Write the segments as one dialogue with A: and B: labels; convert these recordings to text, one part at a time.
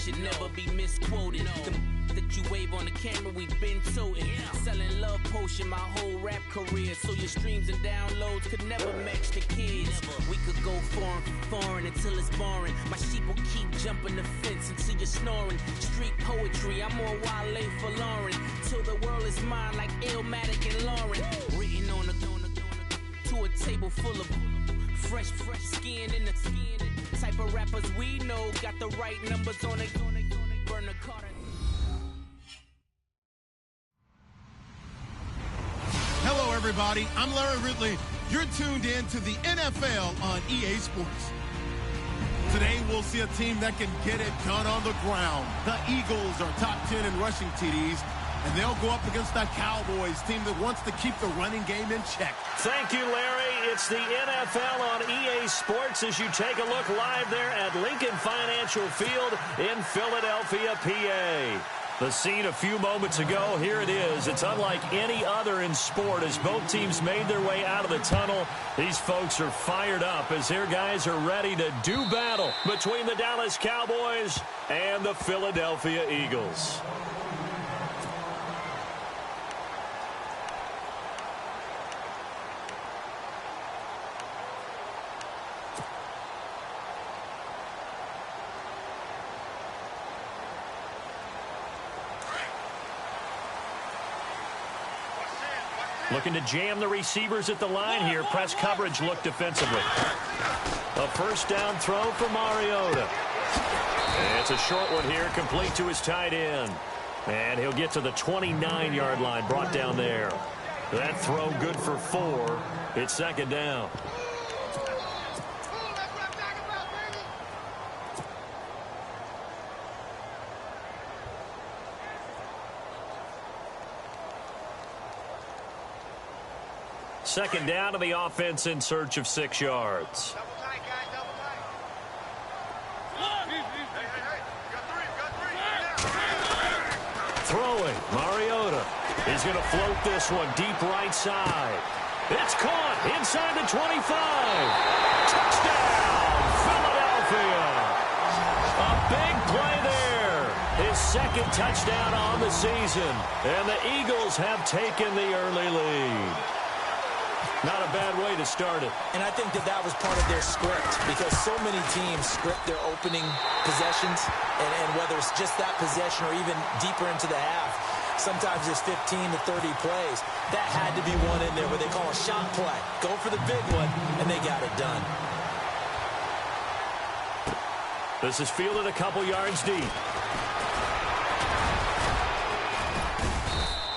A: should never be misquoted. That you wave on the camera, we been toting. Selling love potion my whole rap career, so your streams and downloads could never match the kids. We could go foreign until it's boring. My sheep will keep jumping the fence until you're snoring. Street poetry, I'm more Wale for Lauren. Till the world is mine like Illmatic and Lauren. Written on to a table full of fresh skin in the type of rappers we know. Got the right numbers on it. Burn the Carter.
B: Hello, everybody. I'm Larry Ridley. You're tuned in to the NFL on EA Sports. Today, we'll see a team that can get it done on the ground. The Eagles are top 10 in rushing TDs, and they'll go up against the Cowboys, team that wants to keep the running game in check.
C: Thank you, Larry. It's the NFL on EA Sports as you take a look live there at Lincoln Financial Field in Philadelphia, PA. The scene a few moments ago, here it is. It's unlike any other in sport as both teams made their way out of the tunnel. These folks are fired up as their guys are ready to do battle between the Dallas Cowboys and the Philadelphia Eagles. Looking to jam the receivers at the line here. Press coverage look defensively. A first down throw for Mariota. It's a short one here, complete to his tight end. And he'll get to the 29-yard line, brought down there. That throw good for 4. It's second down. Second down to the offense in search of 6 yards. Throwing, Mariota. He's going to float this one deep right side. It's caught inside the 25. Touchdown, Philadelphia. A big play there. His second touchdown on the season. And the Eagles have taken the early lead. Not a bad way to start it.
D: And I think that was part of their script because so many teams script their opening possessions, and whether it's just that possession or even deeper into the half, sometimes it's 15 to 30 plays. That had to be one in there where they call a shot play. Go for the big one, and they got it done.
C: This is fielded a couple yards deep.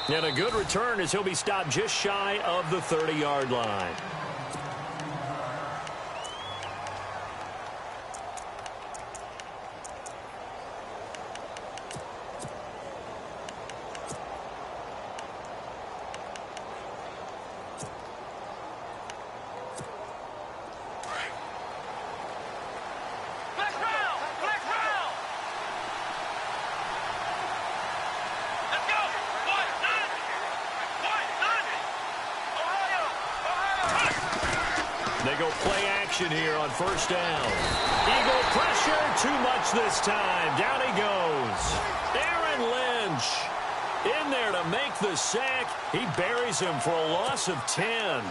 C: And a good return as he'll be stopped just shy of the 30-yard line. They go play action here on first down. Eagle pressure, too much this time. Down he goes. Aaron Lynch in there to make the sack. He buries him for a loss of 10.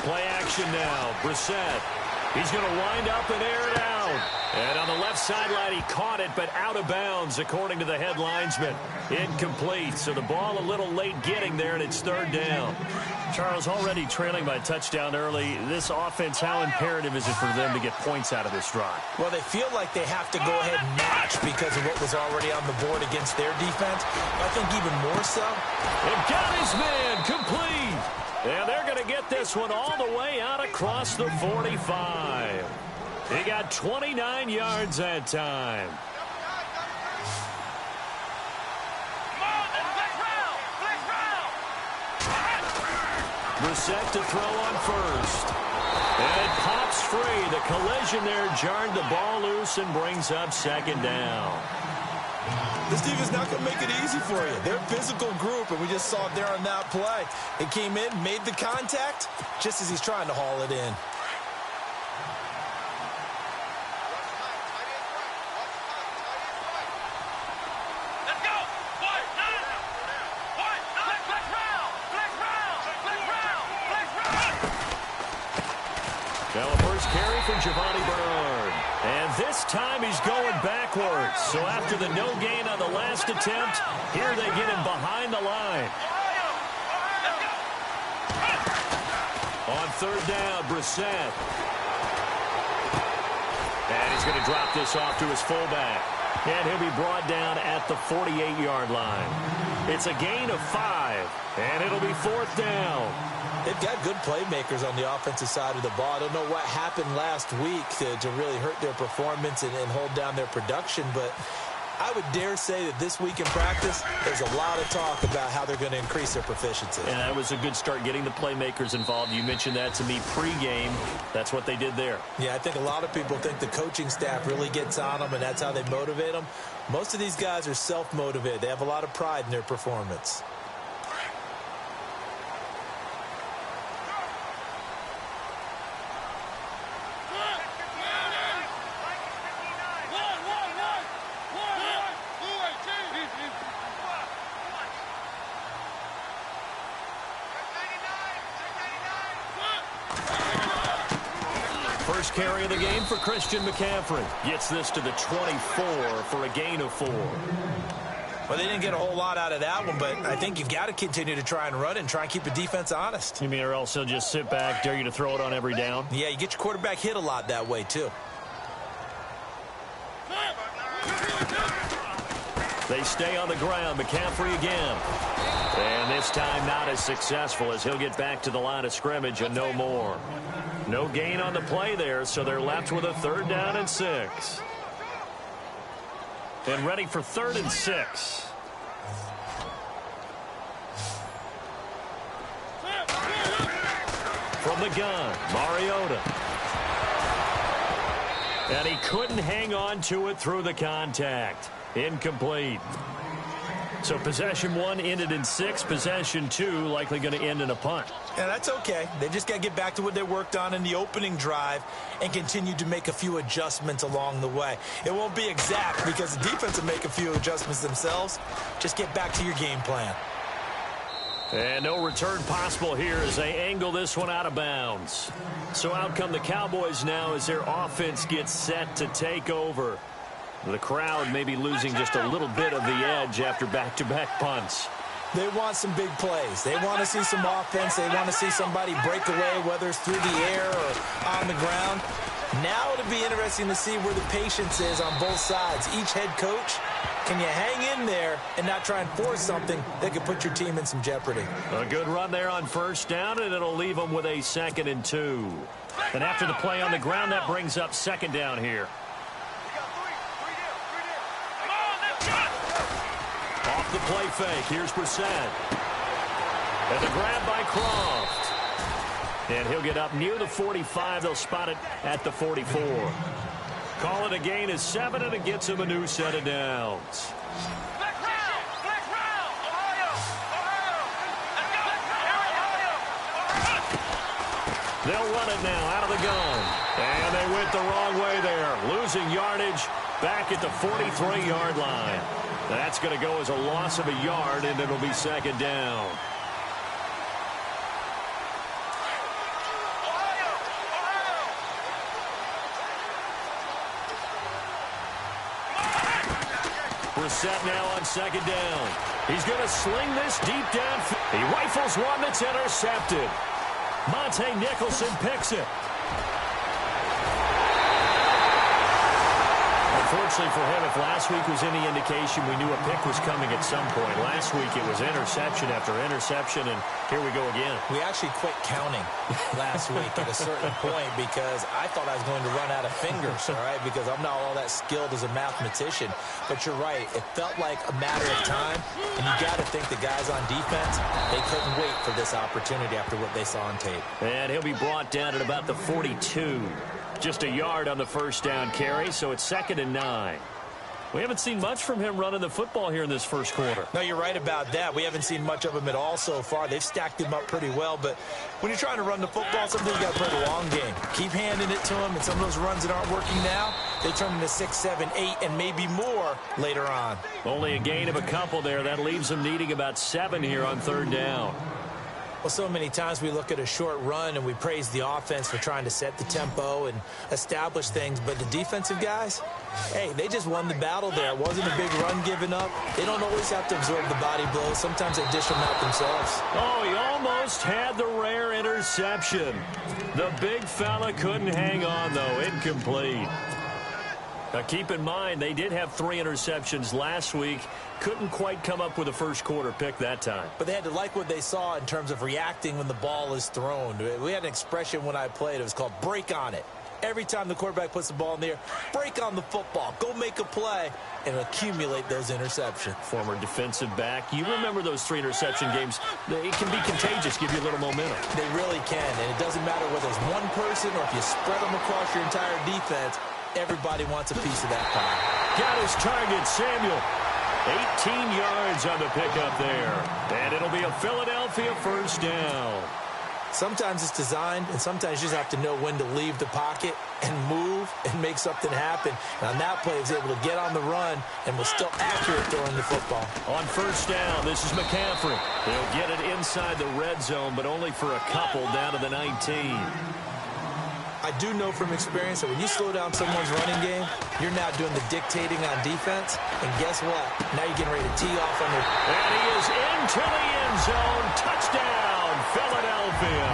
C: Play action now. Brissett. He's going to wind up and air it out. And on the left sideline, he caught it, but out of bounds, according to the head linesman. Incomplete. So the ball a little late getting there, and it's third down. Charles, already trailing by touchdown early. This offense, how imperative is it for them to get points out of this drive?
D: Well, they feel like they have to go ahead and match because of what was already on the board against their defense. I think even more so.
C: And got his man complete. And they're going to get this one all the way out across the 45. He got 29 yards that time. Brissett to throw on first. free. The collision there jarred the ball loose and brings up second down.
D: This team is not going to make it easy for you. They're a physical group, and we just saw it there on that play. It came in, made the contact, just as he's trying to haul it in.
C: Now a first carry for Giovanni Bernard. And this time he's going backwards. So after the no gain on the last attempt, here they get him behind the line. On third down, Brissett. And he's going to drop this off to his fullback. And he'll be brought down at the 48-yard line. It's a gain of 5, and it'll be fourth down.
D: They've got good playmakers on the offensive side of the ball. I don't know what happened last week to really hurt their performance and hold down their production, but I would dare say that this week in practice, there's a lot of talk about how they're going to increase their proficiency.
C: And that was a good start, getting the playmakers involved. You mentioned that to me pregame. That's what they did there.
D: Yeah, I think a lot of people think the coaching staff really gets on them, and that's how they motivate them. Most of these guys are self-motivated. They have a lot of pride in their performance.
C: First carry of the game for Christian McCaffrey. Gets this to the 24 for a gain of 4.
D: Well, they didn't get a whole lot out of that one, but I think you've got to continue to try and run and try and keep the defense honest.
C: You mean or else he'll just sit back, dare you to throw it on every down?
D: Yeah, you get your quarterback hit a lot that way, too.
C: They stay on the ground. McCaffrey again. And this time not as successful as he'll get back to the line of scrimmage and no more. No gain on the play there, so they're left with a third down and 6. And ready for 3rd and 6. From the gun, Mariota. And he couldn't hang on to it through the contact. Incomplete. So possession 1 ended in 6. Possession 2 likely going to end in a punt.
D: Yeah, that's okay. They just got to get back to what they worked on in the opening drive and continue to make a few adjustments along the way. It won't be exact because the defense will make a few adjustments themselves. Just get back to your game plan.
C: And no return possible here as they angle this one out of bounds. So out come the Cowboys now as their offense gets set to take over. The crowd may be losing just a little bit of the edge after back-to-back punts.
D: They want some big plays. They want to see some offense. They want to see somebody break away, whether it's through the air or on the ground. Now it'll be interesting to see where the patience is on both sides. Each head coach, can you hang in there and not try and force something that could put your team in some jeopardy?
C: A good run there on first down, and it'll leave them with a 2nd and 2. And after the play on the ground, that brings up 2nd down here. Off the play fake, here's Brissett. And the grab by Croft. And he'll get up near the 45. They'll spot it at the 44. Call it a gain of 7, and it gets him a new set of downs. They'll run it now out of the gun. And they went the wrong way there. Losing yardage back at the 43-yard line. That's going to go as a loss of a yard, and it'll be 2nd down. Brissett now on 2nd down. He's going to sling this deep down. He rifles one that's intercepted. Monte Nicholson picks it. A Unfortunately for him, if last week was any indication, we knew a pick was coming at some point. Last week it was interception after interception, and here we go again.
D: We actually quit counting last week at a certain point because I thought I was going to run out of fingers, all right, because I'm not all that skilled as a mathematician. But you're right. It felt like a matter of time, and you got to think the guys on defense, they couldn't wait for this opportunity after what they saw on tape.
C: And he'll be brought down at about the 42. Just a yard on the first down carry, so it's 2nd and 9. We haven't seen much from him running the football here in this first quarter.
D: No, you're right about that. We haven't seen much of him at all so far. They've stacked him up pretty well, but when you're trying to run the football, sometimes you got to play the long game. Keep handing it to him, and some of those runs that aren't working now, they turn into 6, 7, 8, and maybe more later on.
C: Only a gain of a couple there. That leaves him needing about 7 here on 3rd down.
D: Well, so many times we look at a short run and we praise the offense for trying to set the tempo and establish things, but the defensive guys, hey, they just won the battle there. It wasn't a big run given up. They don't always have to absorb the body blows. Sometimes they dish them out themselves.
C: Oh, he almost had the rare interception. The big fella couldn't hang on, though. Incomplete. Now, keep in mind, they did have 3 interceptions last week. Couldn't quite come up with a first quarter pick that time.
D: But they had to like what they saw in terms of reacting when the ball is thrown. We had an expression when I played. It was called break on it. Every time the quarterback puts the ball in the air, break on the football. Go make a play and accumulate those interceptions.
C: Former defensive back. You remember those 3 interception games. It can be contagious, give you a little momentum.
D: They really can, and it doesn't matter whether it's one person or if you spread them across your entire defense. Everybody wants a piece of that pie.
C: Got his target, Samuel. 18 yards on the pickup there. And it'll be a Philadelphia first down.
D: Sometimes it's designed, and sometimes you just have to know when to leave the pocket and move and make something happen. And on that play, he was able to get on the run and was still accurate throwing the football.
C: On first down, this is McCaffrey. He'll get it inside the red zone, but only for a couple down to the 19.
D: I do know from experience that when you slow down someone's running game, you're now doing the dictating on defense. And guess what? Now you're getting ready to tee off on the...
C: And he is into the end zone. Touchdown, Philadelphia.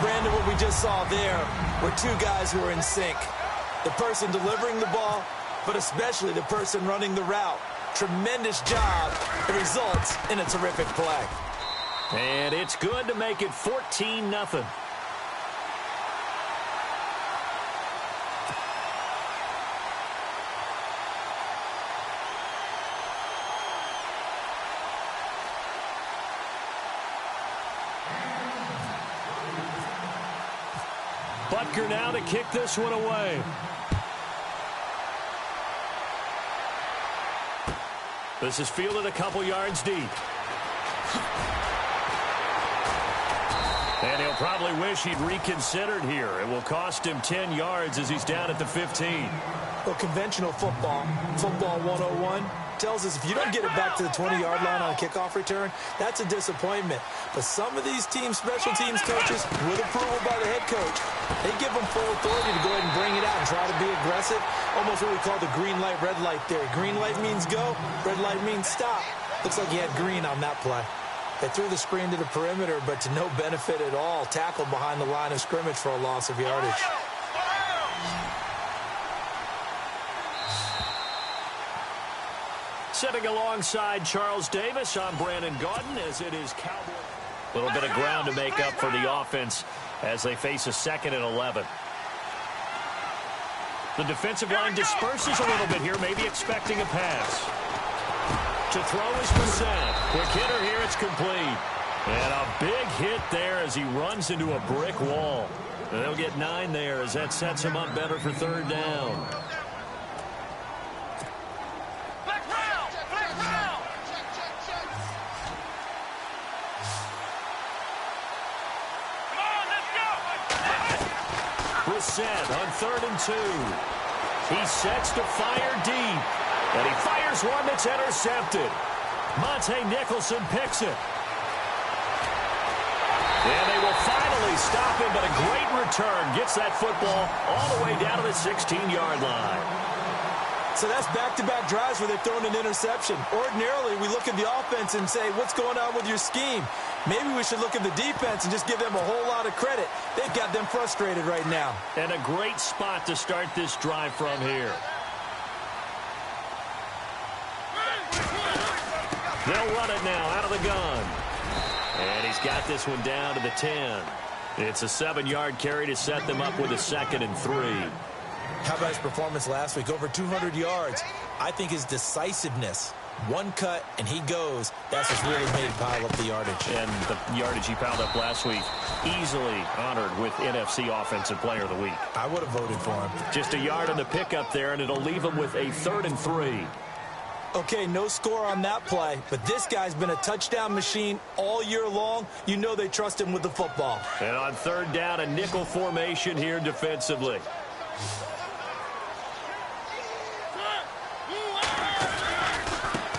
D: Brandon, what we just saw there were 2 guys who were in sync. The person delivering the ball, but especially the person running the route. Tremendous job. It results in a terrific play.
C: And it's good to make it 14-0. Butker now to kick this one away. This is fielded a couple yards deep. And he'll probably wish he'd reconsidered here. It will cost him 10 yards as he's down at the 15.
D: Well, conventional football 101, tells us if you don't get it back to the 20-yard line on a kickoff return, that's a disappointment. But some of these team special teams coaches, with approval by the head coach, they give them full authority to go ahead and bring it out and try to be aggressive. Almost what we call the green light, red light theory. Green light means go, red light means stop. Looks like he had green on that play. They threw the screen to the perimeter, but to no benefit at all. Tackled behind the line of scrimmage for a loss of yardage.
C: Sitting alongside Charles Davis, I'm Brandon Gaudin, as it is Cowboy. A little bit of ground to make up for the offense as they face a 2nd and 11. The defensive line disperses a little bit here, maybe expecting a pass. To throw is Brissett. Quick hitter here, it's complete. And a big hit there as he runs into a brick wall. And they'll get 9 there as that sets him up better for 3rd down. Brissett on 3rd and 2. He sets to fire deep. And he fires one that's intercepted. Monte Nicholson picks it. And they will finally stop him, but a great return gets that football all the way down to the 16-yard line.
D: So that's back-to-back drives where they've thrown an interception. Ordinarily, we look at the offense and say, what's going on with your scheme? Maybe we should look at the defense and just give them a whole lot of credit. They've got them frustrated right now.
C: And a great spot to start this drive from here. They'll run it now out of the gun. And he's got this one down to the 10. It's a 7-yard carry to set them up with a 2nd and 3.
D: How about his performance last week? Over 200 yards. I think his decisiveness, one cut and he goes, that's what's really made him pile up the yardage.
C: And the yardage he piled up last week, easily honored with NFC Offensive Player of the Week.
D: I would have voted for him.
C: Just a yard on the pickup there, and it'll leave him with a 3rd and 3.
D: Okay, no score on that play, but this guy's been a touchdown machine all year long. You know they trust him with the football.
C: And on 3rd down, a nickel formation here defensively.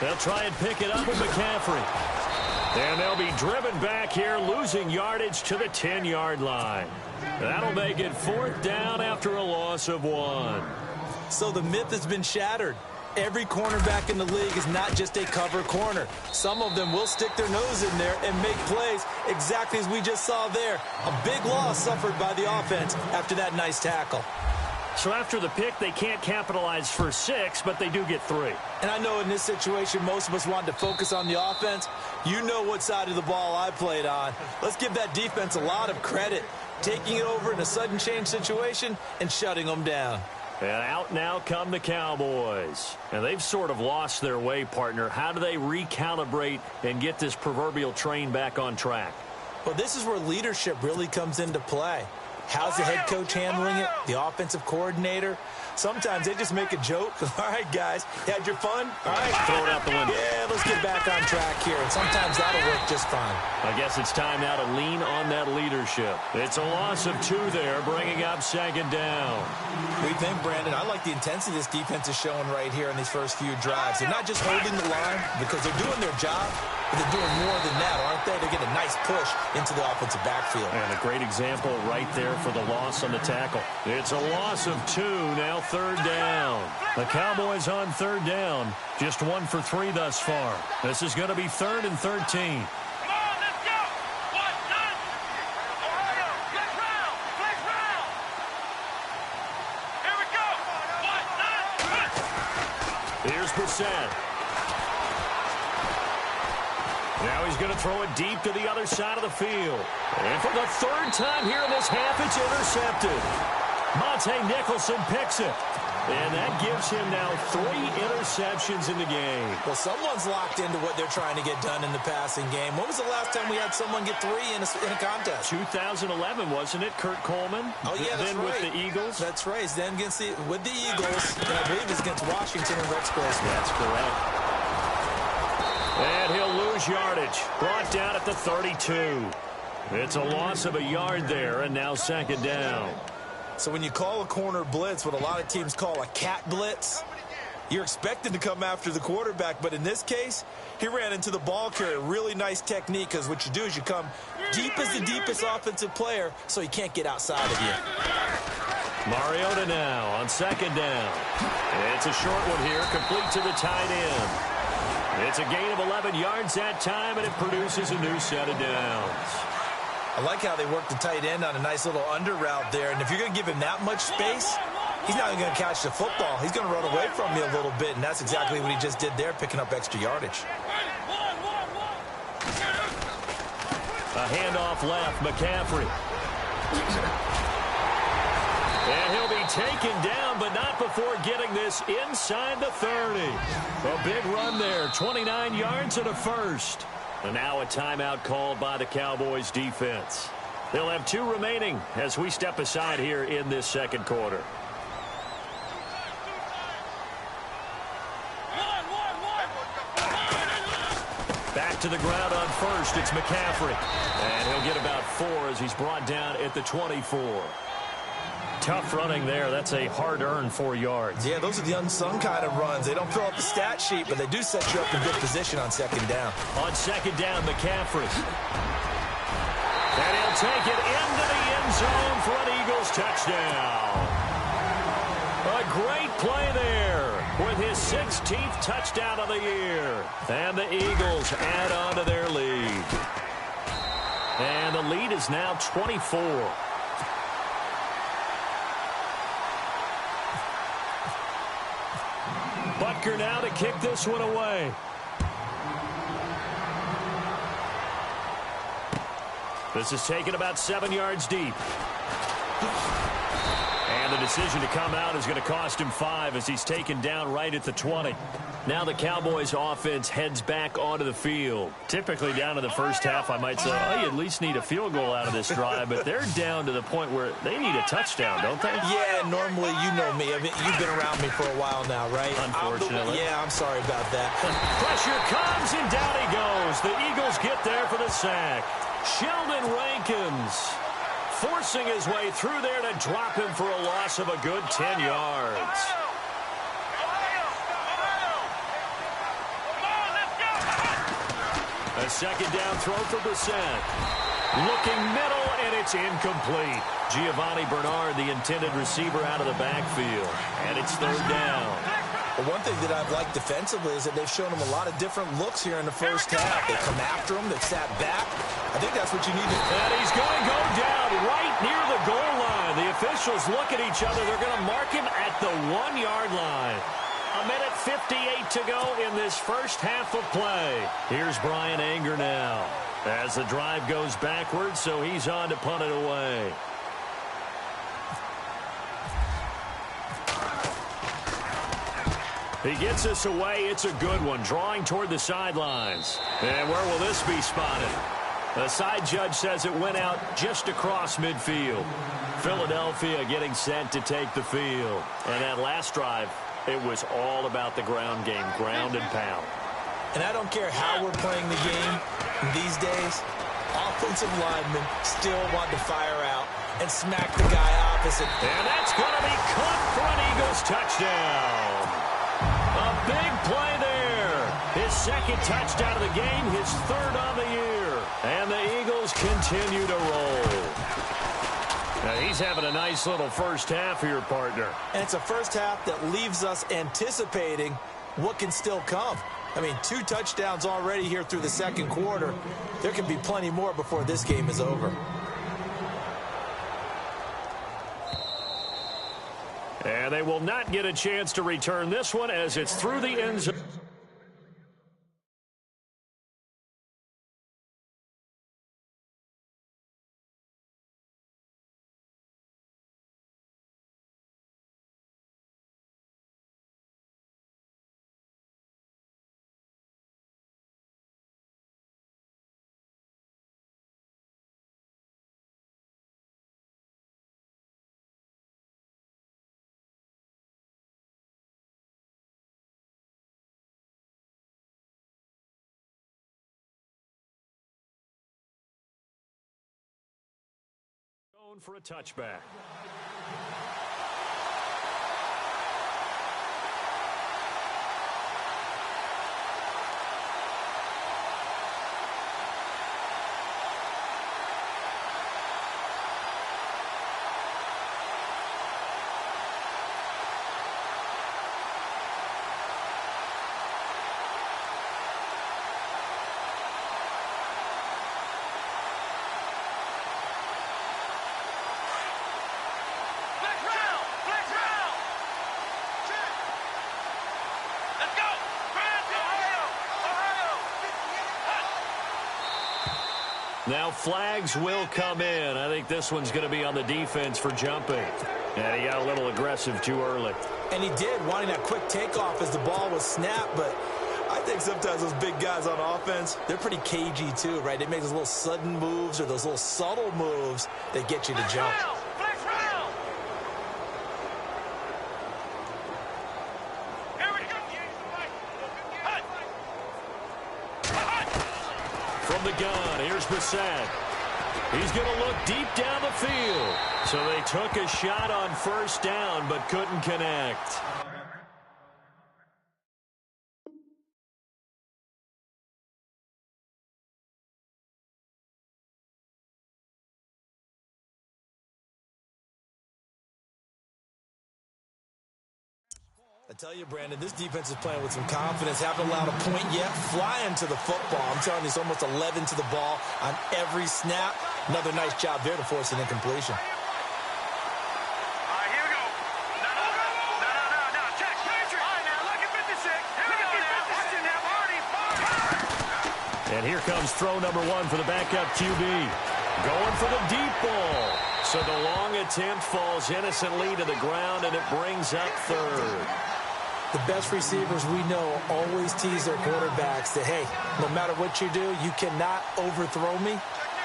C: They'll try and pick it up with McCaffrey. And they'll be driven back here, losing yardage to the 10-yard line. That'll make it 4th down after a loss of 1.
D: So the myth has been shattered. Every cornerback in the league is not just a cover corner. Some of them will stick their nose in there and make plays exactly as we just saw there. A big loss suffered by the offense after that nice tackle.
C: So after the pick, they can't capitalize for 6, but they do get 3.
D: And I know in this situation, most of us wanted to focus on the offense. You know what side of the ball I played on. Let's give that defense a lot of credit, taking it over in a sudden change situation and shutting them down.
C: And out now come the Cowboys. And they've sort of lost their way, partner. How do they recalibrate and get this proverbial train back on track?
D: Well, this is where leadership really comes into play. How's the head coach handling it? The offensive coordinator? Sometimes they just make a joke. All right, guys, had your fun? All right.
C: Throw it out the window.
D: Yeah, let's get back on track here. And sometimes that'll work just fine.
C: I guess it's time now to lean on that leadership. It's a loss of 2 there, bringing up 2nd down.
D: What do you think, Brandon? I like the intensity this defense is showing right here in these first few drives. They're not just holding the line because they're doing their job, but they're doing more than that, aren't they? They're getting a nice push into the offensive backfield.
C: And a great example right there for the loss on the tackle. It's a loss of 2, now 3rd down. The Cowboys on 3rd down, just 1 for 3 thus far. This is going to be 3rd and 13. Here's Brissett. Now he's going to throw it deep to the other side of the field. And for the 3rd time here in this half, it's intercepted. Monte Nicholson picks it. And that gives him now 3 interceptions in the game.
D: Well, someone's locked into what they're trying to get done in the passing game. When was the last time we had someone get 3 in a contest?
C: 2011, wasn't it, Kurt Coleman?
D: Oh, yeah, that's
C: then
D: right.
C: with the Eagles?
D: That's right. Then with the Eagles, and I believe it's against Washington and Rex Grossman.
C: That's correct. And he'll lose yardage. Brought down at the 32. It's a loss of a yard there, and now 2nd down.
D: So when you call a corner blitz, what a lot of teams call a cat blitz, you're expected to come after the quarterback. But in this case, he ran into the ball carrier. Really nice technique, because what you do is you come deep as the deepest offensive player so he can't get outside of you.
C: Mariota now on 2nd down. It's a short one here, complete to the tight end. It's a gain of 11 yards that time, and it produces a new set of downs.
D: I like how they work the tight end on a nice little under route there. And if you're going to give him that much space, he's not even going to catch the football. He's going to run away from you a little bit, and that's exactly what he just did there, picking up extra yardage.
C: A handoff left, McCaffrey. And he'll be taken down, but not before getting this inside the 30. A big run there, 29 yards and a 1st. And now a timeout called by the Cowboys defense. They'll have 2 remaining as we step aside here in this 2nd quarter. Back to the ground on 1st, it's McCaffrey. And he'll get about 4 as he's brought down at the 24. Tough running there. That's a hard-earned 4 yards.
D: Yeah, those are the unsung kind of runs. They don't fill up the stat sheet, but they do set you up in good position on 2nd down.
C: On 2nd down, McCaffrey. And he'll take it into the end zone for an Eagles touchdown. A great play there. with his 16th touchdown of the year. And the Eagles add on to their lead. And the lead is now 24. Butker now to kick this one away. This is taken about 7 yards deep. And the decision to come out is going to cost him 5 as he's taken down right at the 20. Now the Cowboys offense heads back onto the field. Typically down in the first half, I might say, oh, you at least need a field goal out of this drive, but they're down to the point where they need a touchdown, don't they?
D: Yeah, normally, you know me. I mean, you've been around me for a while now, right?
C: Unfortunately.
D: I'm sorry about that.
C: Pressure comes, and down he goes. The Eagles get there for the sack. Sheldon Rankins forcing his way through there to drop him for a loss of a good 10 yards. A second down throw for Brissett. Looking middle, and it's incomplete. Giovanni Bernard, the intended receiver, out of the backfield. And it's third down.
D: Well, one thing that I've liked defensively is that they've shown him a lot of different looks here in the first half. They come after him. They've sat back. I think that's what you need to do.
C: And he's going to go down right near the goal line. The officials look at each other. They're going to mark him at the 1-yard line. A minute 58 to go in this first half of play. Here's Brian Anger now as the drive goes backwards, so he's on to punt it away. He gets us away. It's a good one, drawing toward the sidelines. And where will this be spotted? The side judge says it went out just across midfield. Philadelphia getting set to take the field. And that last drive, it was all about the ground game, ground and pound.
D: And I don't care how we're playing the game these days, offensive linemen still want to fire out and smack the guy opposite.
C: And that's going to be caught for an Eagles touchdown. A big play there. His second touchdown of the game, his third on the year. And the Eagles continue to roll. Now he's having a nice little first half here, partner.
D: And it's a first half that leaves us anticipating what can still come. I mean, 2 touchdowns already here through the second quarter. There can be plenty more before this game is over.
C: And they will not get a chance to return this one as it's through the end zone. For a touchback. Now flags will come in. I think this one's going to be on the defense for jumping. And he got a little aggressive too early.
D: And he did, wanting that quick takeoff as the ball was snapped. But I think sometimes those big guys on offense, they're pretty cagey too, right? They make those little sudden moves or those little subtle moves that get you to jump.
C: From the gun, here's Brissett. He's going to look deep down the field. So they took a shot on first down, but couldn't connect.
D: I tell you, Brandon, this defense is playing with some confidence. Haven't allowed a point yet. Flying to the football. I'm telling you, it's almost 11 to the ball on every snap. Another nice job there to force an incompletion.
C: And here comes throw number 1 for the backup QB. Going for the deep ball. So the long attempt falls innocently to the ground, and it brings up third.
D: The best receivers we know always tease their quarterbacks that, hey, no matter what you do, you cannot overthrow me.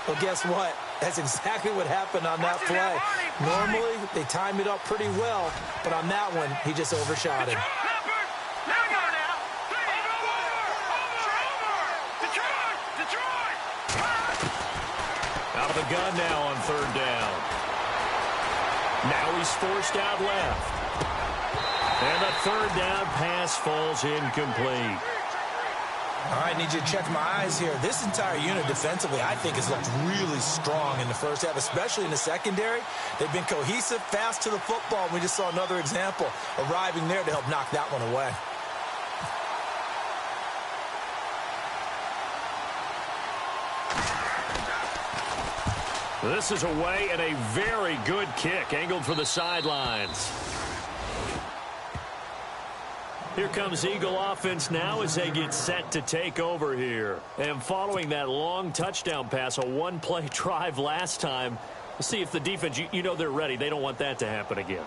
D: Well, guess what? That's exactly what happened on that play. Normally, they time it up pretty well, but on that one, he just overshot him.
C: Out of the gun now on third down. Now he's forced out left. And the third down pass falls incomplete.
D: All right, need you to check my eyes here. This entire unit defensively, I think, has looked really strong in the first half, especially in the secondary. They've been cohesive, fast to the football. We just saw another example arriving there to help knock that one away.
C: This is away and a very good kick, angled for the sidelines. Here comes Eagle offense now as they get set to take over here. And following that long touchdown pass, a one-play drive last time, we'll see if the defense, you know they're ready. They don't want that to happen again.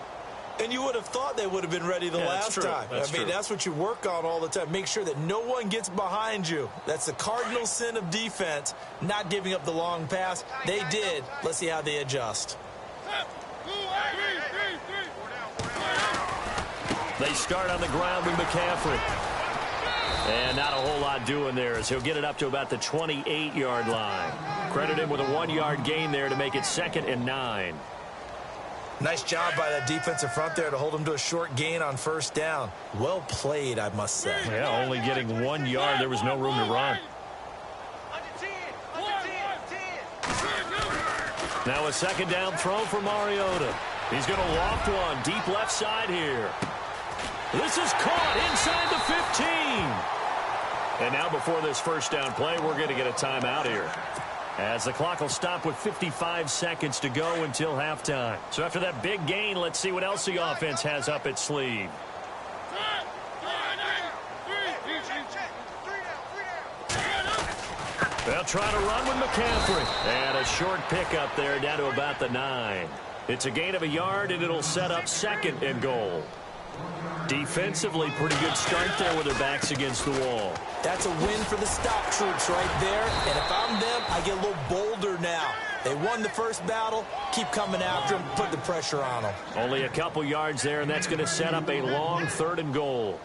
D: And you would have thought they would have been ready the last time. That's what you work on all the time. Make sure that no one gets behind you. That's the cardinal sin of defense, not giving up the long pass. They did. Let's see how they adjust.
C: They start on the ground with McCaffrey. And not a whole lot doing there as he'll get it up to about the 28-yard line. Credit him with a 1-yard gain there to make it 2nd and 9.
D: Nice job by that defensive front there to hold him to a short gain on first down. Well played, I must say.
C: Yeah, only getting 1 yard. There was no room to run. Now a second down throw for Mariota. He's going to loft one deep left side here. This is caught inside the 15. And now before this first down play, we're going to get a timeout here, as the clock will stop with 55 seconds to go until halftime. So after that big gain, let's see what else the offense has up its sleeve. They'll try to run with McCaffrey. And a short pickup there down to about the 9. It's a gain of a yard, and it'll set up 2nd and goal. Defensively, pretty good start there with their backs against the wall.
D: That's a win for the stop troops right there. And if I'm them, I get a little bolder now. They won the first battle. Keep coming after them. Put the pressure on them.
C: Only a couple yards there, and that's going to set up a long 3rd and goal.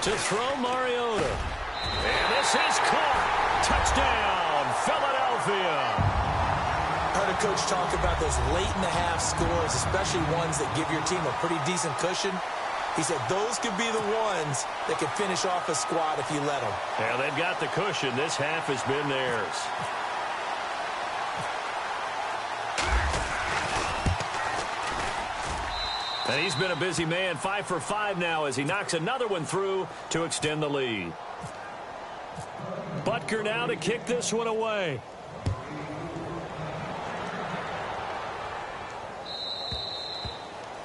C: To throw Mariota. And this is caught. Touchdown, Philadelphia.
D: I heard a coach talk about those late-in-the-half scores, especially ones that give your team a pretty decent cushion. He said those could be the ones that could finish off a squad if you let them.
C: Yeah, they've got the cushion. This half has been theirs. And he's been a busy man, 5 for 5 now as he knocks another one through to extend the lead. Butker now to kick this one away.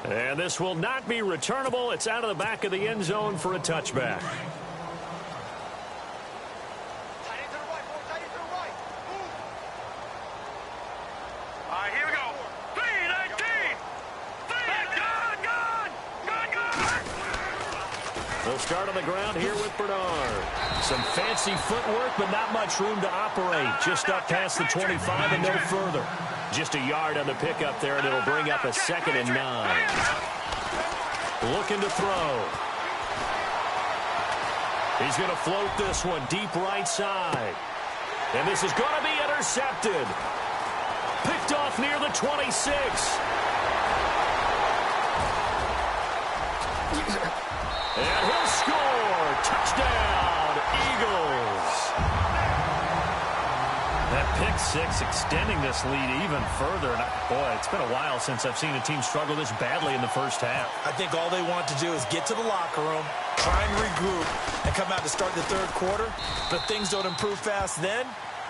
C: And this will not be returnable. It's out of the back of the end zone for a touchback.
E: Here we go. 3-19.
C: They'll start on the ground here with Bernard. Some fancy footwork, but not much room to operate. Just up past the 25 and no further. Just a yard on the pickup there, and it'll bring up a 2nd and 9. Looking to throw. He's going to float this one deep right side. And this is going to be intercepted. Picked off near the 26. And he'll score. Touchdown, Eagles. That pick six, extending this lead even further. And boy, it's been a while since I've seen a team struggle this badly in the first half.
D: I think all they want to do is get to the locker room, try and regroup, and come out to start the third quarter. But if things don't improve fast then,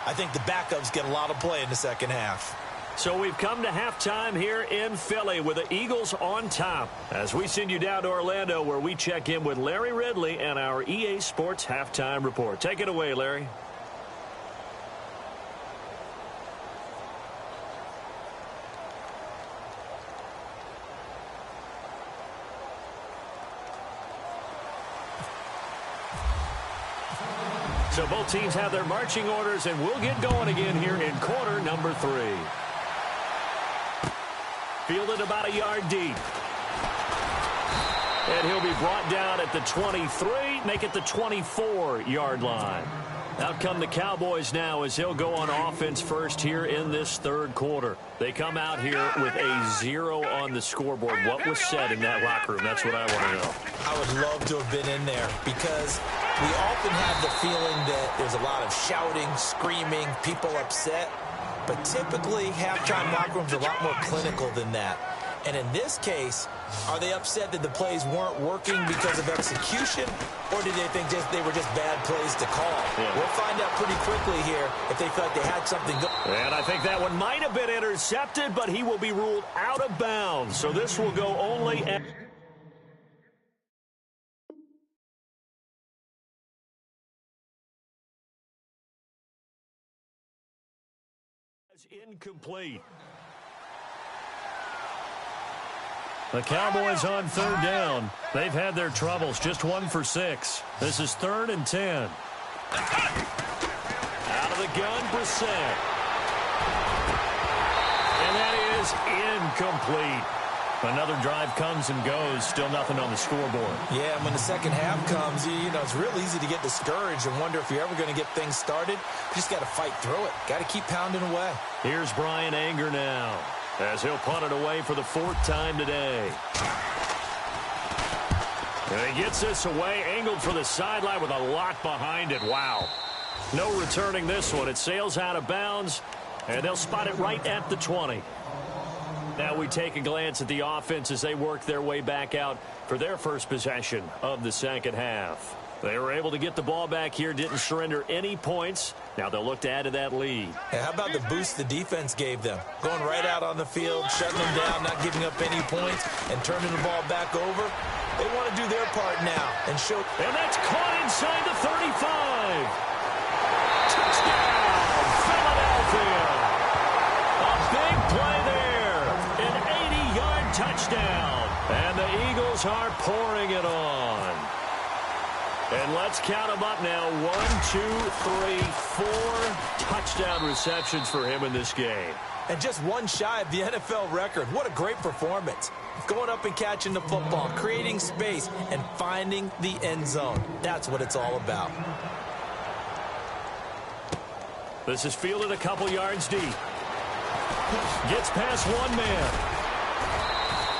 D: I think the backups get a lot of play in the second half.
C: So we've come to halftime here in Philly with the Eagles on top. As we send you down to Orlando, where we check in with Larry Ridley and our EA Sports Halftime Report. Take it away, Larry. So both teams have their marching orders, and we'll get going again here in quarter number 3. Fielded about a yard deep. And he'll be brought down at the 23, make it the 24-yard line. Out come the Cowboys now as they'll go on offense first here in this third quarter. They come out here with a 0 on the scoreboard. What was said in that locker room? That's what I want to know.
D: I would love to have been in there because we often have the feeling that there's a lot of shouting, screaming, people upset. But typically, halftime locker rooms are a lot more clinical than that. And in this case, are they upset that the plays weren't working because of execution, or did they think they were just bad plays to call? Yeah. We'll find out pretty quickly here if they feel like they had something good.
C: And I think that one might have been intercepted, but he will be ruled out of bounds. So this will go only at... incomplete. The Cowboys on third down. They've had their troubles. Just 1 for 6. This is 3rd and 10. Out of the gun, Brissett. And that is incomplete. Another drive comes and goes. Still nothing on the scoreboard.
D: Yeah, and when the second half comes, you know, it's real easy to get discouraged and wonder if you're ever going to get things started. You just got to fight through it. Got to keep pounding away.
C: Here's Brian Anger now, as he'll punt it away for the 4th time today. And he gets this away, angled for the sideline with a lot behind it. Wow. No returning this one. It sails out of bounds, and they'll spot it right at the 20. Now we take a glance at the offense as they work their way back out for their first possession of the second half. They were able to get the ball back here, didn't surrender any points. Now they'll look to add to that lead.
D: Hey, how about the boost the defense gave them? Going right out on the field, shutting them down, not giving up any points, and turning the ball back over. They want to do their part now and show.
C: And that's caught inside the 35. Touchdown, Philadelphia. A big play there. An 80-yard touchdown. And the Eagles are pouring it on. And let's count them up now. 1, 2, 3, 4 touchdown receptions for him in this game.
D: And just one shy of the NFL record. What a great performance. Going up and catching the football, creating space, and finding the end zone. That's what it's all about.
C: This is fielded a couple yards deep. Gets past one man.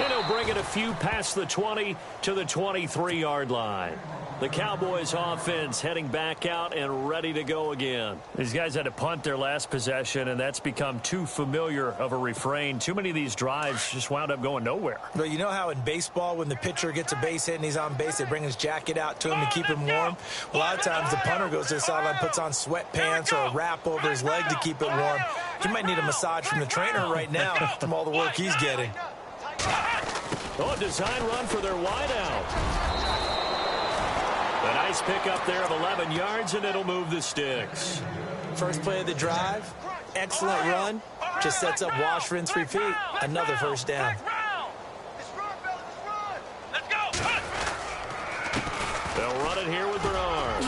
C: And he'll bring it a few past the 20 to the 23-yard line. The Cowboys offense heading back out and ready to go again. These guys had to punt their last possession, and that's become too familiar of a refrain. Too many of these drives just wound up going nowhere.
D: But you know how in baseball, when the pitcher gets a base hit and he's on base, they bring his jacket out to him to keep him warm? A lot of times the punter goes to the sideline, puts on sweatpants or a wrap over his leg to keep it warm. He might need a massage from the trainer right now from all the work he's getting.
C: Oh, design run for their wideout. A nice pickup there of 11 yards, and it'll move the sticks.
D: First play of the drive, excellent run. Just sets up wash, rinse, repeat. Another first down.
C: They'll run it here with Bernard.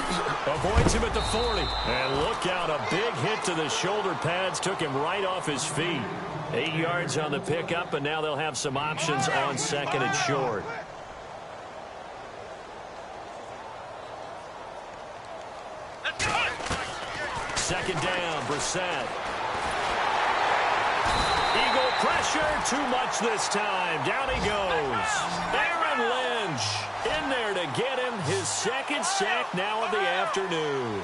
C: Avoids him at the 40. And look out, a big hit to the shoulder pads. Took him right off his feet. 8 yards on the pickup, and now they'll have some options on second and short. Second down, Brissett. Eagle pressure, too much this time. Down he goes. Aaron Lynch in there to get him his second sack now of the afternoon.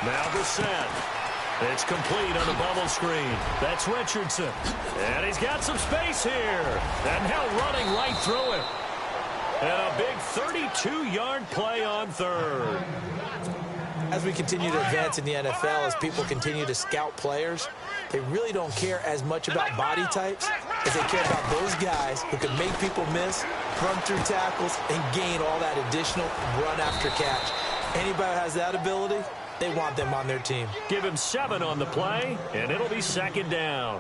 C: Now Brissett. It's complete on the bubble screen. That's Richardson. And he's got some space here. And now running right through it. And a big 32-yard play on third.
D: As we continue to advance in the NFL, as people continue to scout players, they really don't care as much about body types as they care about those guys who can make people miss, run through tackles, and gain all that additional run after catch. Anybody who has that ability, they want them on their team.
C: Give him 7 on the play, and it'll be second down.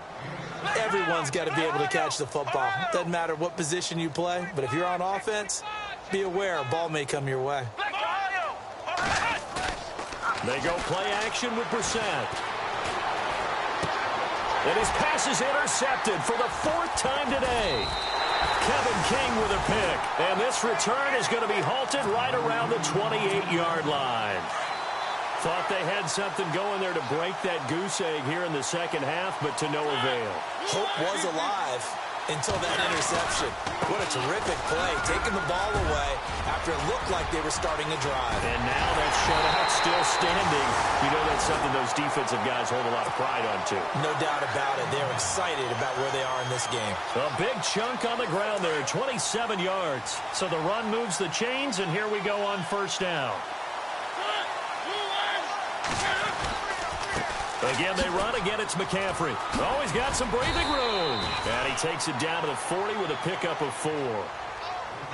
D: Everyone's got to be able to catch the football. Doesn't matter what position you play, but if you're on offense, be aware a ball may come your way.
C: They go play action with Brissett. And his pass is intercepted for the 4th time today. Kevin King with a pick. And this return is going to be halted right around the 28-yard line. Thought they had something going there to break that goose egg here in the second half, but to no avail.
D: Hope was alive until that interception. What a terrific play, taking the ball away after it looked like they were starting a drive.
C: And now that shutout still standing. You know that's something those defensive guys hold a lot of pride on, too.
D: No doubt about it. They're excited about where they are in this game.
C: A big chunk on the ground there, 27 yards. So the run moves the chains, and here we go on first down. Again, they run. Again, it's McCaffrey. Oh, he's got some breathing room. And he takes it down to the 40 with a pickup of 4.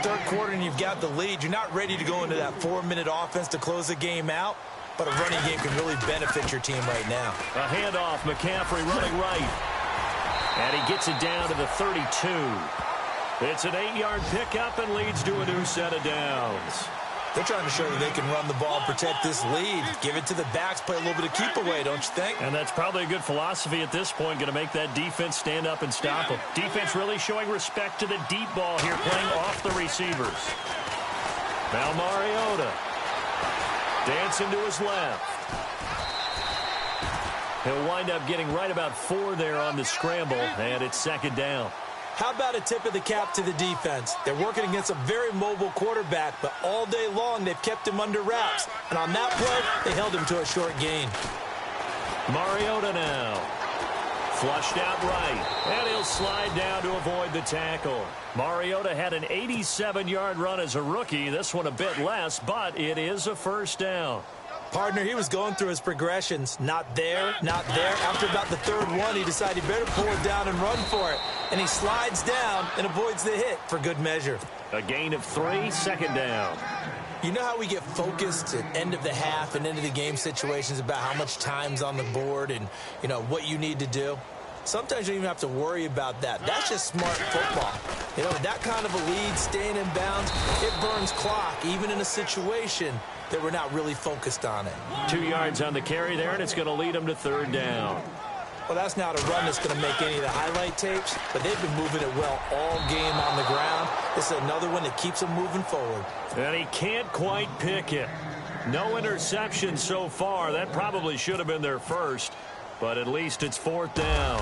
D: Third quarter, and you've got the lead. You're not ready to go into that 4-minute offense to close the game out, but a running game can really benefit your team right now.
C: A handoff. McCaffrey running right. And he gets it down to the 32. It's an 8-yard pickup and leads to a new set of downs.
D: They're trying to show that they can run the ball and protect this lead. Give it to the backs, play a little bit of keep away, don't you think?
C: And that's probably a good philosophy at this point, going to make that defense stand up and stop them. Defense really showing respect to the deep ball here, playing off the receivers. Now Mariota. Dancing to his left. He'll wind up getting right about 4 there on the scramble, and it's second down.
D: How about a tip of the cap to the defense? They're working against a very mobile quarterback, but all day long they've kept him under wraps. And on that play, they held him to a short gain.
C: Mariota now. Flushed out right, and he'll slide down to avoid the tackle. Mariota had an 87-yard run as a rookie. This one a bit less, but it is a first down.
D: Partner, he was going through his progressions. Not there, not there. After about the third one, he decided he better pull it down and run for it. And he slides down and avoids the hit for good measure.
C: A gain of 3, second down.
D: You know how we get focused at end of the half and end of the game situations about how much time's on the board and, you know, what you need to do? Sometimes you don't even have to worry about that. That's just smart football. You know, that kind of a lead, staying in bounds, it burns clock, even in a situation that we're not really focused on it.
C: 2 yards on the carry there, and it's going to lead them to third down.
D: Well, that's not a run that's going to make any of the highlight tapes, but they've been moving it well all game on the ground. This is another one that keeps them moving forward.
C: And he can't quite pick it. No interception so far. That probably should have been their first, but at least it's fourth down.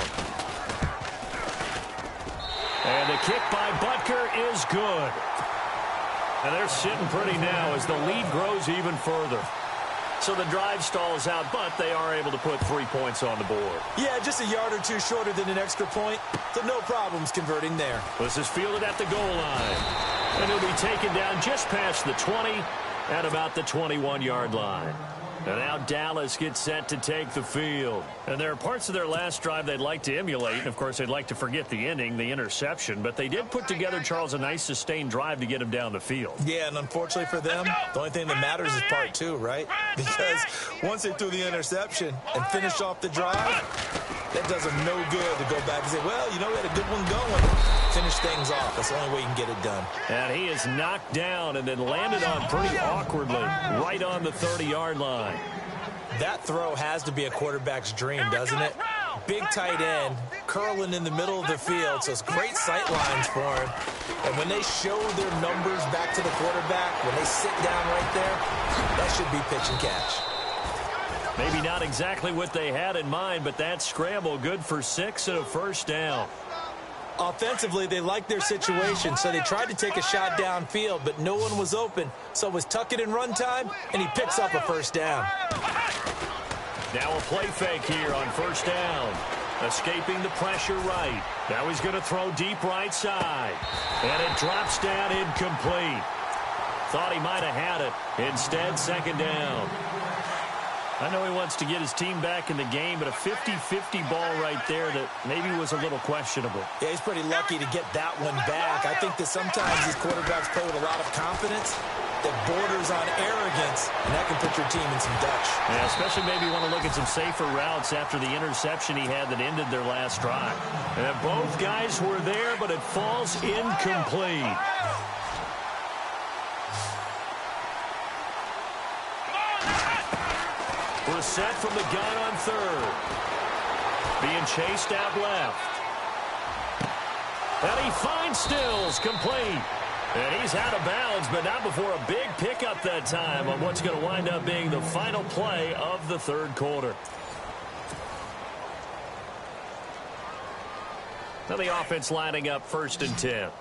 C: And the kick by Butker is good. And they're sitting pretty now as the lead grows even further. So the drive stalls out, but they are able to put 3 points on the board.
D: Yeah, just a yard or two shorter than an extra point, so no problems converting there.
C: This is fielded at the goal line. And it'll be taken down just past the 20 at about the 21-yard line. And now Dallas gets set to take the field. And there are parts of their last drive they'd like to emulate. And, of course, they'd like to forget the ending, the interception. But they did put together, Charles, a nice sustained drive to get him down the field.
D: Yeah, and unfortunately for them, the only thing that matters is part 2, right? Because once they threw the interception and finished off the drive, that does them no good to go back and say, well, you know, we had a good one going. Finish things off. That's the only way you can get it done.
C: And he is knocked down and then landed on pretty awkwardly right on the 30-yard line.
D: That throw has to be a quarterback's dream, doesn't it? Big tight end, curling in the middle of the field, so it's great sight lines for him. And when they show their numbers back to the quarterback, when they sit down right there, that should be pitch and catch.
C: Maybe not exactly what they had in mind, but that scramble good for 6 and a first down.
D: Offensively, they liked their situation, so they tried to take a shot downfield, but no one was open. So it was tuck it and run time, and he picks up a first down.
C: Now a play fake here on first down. Escaping the pressure right. Now he's going to throw deep right side. And it drops down incomplete. Thought he might have had it. Instead, second down. I know he wants to get his team back in the game, but a 50-50 ball right there that maybe was a little questionable.
D: Yeah, he's pretty lucky to get that one back. I think that sometimes these quarterbacks play with a lot of confidence that borders on arrogance, and that can put your team in some Dutch.
C: Yeah, especially maybe you want to look at some safer routes after the interception he had that ended their last drive. And both guys were there, but it falls incomplete. Set from the gun on third. Being chased out left. And he finds Stills complete. And he's out of bounds, but not before a big pickup that time on what's going to wind up being the final play of the third quarter. Now the offense lining up 1st and 10.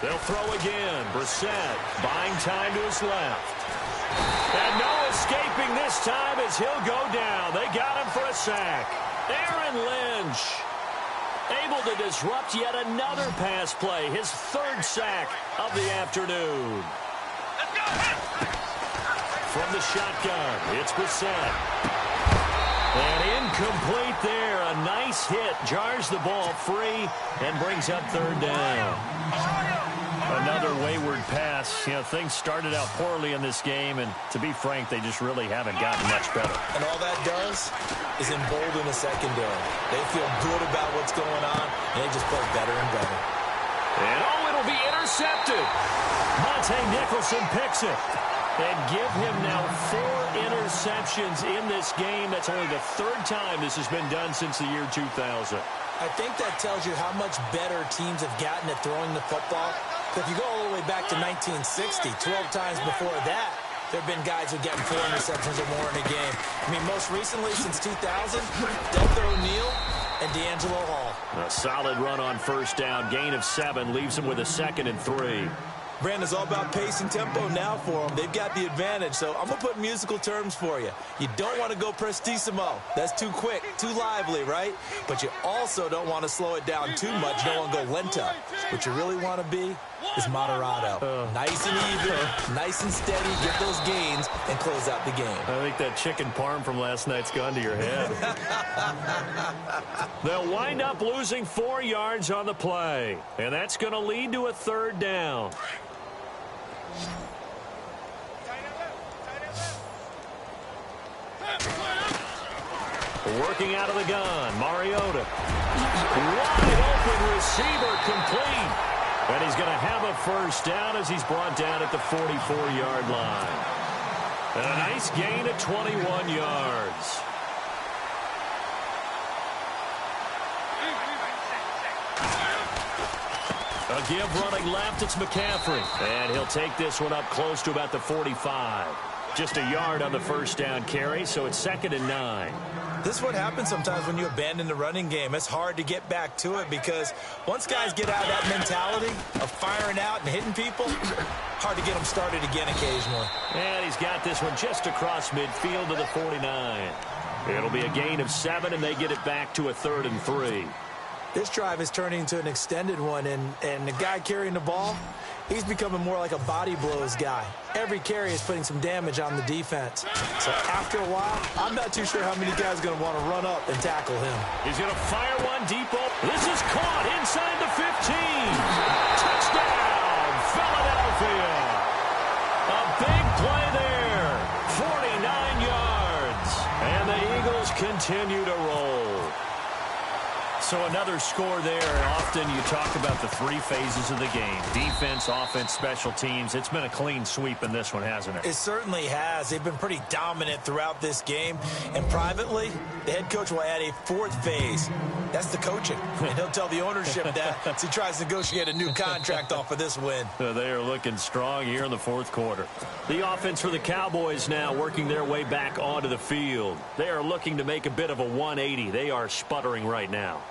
C: They'll throw again. Brissett buying time to his left. And no escaping this time as he'll go down. They got him for a sack. Aaron Lynch able to disrupt yet another pass play. His 3rd sack of the afternoon. From the shotgun, it's Brissett. And incomplete there. A nice hit. Jars the ball free and brings up 3rd down. Another wayward pass. You know, things started out poorly in this game, and to be frank, they just really haven't gotten much better.
D: And all that does is embolden the secondary. They feel good about what's going on, and they just play better and better.
C: And it'll be intercepted. Monte Nicholson picks it. And give him now 4 interceptions in this game. That's only the 3rd time this has been done since the year 2000.
D: I think that tells you how much better teams have gotten at throwing the football. If you go all the way back to 1960, 12 times before that, there have been guys who are getting 4 interceptions or more in a game. I mean, most recently, since 2000, Deltha O'Neal and D'Angelo Hall.
C: A solid run on first down. Gain of 7 leaves him with a 2nd and 3.
D: Brandon, it's all about pace and tempo now for them. They've got the advantage, so I'm going to put musical terms for you. You don't want to go prestissimo. That's too quick, too lively, right? But you also don't want to slow it down too much. You don't want to go lento. What you really want to be is moderato. Nice and even, nice and steady, get those gains, and close out the game.
C: I think that chicken parm from last night's gone to your head. They'll wind up losing 4 yards on the play, and that's going to lead to a 3rd down. Working out of the gun, Mariota. Wide open receiver complete. And he's going to have a 1st down as he's brought down at the 44-yard line. And a nice gain of 21 yards. A give running left, it's McCaffrey. And he'll take this one up close to about the 45. Just a yard on the 1st down carry, so it's 2nd and 9.
D: This is what happens sometimes when you abandon the running game. It's hard to get back to it because once guys get out of that mentality of firing out and hitting people, hard to get them started again occasionally.
C: And he's got this one just across midfield to the 49. It'll be a gain of 7, and they get it back to a 3rd and 3.
D: This drive is turning into an extended one, and the guy carrying the ball, he's becoming more like a body blows guy. Every carry is putting some damage on the defense. So after a while, I'm not too sure how many guys are going to want to run up and tackle him.
C: He's going to fire one deep. This is caught inside the 15. Touchdown, Philadelphia. A big play there. 49 yards. And the Eagles continue to roll. So another score there. Often you talk about the 3 phases of the game. Defense, offense, special teams. It's been a clean sweep in this one, hasn't it?
D: It certainly has. They've been pretty dominant throughout this game. And privately, the head coach will add a 4th phase. That's the coaching. And he'll tell the ownership that as he tries to negotiate a new contract off of this win.
C: They are looking strong here in the 4th quarter. The offense for the Cowboys now working their way back onto the field. They are looking to make a bit of a 180. They are sputtering right now.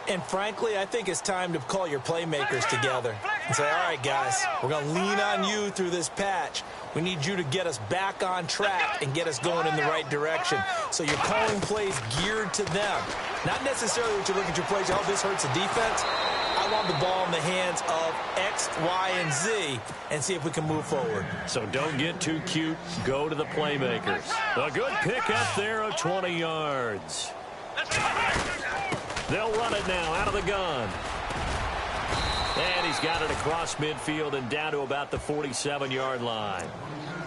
D: And frankly, I think it's time to call your playmakers together. and say, all right, guys, we're going to lean on you through this patch. We need you to get us back on track and get us going in the right direction. So you're calling plays geared to them. Not necessarily that you look at your plays, oh, this hurts the defense. I want the ball in the hands of X, Y, and Z and see if we can move forward.
C: So don't get too cute. Go to the playmakers. A good pickup there of 20 yards. They'll run it now out of the gun. And he's got it across midfield and down to about the 47-yard line.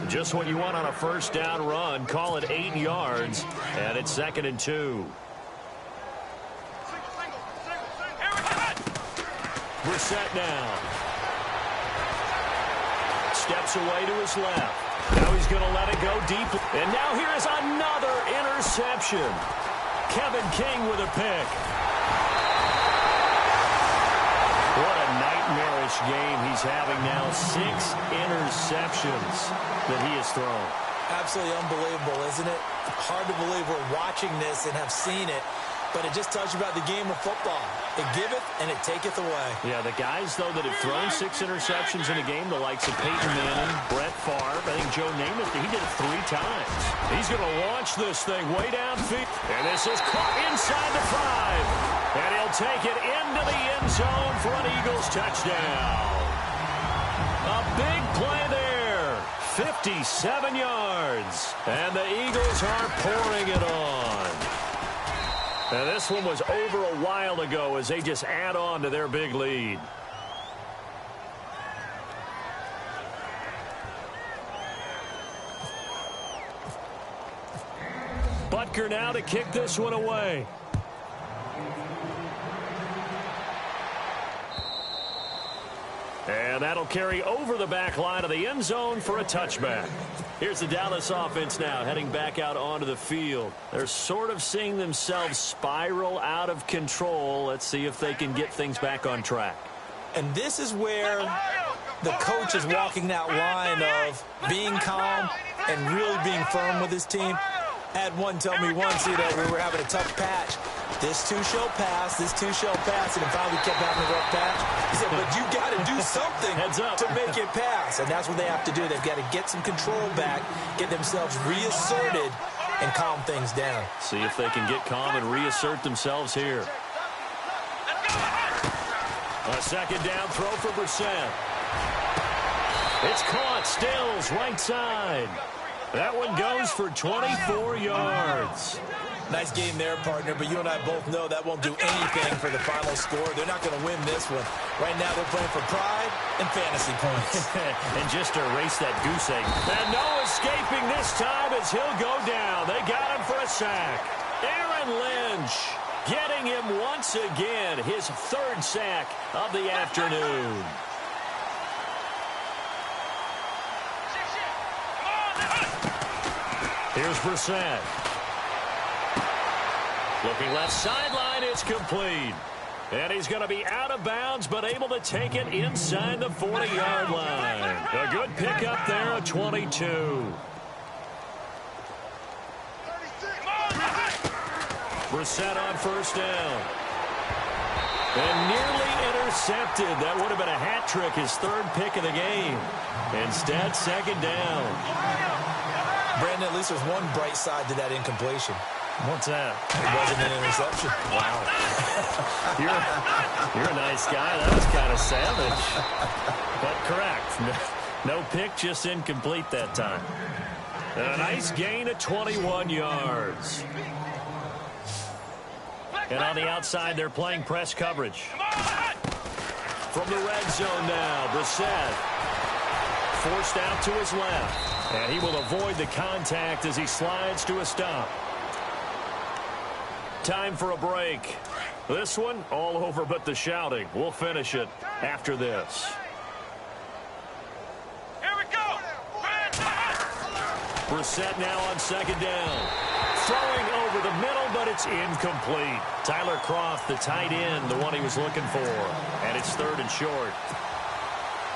C: Just what you want on a first down run. Call it 8 yards, and it's 2nd and 2. Brissett now. Steps away to his left. Now he's going to let it go deep. And now here is another interception. Kevin King with a pick. What a nightmarish game he's having now. 6 interceptions that he has thrown.
D: Absolutely unbelievable, isn't it? Hard to believe we're watching this and have seen it. But it just tells you about the game of football. It giveth and it taketh away.
C: Yeah, the guys, though, that have thrown 6 interceptions in a game, the likes of Peyton Manning, Brett Favre, I think Joe Namath, he did it 3 times. He's going to launch this thing way downfield. And this is caught inside the 5. And he'll take it into the end zone for an Eagles touchdown. A big play there. 57 yards. And the Eagles are pouring it on. Now, this one was over a while ago as they just add on to their big lead. Butker now to kick this one away. And that'll carry over the back line of the end zone for a touchback. Here's the Dallas offense now heading back out onto the field. They're sort of seeing themselves spiral out of control. Let's see if they can get things back on track.
D: And this is where the coach is walking that line of being calm and really being firm with his team. I had one tell me once, we were having a tough patch. This too shall pass, this too shall pass, and finally we kept having a rough patch. He said, but you got to do something to make it pass. And that's what they have to do. They've got to get some control back, get themselves reasserted, and calm things down.
C: See if they can get calm and reassert themselves here. A second down throw for Brissett. It's caught, Stills, right side. That one goes for 24 yards.
D: Nice game there, partner, but you and I both know that won't do anything for the final score. They're not going to win this one. Right now they're playing for pride and fantasy points.
C: And just to erase that goose egg. And no escaping this time as he'll go down. They got him for a sack. Aaron Lynch getting him once again, his 3rd sack of the afternoon. Here's Brissett. Looking left sideline, it's complete. And he's going to be out of bounds, but able to take it inside the 40-yard line. A good pickup there at 22. Brissett on first down. And nearly intercepted. That would have been a hat trick, his 3rd pick of the game. Instead, 2nd down.
D: Brandon, at least there's one bright side to that incompletion.
C: What's that?
D: It wasn't an interception.
C: Wow. You're a nice guy. That was kind of savage. But correct. No pick, just incomplete that time. A nice gain of 21 yards. And on the outside, they're playing press coverage. From the red zone now, Brissett forced out to his left. And he will avoid the contact as he slides to a stop. Time for a break. This one, all over but the shouting. We'll finish it after this.
E: Here we go.
C: Brissett now on 2nd down. Throwing over the middle, but it's incomplete. Tyler Kroft, the tight end, the one he was looking for. And it's 3rd and short.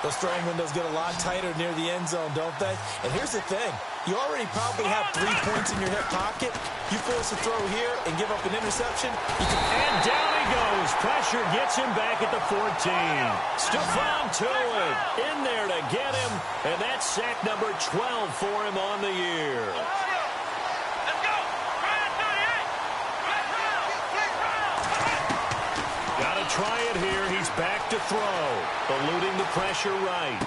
D: Those throwing windows get a lot tighter near the end zone, don't they? And here's the thing. You already probably have 3 points in your hip pocket. You force a throw here and give up an interception.
C: And down he goes. Pressure gets him back at the 14. Stephon Tuitt in there to get him. And that's sack number 12 for him on the year. Try it here. He's back to throw. Eluding the pressure right.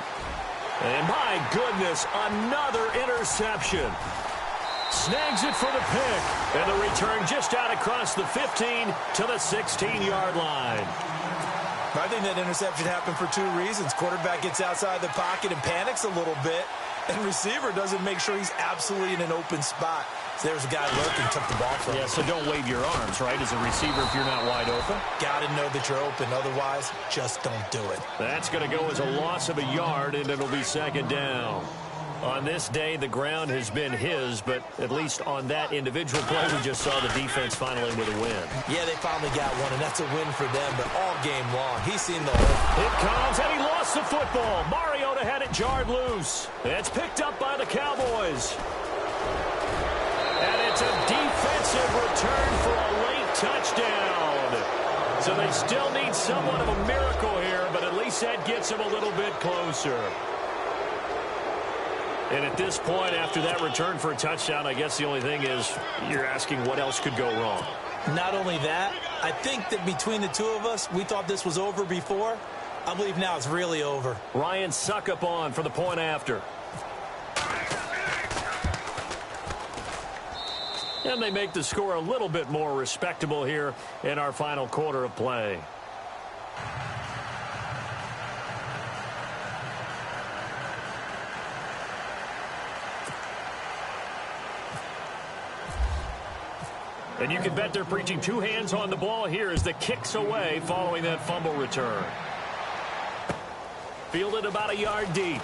C: And my goodness, another interception. Snags it for the pick. And the return just out across the 15 to the 16-yard line.
D: I think that interception happened for 2 reasons. Quarterback gets outside the pocket and panics a little bit. And receiver doesn't make sure he's absolutely in an open spot. So there's a guy lurking, took the ball from him.
C: Yeah, so don't wave your arms, right, as a receiver if you're not wide open.
D: Got to know that you're open. Otherwise, just don't do it.
C: That's going to go as a loss of a yard, and it'll be second down. On this day, the ground has been his, but at least on that individual play, we just saw the defense finally with a win.
D: Yeah, they finally got one, and that's a win for them, but all game long, he's seen the whole.
C: It comes, and he lost the football. Mariota had it jarred loose. It's picked up by the Cowboys. And it's a defensive return for a late touchdown. So they still need somewhat of a miracle here, but at least that gets them a little bit closer. And at this point, after that return for a touchdown, I guess the only thing is you're asking what else could go wrong.
D: Not only that, I think that between the two of us, we thought this was over before. I believe now it's really over.
C: Ryan Suckup on for the point after. And they make the score a little bit more respectable here in our final quarter of play. And you can bet they're preaching 2 hands on the ball here as the kick's away following that fumble return. Fielded about a yard deep.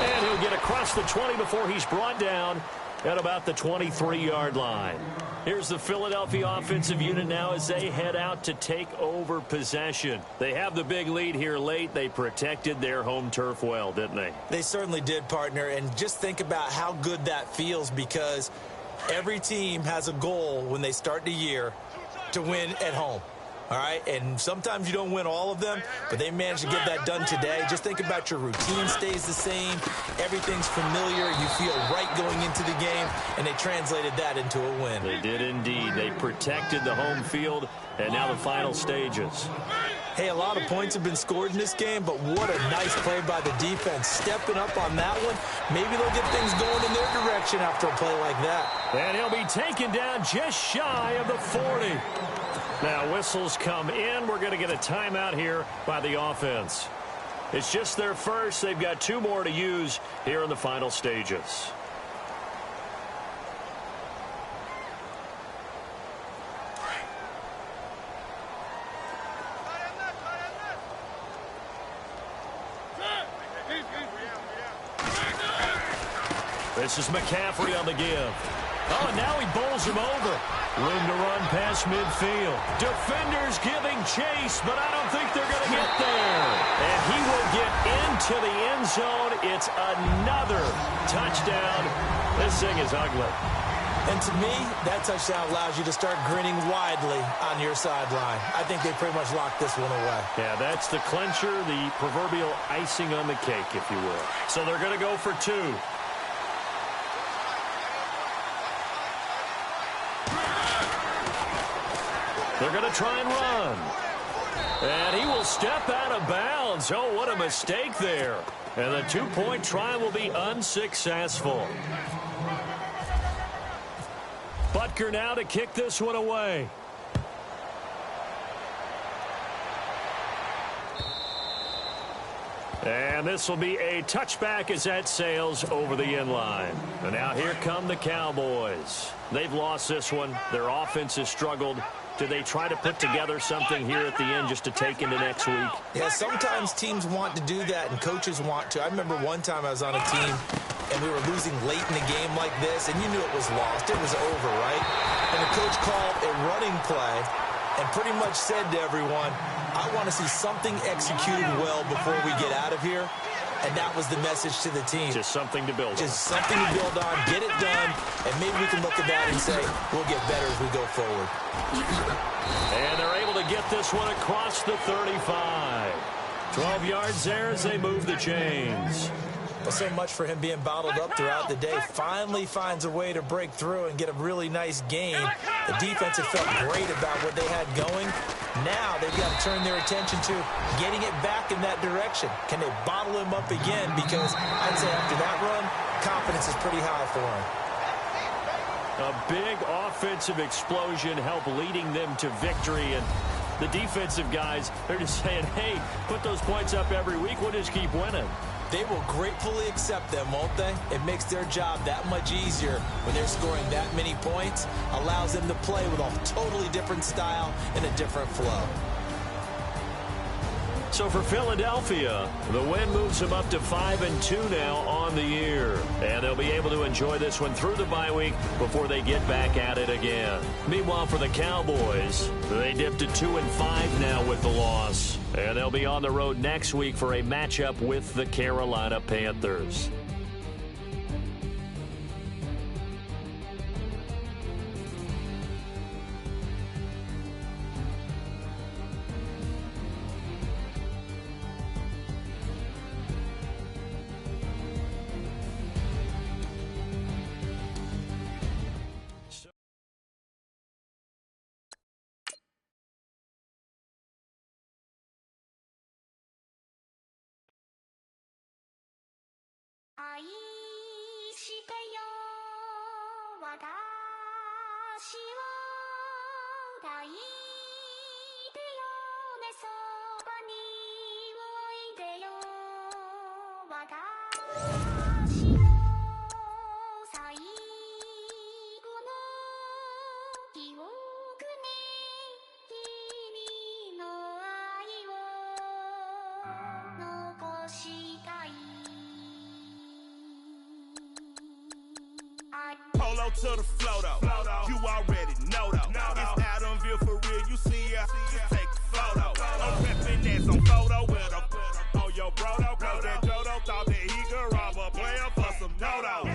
C: And he'll get across the 20 before he's brought down at about the 23-yard line. Here's the Philadelphia offensive unit now as they head out to take over possession. They have the big lead here late. They protected their home turf well, didn't they?
D: They certainly did, partner. And just think about how good that feels, because every team has a goal when they start the year to win at home. All right, and sometimes you don't win all of them, but they managed to get that done today. Just think about your routine stays the same. Everything's familiar. You feel right going into the game, and they translated that into a win.
C: They did indeed. They protected the home field, and now the final stages.
D: Hey, a lot of points have been scored in this game, but what a nice play by the defense. Stepping up on that one, maybe they'll get things going in their direction after a play like that.
C: And he'll be taken down just shy of the 40. Now, whistles come in. We're going to get a timeout here by the offense. It's just their first. They've got 2 more to use here in the final stages. This is McCaffrey on the give. Oh, and now he bowls him over. Room to run past midfield. Defenders giving chase, but I don't think they're going to get there. And he will get into the end zone. It's another touchdown. This thing is ugly.
D: And to me, that touchdown allows you to start grinning widely on your sideline. I think they pretty much locked this one away.
C: Yeah, that's the clincher, the proverbial icing on the cake, if you will. So they're going to go for 2. They're going to try and run. And he will step out of bounds. Oh, what a mistake there. And the 2-point try will be unsuccessful. Butker now to kick this one away. And this will be a touchback as that sails over the end line. And now here come the Cowboys. They've lost this one. Their offense has struggled. Do they try to put together something here at the end just to take into next week?
D: Yeah, sometimes teams want to do that and coaches want to. I remember one time I was on a team and we were losing late in the game like this, and you knew it was lost. It was over, right? And the coach called a running play, and pretty much said to everyone, I want to see something executed well before we get out of here. And that was the message to the team.
C: Just something to build on.
D: Just something to build on, get it done, and maybe we can look at that and say, we'll get better as we go forward.
C: And they're able to get this one across the 35. 12 yards there as they move the chains.
D: Well, so much for him being bottled up throughout the day. Finally finds a way to break through and get a really nice gain. The defense had felt great about what they had going. Now they've got to turn their attention to getting it back in that direction. Can they bottle him up again? Because I'd say after that run, confidence is pretty high for him.
C: A big offensive explosion helped leading them to victory. And the defensive guys, they're just saying, hey, put those points up every week. We'll just keep winning.
D: They will gratefully accept them, won't they? It makes their job that much easier when they're scoring that many points. Allows them to play with a totally different style and a different flow.
C: So for Philadelphia, the win moves them up to 5-2 now on the year. And they'll be able to enjoy this one through the bye week before they get back at it again. Meanwhile, for the Cowboys, they dipped to 2-5 now with the loss. And they'll be on the road next week for a matchup with the Carolina Panthers.
F: Polo to the flow though. You already know though. It's Adamville for real. You see ya, just take a photo. I'm reppin' that's on photo with a on your bro though. Cause that Dodo thought that he could rob a player for some dodo.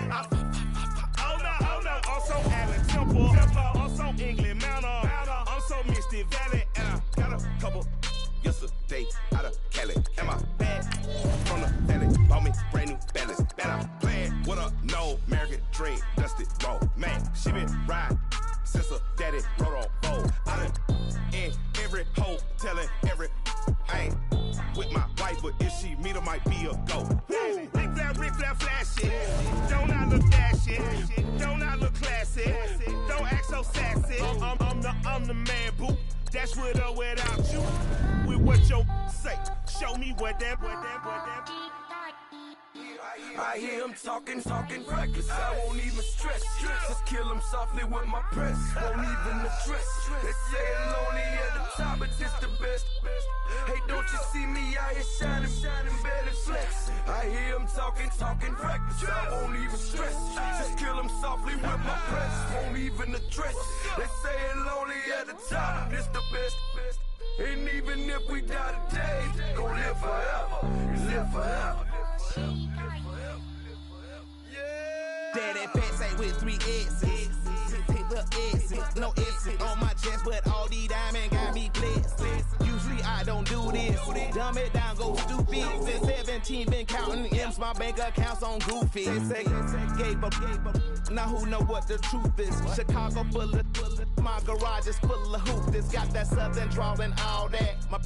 F: Oh no, also Allen Temple. Also England Mountain. Also Misty Valley. And I got a couple yesterday out of Cali. Am I bad from the valley? Bought me brand new balance. Bet I'm playing with a no American dream. Dusty roll. Man, she been riding since her daddy rode on bold. I done in every hole telling every I ain't with my wife, but if she meet her, might be a go. Rick Flair flashy. Don't I look dashy? Don't I look classy? Don't act so sassy. I'm the man, boo. Dash with or without you. With what your say. Show me what that. I hear him talking reckless. I won't even stress. Just kill him softly with my press. Won't even address. They say I'm lonely at the top, but it's the best. Hey, don't you see me out here shining, better flex? I hear him talking reckless. I won't even stress. Just kill him softly with my press. Won't even address. They say I'm lonely at the top, but it's the best. And even if we die today, gon' live forever. Live forever.
G: Daddy fat say with 3 S's. Pick the S's, no S's on my chest, but all these diamonds got me blessed. Usually I don't do this. Dumb it down, go stupid. Since 17 been counting M's, my bank account's on goofy. They say gave up. Now who know what the truth is? Chicago full of my garage is full of hoops. It's got that southern drawl and all that. My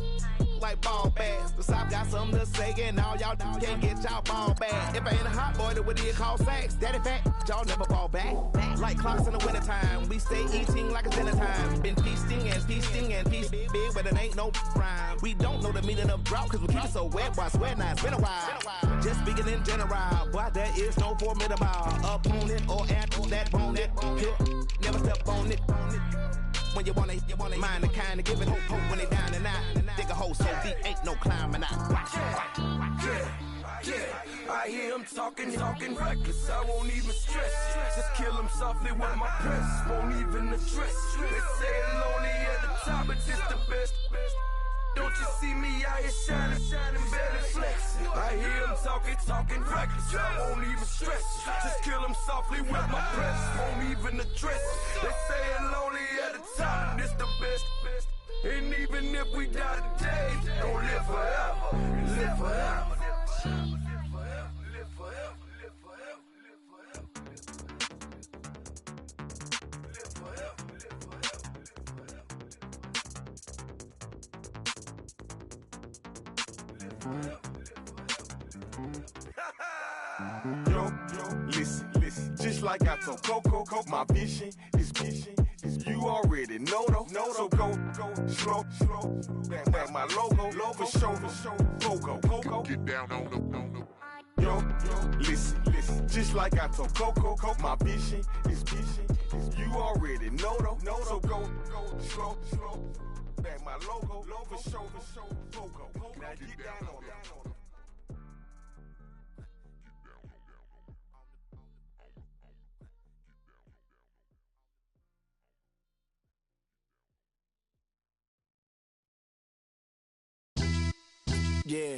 G: like ball bags. The South got something to say, and all y'all can't get y'all ball back. If I ain't a hot boy, then what do you call sacks? Daddy fat, y'all never fall back. Like clocks in the wintertime, we stay eating like it's dinner time. Been feasting and feasting big, but it ain't no rhyme. We don't know the meaning of drought, cause we keep it so wet, boy, I swear now it's been a while. Just speaking in general, boy, there is no formidable opponent or animal that bone that kill. Never step on it. When you wanna mind the kind of giving hope when they down and out. Dig a hole so deep, ain't no climbing out.
F: Yeah.
H: I hear him talking reckless. I won't even stress it. Just kill him softly with my press. Won't even address it. They say it lonely at the top, but it's the best. Don't you see me out here shining, barely flexing? I hear him talking reckless. I won't even stress it. Just kill him softly with my press. Won't even address it. They say it lonely at the top, but it's the best. And even if we die today, don't live forever. Live forever.
F: Yo, listen, just like I told Coco, my vision is you already know though. So go slow, back my logo, for show, Coco, get down on the. Yo, listen, just like I told Coco, my vision is you already know though. So go slow, back my logo, for show, Coco, now get down on the.
I: Yeah,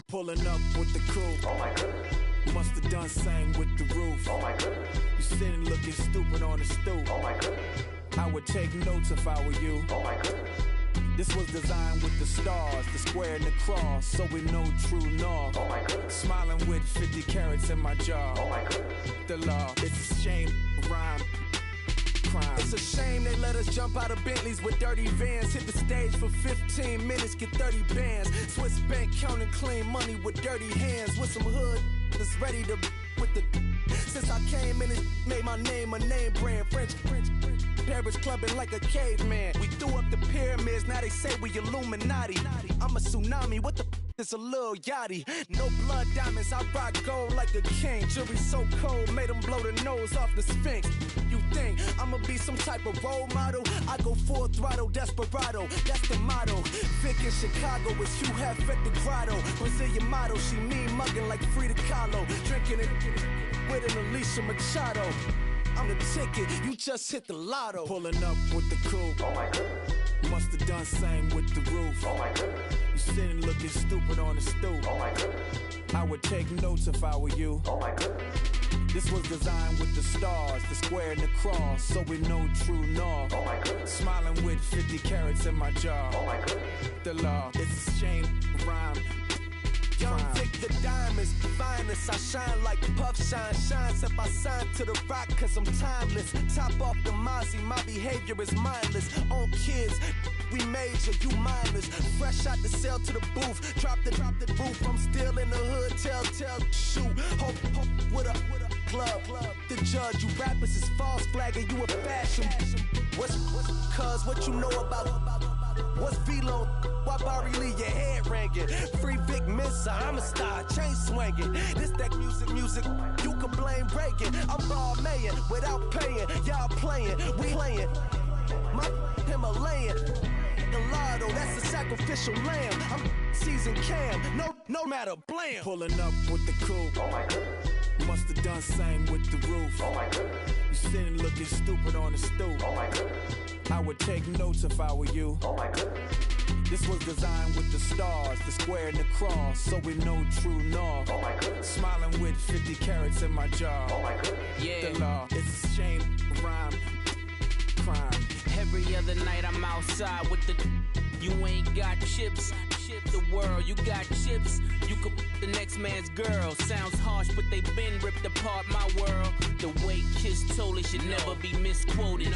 I: pulling up with the crew.
J: Oh my goodness.
I: Must have done same with the roof.
J: Oh my goodness.
I: You sitting looking stupid on the stoop.
J: Oh my goodness.
I: I would take notes if I were you.
J: Oh my goodness.
I: This was designed with the stars, the square and the cross, so we know true north.
J: Oh my goodness.
I: Smiling with 50 carats in my jaw.
J: Oh my goodness.
I: The law, it's a shame, rhyme. Crime.
G: It's a shame they let us jump out of Bentleys with dirty vans. Hit the stage for 15 minutes, get 30 bands. Swiss bank counting clean money with dirty hands. With some hood that's ready to with the. Since I came in, it made my name a name brand. French. Paris clubbing like a caveman. We threw up the pyramids, now they say we Illuminati. I'm a tsunami, what the is a little yachty. No blood diamonds, I rock gold like a king. Jury so cold, made them blow the nose off the Sphinx. You think I'ma be some type of role model? I go full throttle, desperado, that's the motto. Vic in Chicago is Hugh Hef at the grotto. Brazilian model, she mean mugging like Frida Kahlo. Drinking it with an Alicia Machado. I'm the ticket, you just hit the lotto.
I: Pulling up with the crew.
J: Oh my goodness.
I: Must have done same with the roof.
J: Oh my goodness.
I: You sitting looking stupid on the stoop.
J: Oh my goodness.
I: I would take notes if I were you.
J: Oh my goodness.
I: This was designed with the stars, the square and the cross, so we know true north.
J: Oh my goodness.
I: Smiling with 50 carats in my jaw.
J: Oh my goodness.
I: The law, it's a shame, rhyme.
G: Young Vic the diamonds, finest. I shine like puff shines if I sign to the rock cause I'm timeless. Top off the Mozzie, my behavior is mindless. On kids, we major, you mindless. Fresh out the cell to the booth, drop the roof. I'm still in the hood, tell, shoot. Hope with a club. The judge, you rappers is false flagging, you a fashion. What's cuz what you know about? What's Velo? Why Barry Lee, your head ringing? Free Vic Mensa, I'm a star, chain swinging. This that music, you can blame Reagan. I'm Balmain without paying, y'all playing, we playing. My Himalayan, Gallardo, that's a sacrificial lamb. I'm seasoned cam, no matter, blam.
I: Pulling up with the crew.
J: Oh my goodness.
I: Must have done same with the roof.
J: Oh my goodness.
I: You sitting looking stupid on the stoop.
J: Oh my goodness.
I: I would take notes if I were you.
J: Oh my goodness.
I: This was designed with the stars, the square and the cross, so we know true north.
J: Oh my goodness.
I: Smiling with 50 carats in my jaw.
J: Oh my goodness.
A: Yeah.
I: The law, it's a shame, rhyme, crime.
A: Every other night I'm outside with the. You ain't got chips. The world, you got chips. You could the next man's girl. Sounds harsh, but they been ripped apart my world. The way Kiss told it should never be misquoted.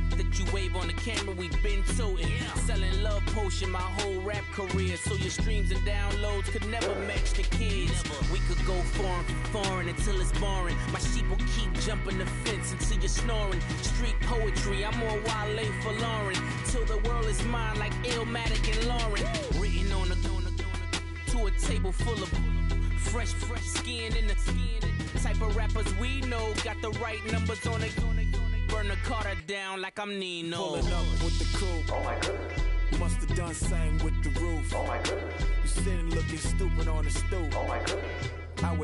A: The that you wave on the camera, we been toting. Selling love potion my whole rap career. So your streams and downloads could never match the kids. We could go foreign until it's boring. My sheep will keep jumping the fence until you're snoring. Street poetry, I'm more Wale for Lauren. Till the world is mine like Illmatic and Lauren. Written on a to a table full of fresh skin in the type of rappers we know. Got the right numbers on it. Burn the Carter down like I'm Nino.
I: Pulling up with the crew.
J: Oh my goodness.
I: Must have done same with the roof.
J: Oh my goodness.
I: You sitting looking stupid on the stoop.
J: Oh my goodness.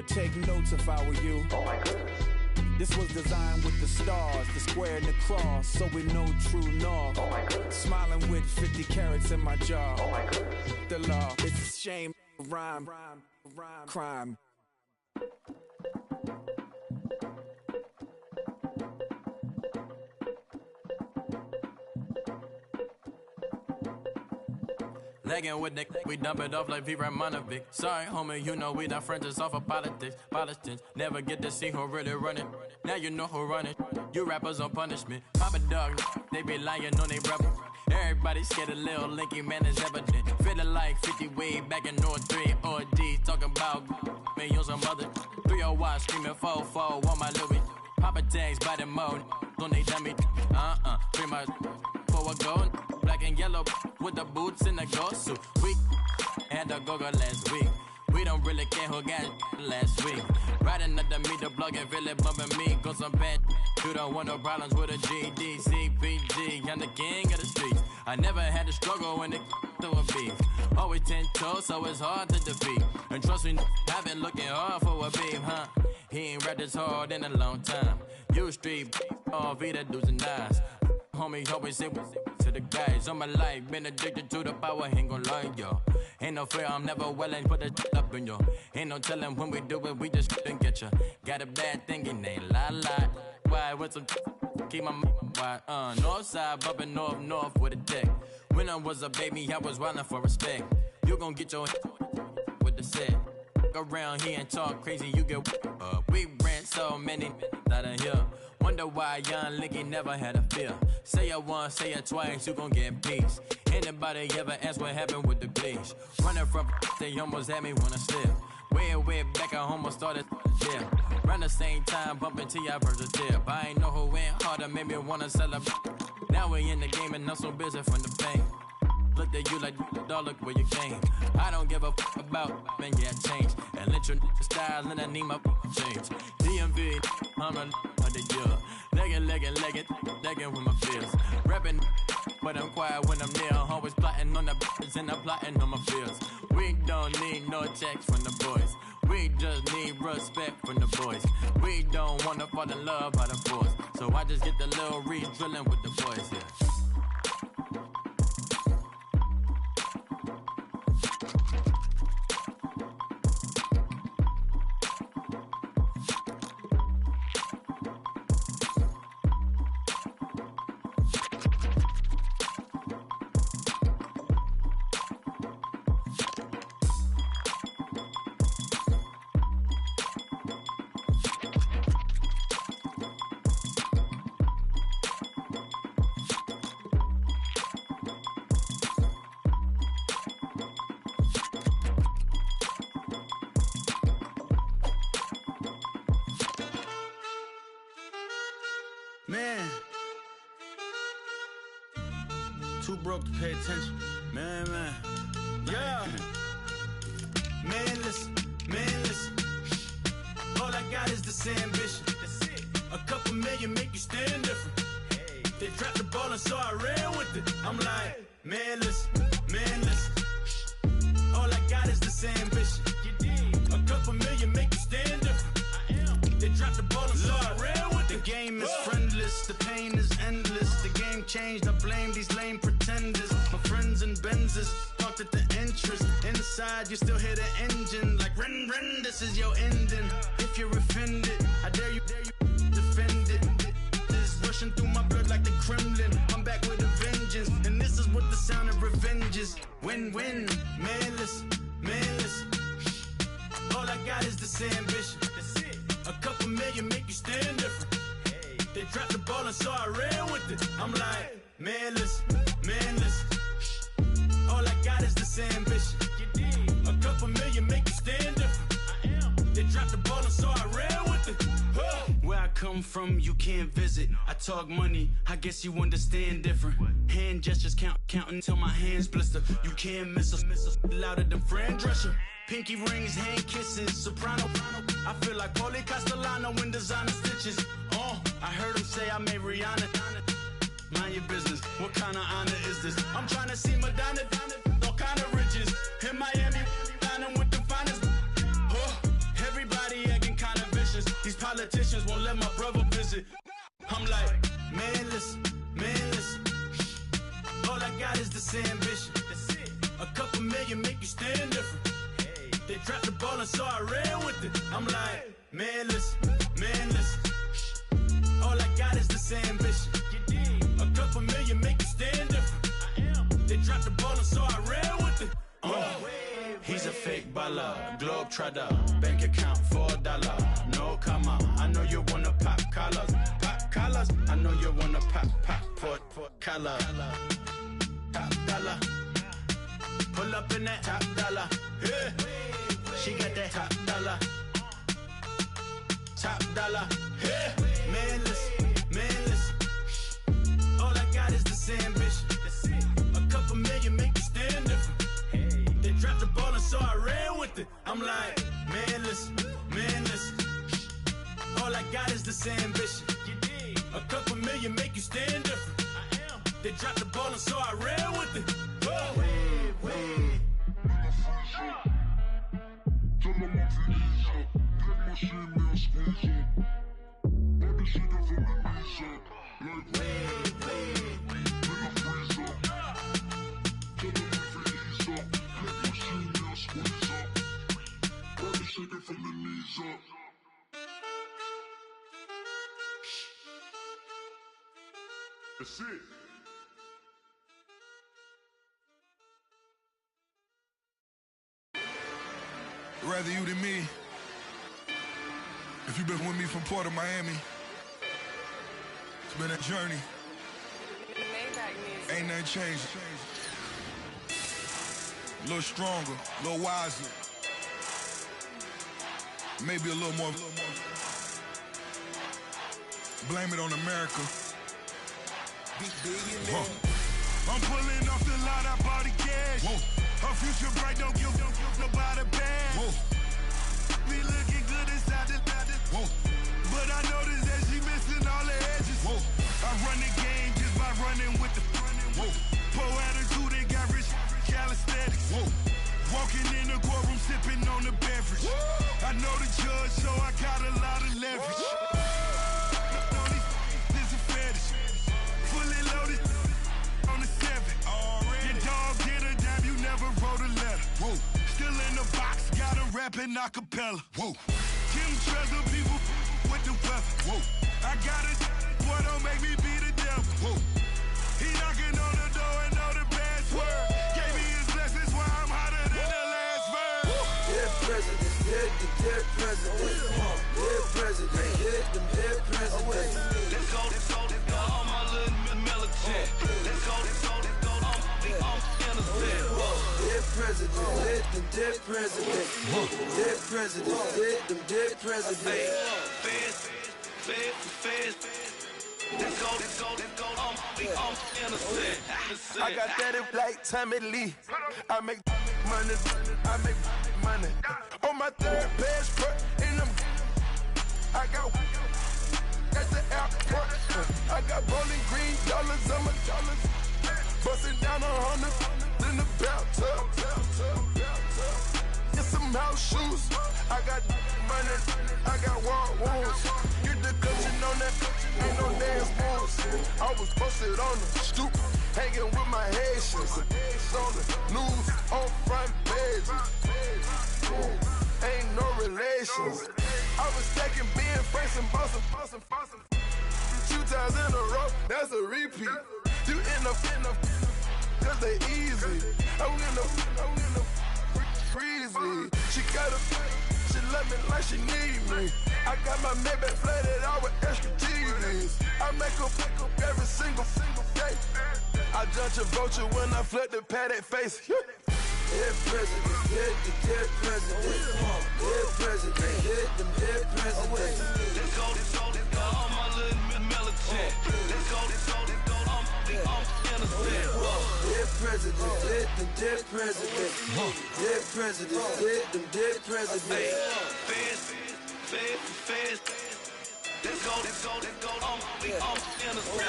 I: would take notes if I were you.
J: Oh my goodness.
I: This was designed with the stars, the square and the cross, so we know true north.
J: Oh my goodness.
I: Smiling with 50 carats in my jaw.
J: Oh my goodness.
I: The law, it's a shame, rhyme, crime.
K: Legging with the we dump it off like V. Ramonovic. Sorry, homie, you know we not friends, it's off of politics. Politics never get to see who really running. Now you know who running. You rappers on punishment. Papa dog, they be lying on they rebel. Everybody scared a little linky, man, is evident. Feeling like 50 way back in North 3 or D. Talking about me on some other 301 screaming 4-4 on my Louis. Papa tags by the mode on they dummy. Pretty much for a gold. Black and yellow with the boots and the ghost suit. We had the go-go last week. We don't really care who got it last week. Riding under me, the blog and really bumping me. Go some bad. You don't want no problems with a GD, CPG. I'm the king of the streets. I never had to struggle when it through a beef. Always 10 toes, so it's hard to defeat. And trust me, I've been looking hard for a beef, huh? He ain't rapped this hard in a long time. You street, all Vita dudes and eyes. Homie, always say to the guys on my life. Been addicted to the power, ain't gon' lie, yo. Ain't no fear, I'm never willing, put the up in yo. Ain't no telling when we do it, we just didn't get ya. Got a bad thing, it ain't lie. Why, with some keep my wide, north side, bumping north with a deck. When I was a baby, I was wildin' for respect. You gon' get your with the set. Around here and talk crazy, you get we ran so many out of here. Wonder why young Linky never had a fear. Say it once, say it twice, you gon' get peace. Anybody ever ask what happened with the bleach? Running from they almost had me wanna slip. Way back, I almost started yeah. Around the same time, bumping T.I. versus tip. I ain't know who went harder, made me wanna celebrate. Now we in the game and I'm so busy from the pain. Look at you like, dog, look where you came. I don't give a about, man, yeah, change. And let your style and I need my change. DMV, I'm a of the year. Legging with my feels. Rapping, but I'm quiet when I'm near. Always plotting on the bitches and I'm plotting on my feels. We don't need no checks from the boys. We just need respect from the boys. We don't wanna fall in love by the force. So I just get the little reeds drilling with the boys, yeah.
L: Man, too broke to pay attention. Man, yeah. Man, listen. All I got is this ambition. A couple million make you stand different. They dropped the ball and so I ran with it. I'm like, man, listen. All I got is this ambition. A couple million make you stand different. They dropped the ball and so I ran with it. The game is friendless, the pain is endless. The game changed, I blame these lame pretenders. My friends and Benzes parked at the entrance. Inside, you still hear the engine. Like, ren, this is your ending. If you're offended, I dare you defend it. This rushing through my blood like the Kremlin. I'm back with a vengeance, and this is what the sound of revenge is. Win-win, man, listen. All I got is this ambition. A couple million make you stand different. They dropped the ball and so I ran with it. I'm like, man, listen. All I got is this ambition. A couple million make you stand different. They dropped the ball and so I ran with it. Where I come from, you can't visit. I talk money, I guess you understand different. Hand gestures counting till my hands blister. You can't miss us louder than Fran Drescher. Pinky rings, hand kisses, soprano. I feel like Paulie Castellano in designer stitches. I heard him say I made Rihanna. Mind your business, what kind of honor is this? I'm trying to see Madonna, all kind of riches. In Miami, dining with the finest. Everybody dropped the ball and so I ran with it. I'm like, man, listen. All I got is this ambition. A couple million make you stand different. They dropped the ball and so I ran with it. He's a fake baller, globetrotter, bank account $4. No, come on, I know you wanna pop collars. Pop collars, I know you wanna pop collar. Top dollar, pull up in that top dollar. Yeah. She got that top dollar. Top dollar, yeah. Man, listen. All I got is this ambition. A couple million make you stand different. They dropped the ball and so I ran with it. I'm like, man, listen. All I got is this ambition. A couple million make you stand different. They dropped the ball and so I ran with it.
M: That's it. Rather you than me. If you've been with me from Port of Miami, it's been a journey. Ain't nothing changed. A little stronger, a little wiser. Maybe a little more. Blame it on America. I'm pulling off the lot, I bought the cash. Whoa. Her future bright, don't give nobody bad. Whoa. Be looking good inside the whoa. But I noticed that she missing all the edges. Whoa. I run the game just by running with the whoa. Poor attitude, they got rich calisthenics. Whoa. Walking in the courtroom, sipping on the beverage. Whoa. I know the judge, so I got a lot of leverage. This is a fetish. Fully loaded on the 7. Your dog get a dime, you never wrote a letter. Whoa. Still in the box, gotta rap in acapella. Whoa. Kim Treasure, people with the weapon. Whoa. I got it, boy, don't make me be the devil. Whoa. He knocking on the door and know the bad word. Gave me his blessings while I'm hotter than the last verse.
H: Dead presidents, dead presidents. Dead presidents, dead presidents.
F: Let's go, all my little militant. Let's go, I'm innocent.
H: Dead presidents, dead presidents. Dead presidents, dead presidents.
F: Feds. Let's go, I'm innocent.
H: I got that like Tommy Lee. I make money. On my third passport, in them, I got at the airport. I got rolling green dollars on my dollars. Busting down 100 in the bathtub. Get some house shoes. I got money. I got war wounds. Get the cushion on that. Ain't no dance moves. I was posted on the stoop, hanging with my Haitians. On the news, on front page. Ain't no relations. I was stacking being Franks and Boston. 2 times in a row, that's a repeat. You end up, cause they easy. I'm in the freezy. She love me like she need me. I got my Maybach flooded out with extra TVs. I make her pick up every single day. I judge a vulture when I flip the paddock face. Dead presidents, dead presidents. Dead presidents, dead presidents.
F: Let's go, all my little militant. Let's go, I'm innocent.
H: Dead presidents, dead presidents. Dead presidents, dead presidents.
F: Feds. Let's go, I'm innocent.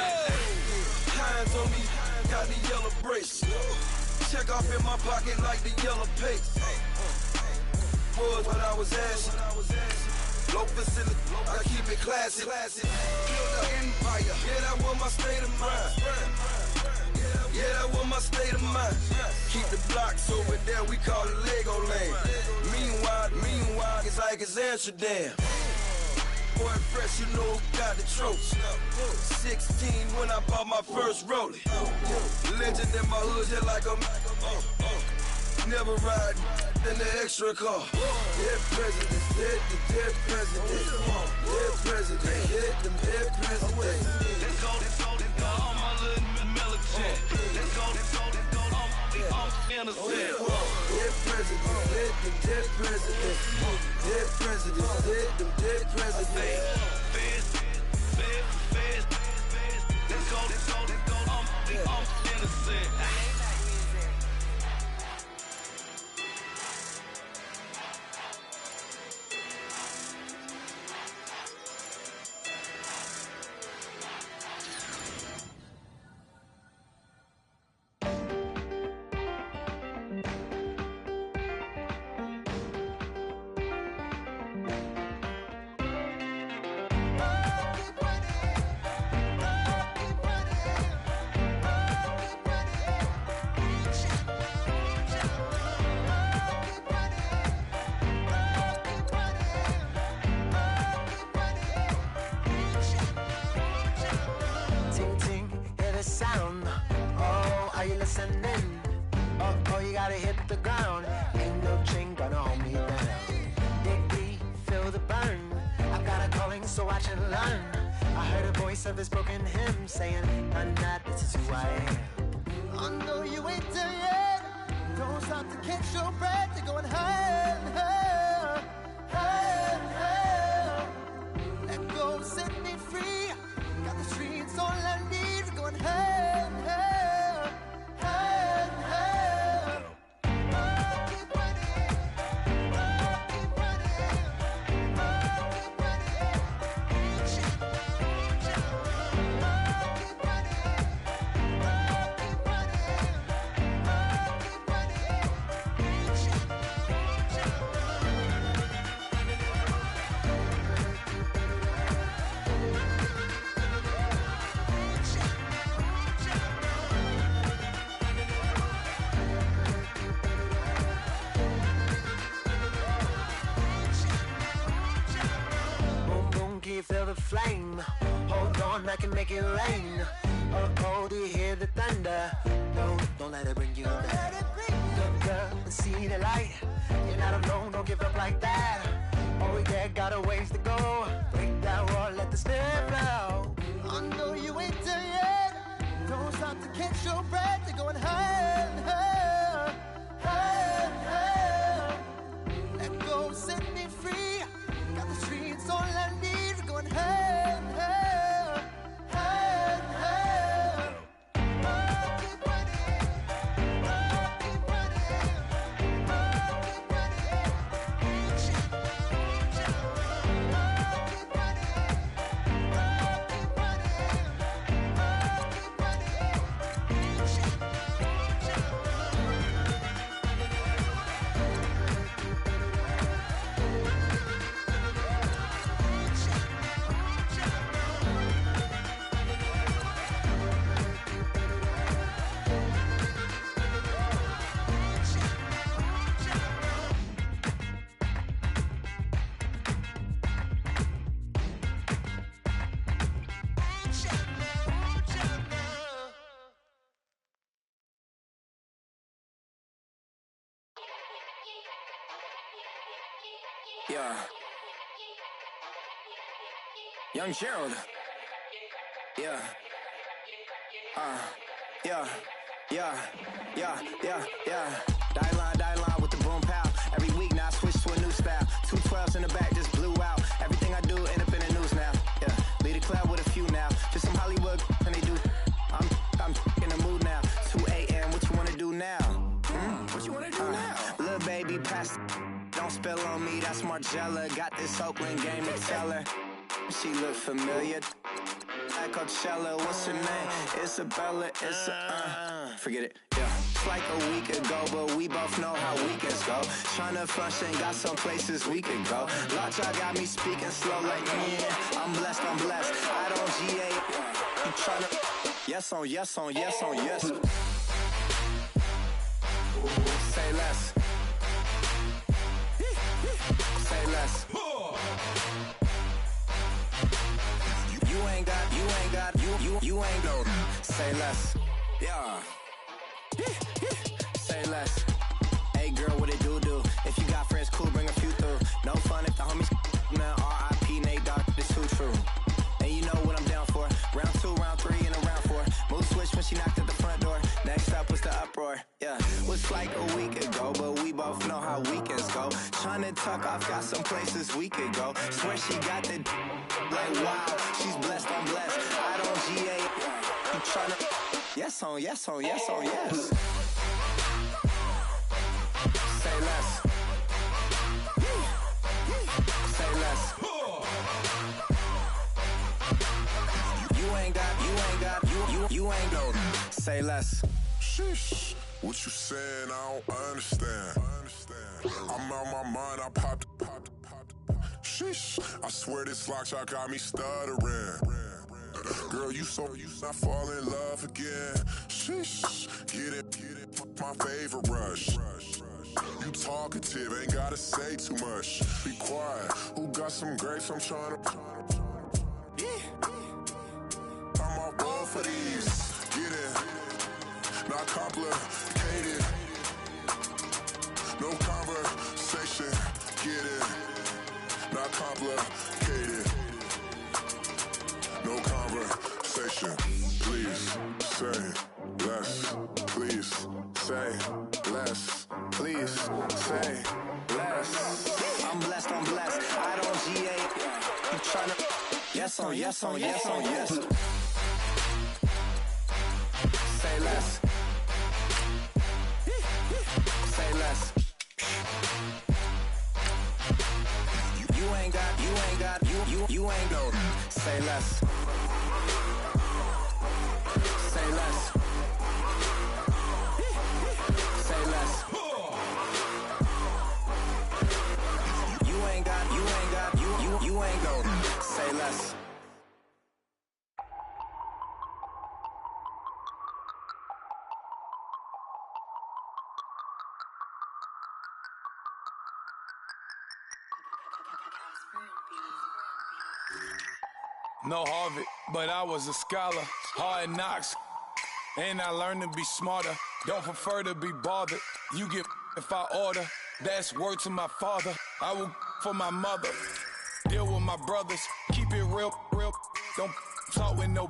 H: Hands on me, got the yellow brace. Check off in my pocket like the yellow paste. Was what I was asking. Low facility, I keep it classy. Build an empire, yeah, that was my state of mind. Yeah, that was my state of mind. Keep the blocks over there, we call it Lego Land. Meanwhile, it's like it's Amsterdam. Boy, fresh, you know who got the tropes. 16 when I bought my first rollie. Legend in my hood, just like a never ride in the extra car. Dead presidents, dead presidents. Dead presidents, dead presidents.
L: Let's go, all my little military. Let's go, all innocent.
H: Dead presidents, dead presidents. Dead presidents, dead presidents.
L: Feds. Let's go, all innocent.
N: Of this broken hymn saying, "I'm not, this is who I am." I know you ain't there yet. Don't stop to catch your breath. You're going higher, higher, higher, higher. Let go, set me free. Got the streets all I need. We're going higher, higher, higher, higher. Keep running, keep running, keep feel the flame. Hold on, I can make it rain. Oh, do you hear the thunder? No, don't let it bring you down. Look up and see the light. You're not alone, don't give up like that. Oh yeah, got a ways to go. Break that wall, let the spirit flow. I know you ain't there yet. Don't stop to catch your breath. You're going higher and higher, higher and higher. Let go, set me free. Got the streets all I need. Going higher and higher, higher and higher. Keep running, keep running, keep
O: Yeah. Young Gerald. Yeah. Yeah. Die line with the boom pow. Every week now I switch to a new style. 212s in the back just blew out. Everything I do end up in the news now. Yeah. Lead a club with a few now. Just some Hollywood and they do. I'm in the mood now. 2 a.m. What you wanna do now? What you wanna do now? Little baby pass. Don't spill on me, that's Margella. Got this Oakland game to tell her. She look familiar. Like Coachella, what's her name? Isabella, forget it, yeah. It's like a week ago, but we both know how weekends go. Tryna function, got some places we could go. Lockjaw got me speaking slow like, yeah, I'm blessed. I don't GA, you tryna... Yes on yes on yes on yes. Say less. Say less. You ain't no. Say less. Yeah. Say less. Hey girl, what it do? If you got friends, cool, bring a few through. No fun if the homies now R.I.P. Nate Dogg, this too true. And you know what I'm down for. Round 2, round 3, and a round 4. Mood switch when she knocked at the front door. Next up was the uproar. Yeah, was like a week ago, but we both know how weekends go. Tryna tuck off, got some places we could go. Swear she got the like wow, she's blessed, I'm blessed. I don't GA. You tryna yes on yes on yes on yes. Say less. Say less. You ain't no. Say less.
P: Sheesh. What you saying? I don't understand. I'm out my mind. I popped. Sheesh. I swear this lock shot got me stuttering. Girl, you not fall in love again. Sheesh. Get it. My favorite rush. You talkative, ain't gotta say too much. Be quiet. Who got some grapes? I'm trying to. I'm all roll for these. Get it. Not complicated. No conversation. Get it. Not complicated. No conversation. Please say less. Please say less. Please say less.
O: I'm blessed. I don't GA. You tryna yes on yes on yes on yes. Say less. Say less. You ain't no. Say less. Say less. Say less. You ain't no. Say less.
Q: No Harvard, but I was a scholar. Hard knocks, and I learned to be smarter. Don't prefer to be bothered. You get if I order. That's word to my father. I will for my mother. Deal with my brothers. Keep it real. Don't talk with no.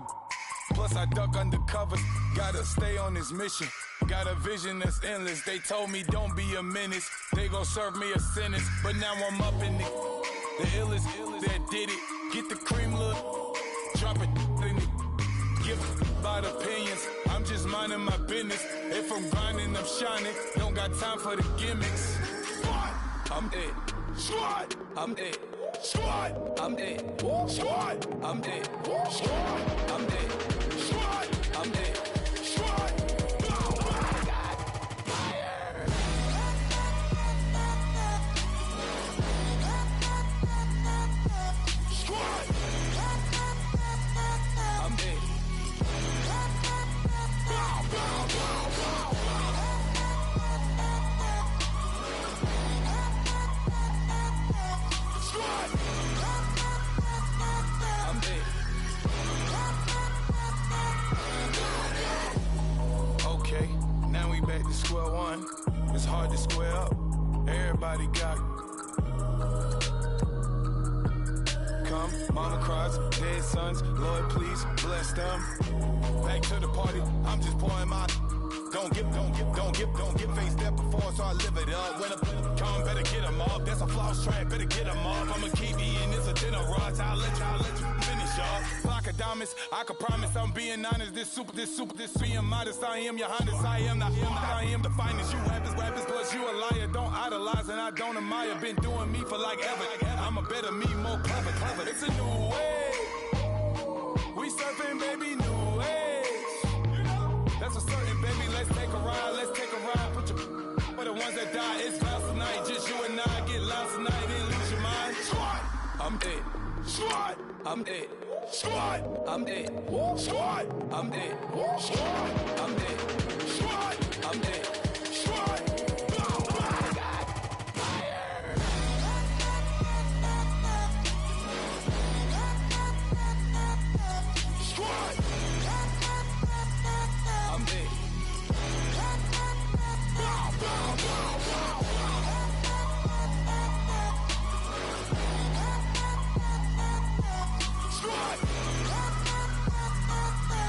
Q: Plus I duck undercover. Gotta stay on this mission. Got a vision that's endless. They told me don't be a menace. They gon' serve me a sentence. But now I'm up in the illest that did it. Get the cream look. Drop it in it. Give about opinions. I'm just minding my business. If I'm grinding, I'm shining. Don't got time for the gimmicks. I'm dead. Squad. I'm dead. Squad. I'm dead. Squad. I'm dead. Squad. I'm dead. Squad. I'm dead. Squad. Oh my God. Fire. Squad. I'm dead. Okay, now we back to square one. It's hard to square up. Everybody got come, mama cries, dead sons. Lord, please bless them. Back to the party. I'm just pouring my. Don't give face that before, so I live it up. When I come, better get them up. That's a floss track, better get them up. I'ma keep eating, it's a dinner rush. I'll let you finish up. Flock of diamonds, I can promise I'm being honest. This being modest. I am your Highness, I am not him, I am the finest. You rappers, plus you a liar. Don't idolize and I don't admire. Been doing me for like ever. I'm a better me, more clever. It's a new way. We surfing, baby, new ways. That's a certain, baby. Let's take a ride. Put your for the ones that die. It's lost tonight. Just you and I get lost tonight. Then lose your mind. Squad. I'm dead. Squad. I'm dead.
F: Squad.
D: I'm dead.
F: Squad.
D: I'm dead.
F: Squad.
D: I'm dead.
F: Squad.
D: I'm dead.
F: Squad.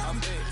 D: I'm dead. I'm dead.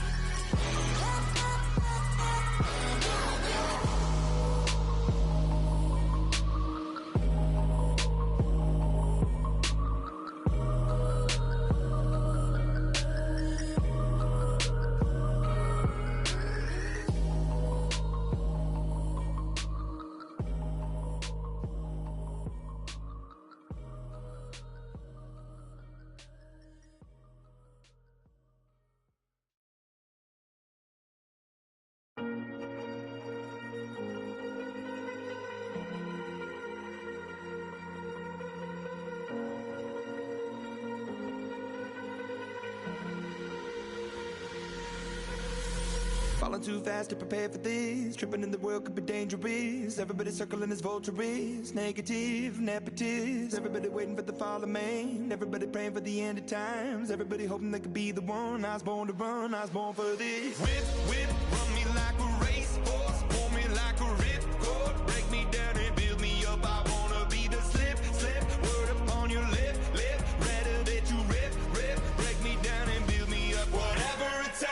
G: Falling too fast to prepare for this. Tripping in the world could be dangerous. Everybody circling as vultures. Negative, nepotist. Everybody waiting for the fall of man. Everybody praying for the end of times. Everybody hoping they could be the one. I was born to run, I was born for this.
H: Whip, whip, run me like a racehorse. Pull me like a ripcord. Break me down and build me up. I wanna be the slip, slip. Word upon your lip, lip. Rather that you rip, rip. Break me down and build me up. Whatever it takes.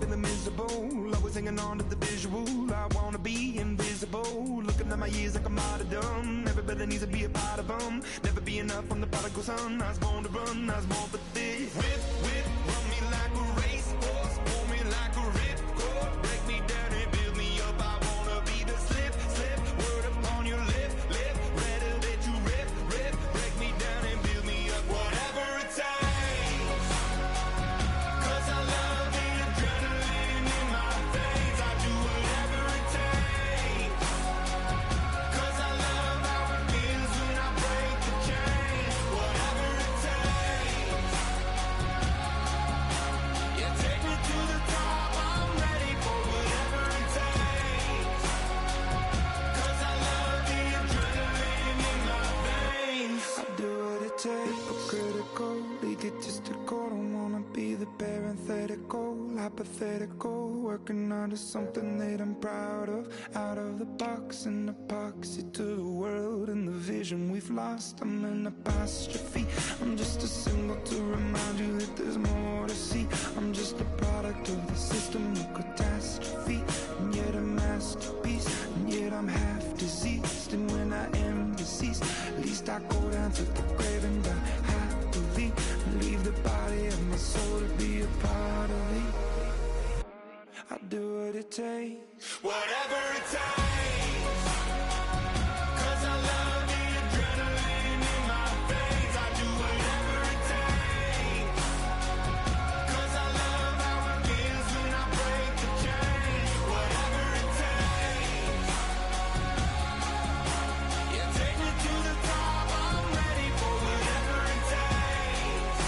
G: Feeling miserable, always hanging on to the visual. I wanna be invisible, looking at my years like a martyrdom. Everybody needs to be a part of them. Never be enough from the prodigal son. I was born to run, I was born for this.
H: Whip, whip, run me like a racehorse. Pull me like a ripcord. Break me down and build me up. I wanna be the slip, slip. Word upon your lip, lip. Rather that you rip, rip. Break me down and build me up. Whatever it takes. 'Cause I love the adrenaline in my veins. I do whatever it takes. 'Cause I love how it feels when I break the chains. Whatever it takes. Yeah, take me to the top. I'm ready for whatever it takes. 'Cause I love the adrenaline in my veins.
G: I do what it takes, critical, egotistical. Don't wanna be the parenthetical, hypothetical. Working onto something that I'm proud of. Out of the box, an epoxy to the world and the vision we've lost. I'm an apostrophe. I'm just a symbol to remind you that there's more to see. I'm just a product of the system of catastrophe, and yet a masterpiece. And yet I'm half diseased, and when I am deceased, at least I go down to the grave and die happily, and leave the body of my soul to be a part of it. I do what it takes.
H: Whatever it takes. 'Cause I love the adrenaline in my veins. I do whatever it takes. 'Cause I love how it feels when I break the chains. Whatever it takes. Yeah, take me to the top. I'm ready for whatever it takes.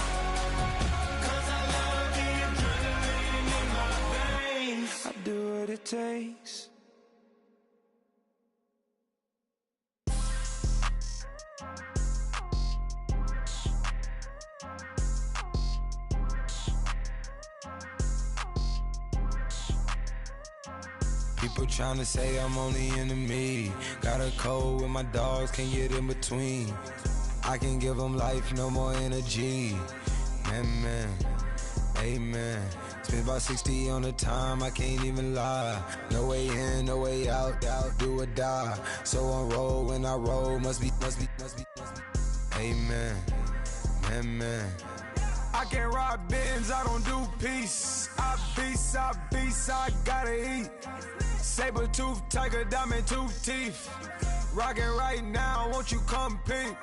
H: 'Cause I love the adrenaline in my veins.
G: I do what it takes.
R: People tryna say I'm only enemy. Got a code with my dogs, can't get in between. I can give them life, no more energy. Man, amen. Spent about 60 on the time, I can't even lie. No way in, no way out, do or die. So on roll, when I roll, must be. Amen, man.
Q: I can't ride Benz, I don't do peace. I beast, I gotta eat. Saber tooth, tiger, diamond tooth teeth. Rockin' right now, won't you come peep?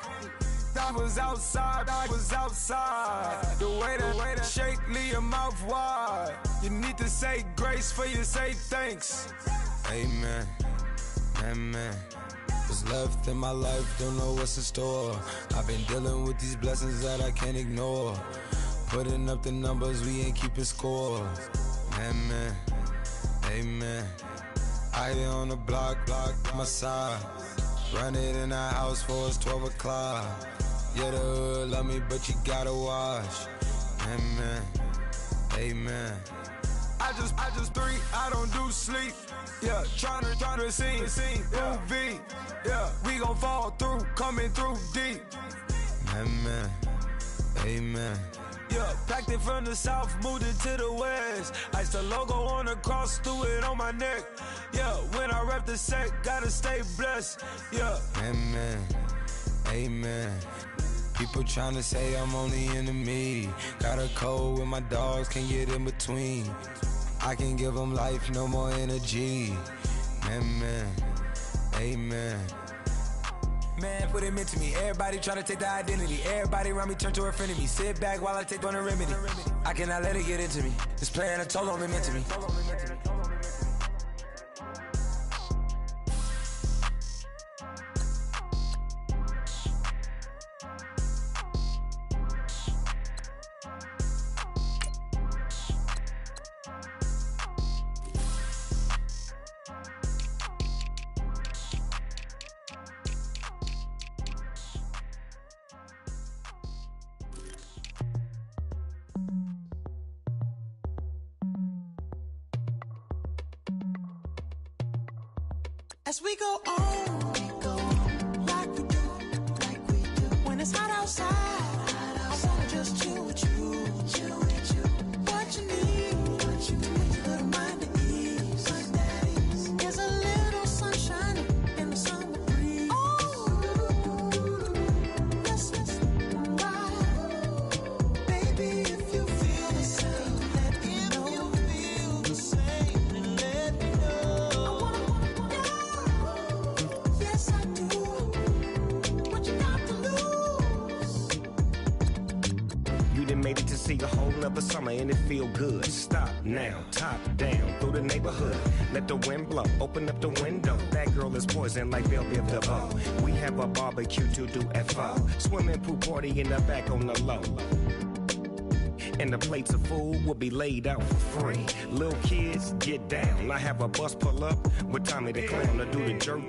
Q: I was outside. The way that shake, leave your mouth wide. You need to say grace for you say thanks.
R: Amen, amen. What's left in my life, don't know what's in store. I've been dealing with these blessings that I can't ignore. Putting up the numbers, we ain't keeping score. Amen, amen. I be on the block, my side. Run it in the house for it's 12 o'clock. Yeah, the hood love me, but you gotta watch. Amen, amen.
Q: I just three, I don't do sleep. Yeah, tryna sing, movie. Yeah, we gon' fall through, coming through deep.
R: Amen, amen.
Q: Yeah, packed it from the south, moved it to the west. Iced the logo on the cross, threw it on my neck. Yeah, when I rep the set, gotta stay blessed. Yeah.
R: Amen, amen. People tryna say I'm only enemy. Got a code with my dogs, can't get in between. I can give them life, no more energy. Amen, amen.
I: Man, put him into me. Everybody try to take the identity. Everybody around me turn to a friend of me. Sit back while I take on the remedy. I cannot let it get into me. This playing a toll on me, meant to me.
S: As we go on, like we do. When it's hot outside, I wanna just chill with you. What you need, a little mind at ease. There's a little sunshine in the summer breeze. Let's ride. Baby, if you feel the same, let me know.
T: Made it to see a whole nother summer and it feel good. Stop now, top down through the neighborhood. Let the wind blow, open up the window. That girl is poison like Velvet DeVoe. We have a barbecue to do at 4. Swimming pool party in the back on the low. And the plates of food will be laid out for free. Little kids, get down. I have a bus pull up with Tommy the Clown to do the jerk,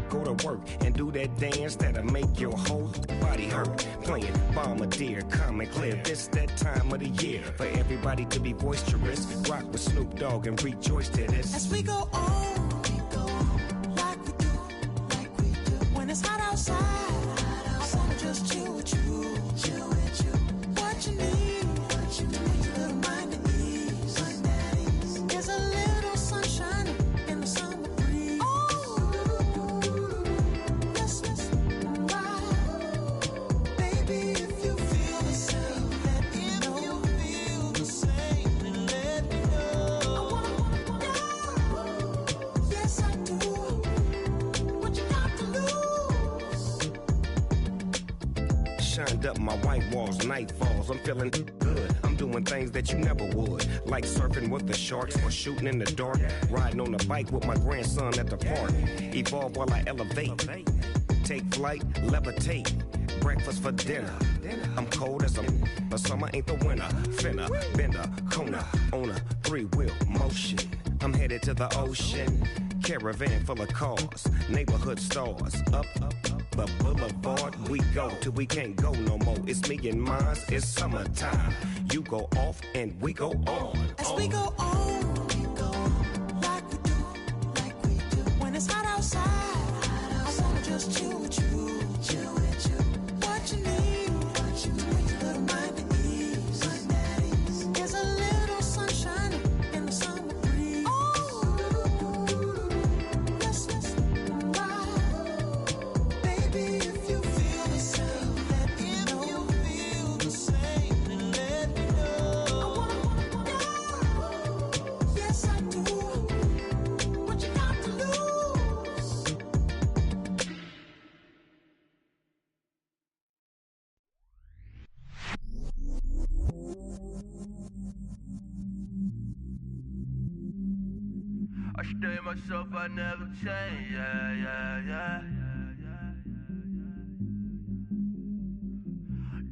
T: go to work and do that dance that'll make your whole body hurt. Playing Bombardier, calm and clear. This that time of the year for everybody to be boisterous. Rock with Snoop Dogg and rejoice to this.
S: As we go on, like we do. When it's hot outside, I wanna just chill with you. What you need, a little mind at ease. There's a little sunshine in the summer breeze. Let's ride. Baby, if you feel the same, let me know. Yes, I do. What you got to lose?
T: Shined up my white walls, night falls, I'm feeling good. I'm doing things that you never would, like surfing with the sharks or shooting in the dark, riding on a bike with my grandson at the park. Evolve while I elevate, take flight, levitate, breakfast for dinner. I'm cold as but summer ain't the winter. Finna, bender, Kona, on a 3-wheel motion. I'm headed to the ocean, caravan full of cars, neighborhood stars, up the boulevard we go till we can't go no more. It's me and mine, it's summertime. You go off and we go on.
S: As we go on, like we do. When it's hot outside, I wanna just chill with you. What you need, a little mind at ease. There's a little sunshine in the summer breeze. Let's ride. Baby, if you feel the same, let me know.
H: Stay myself, I never change, yeah.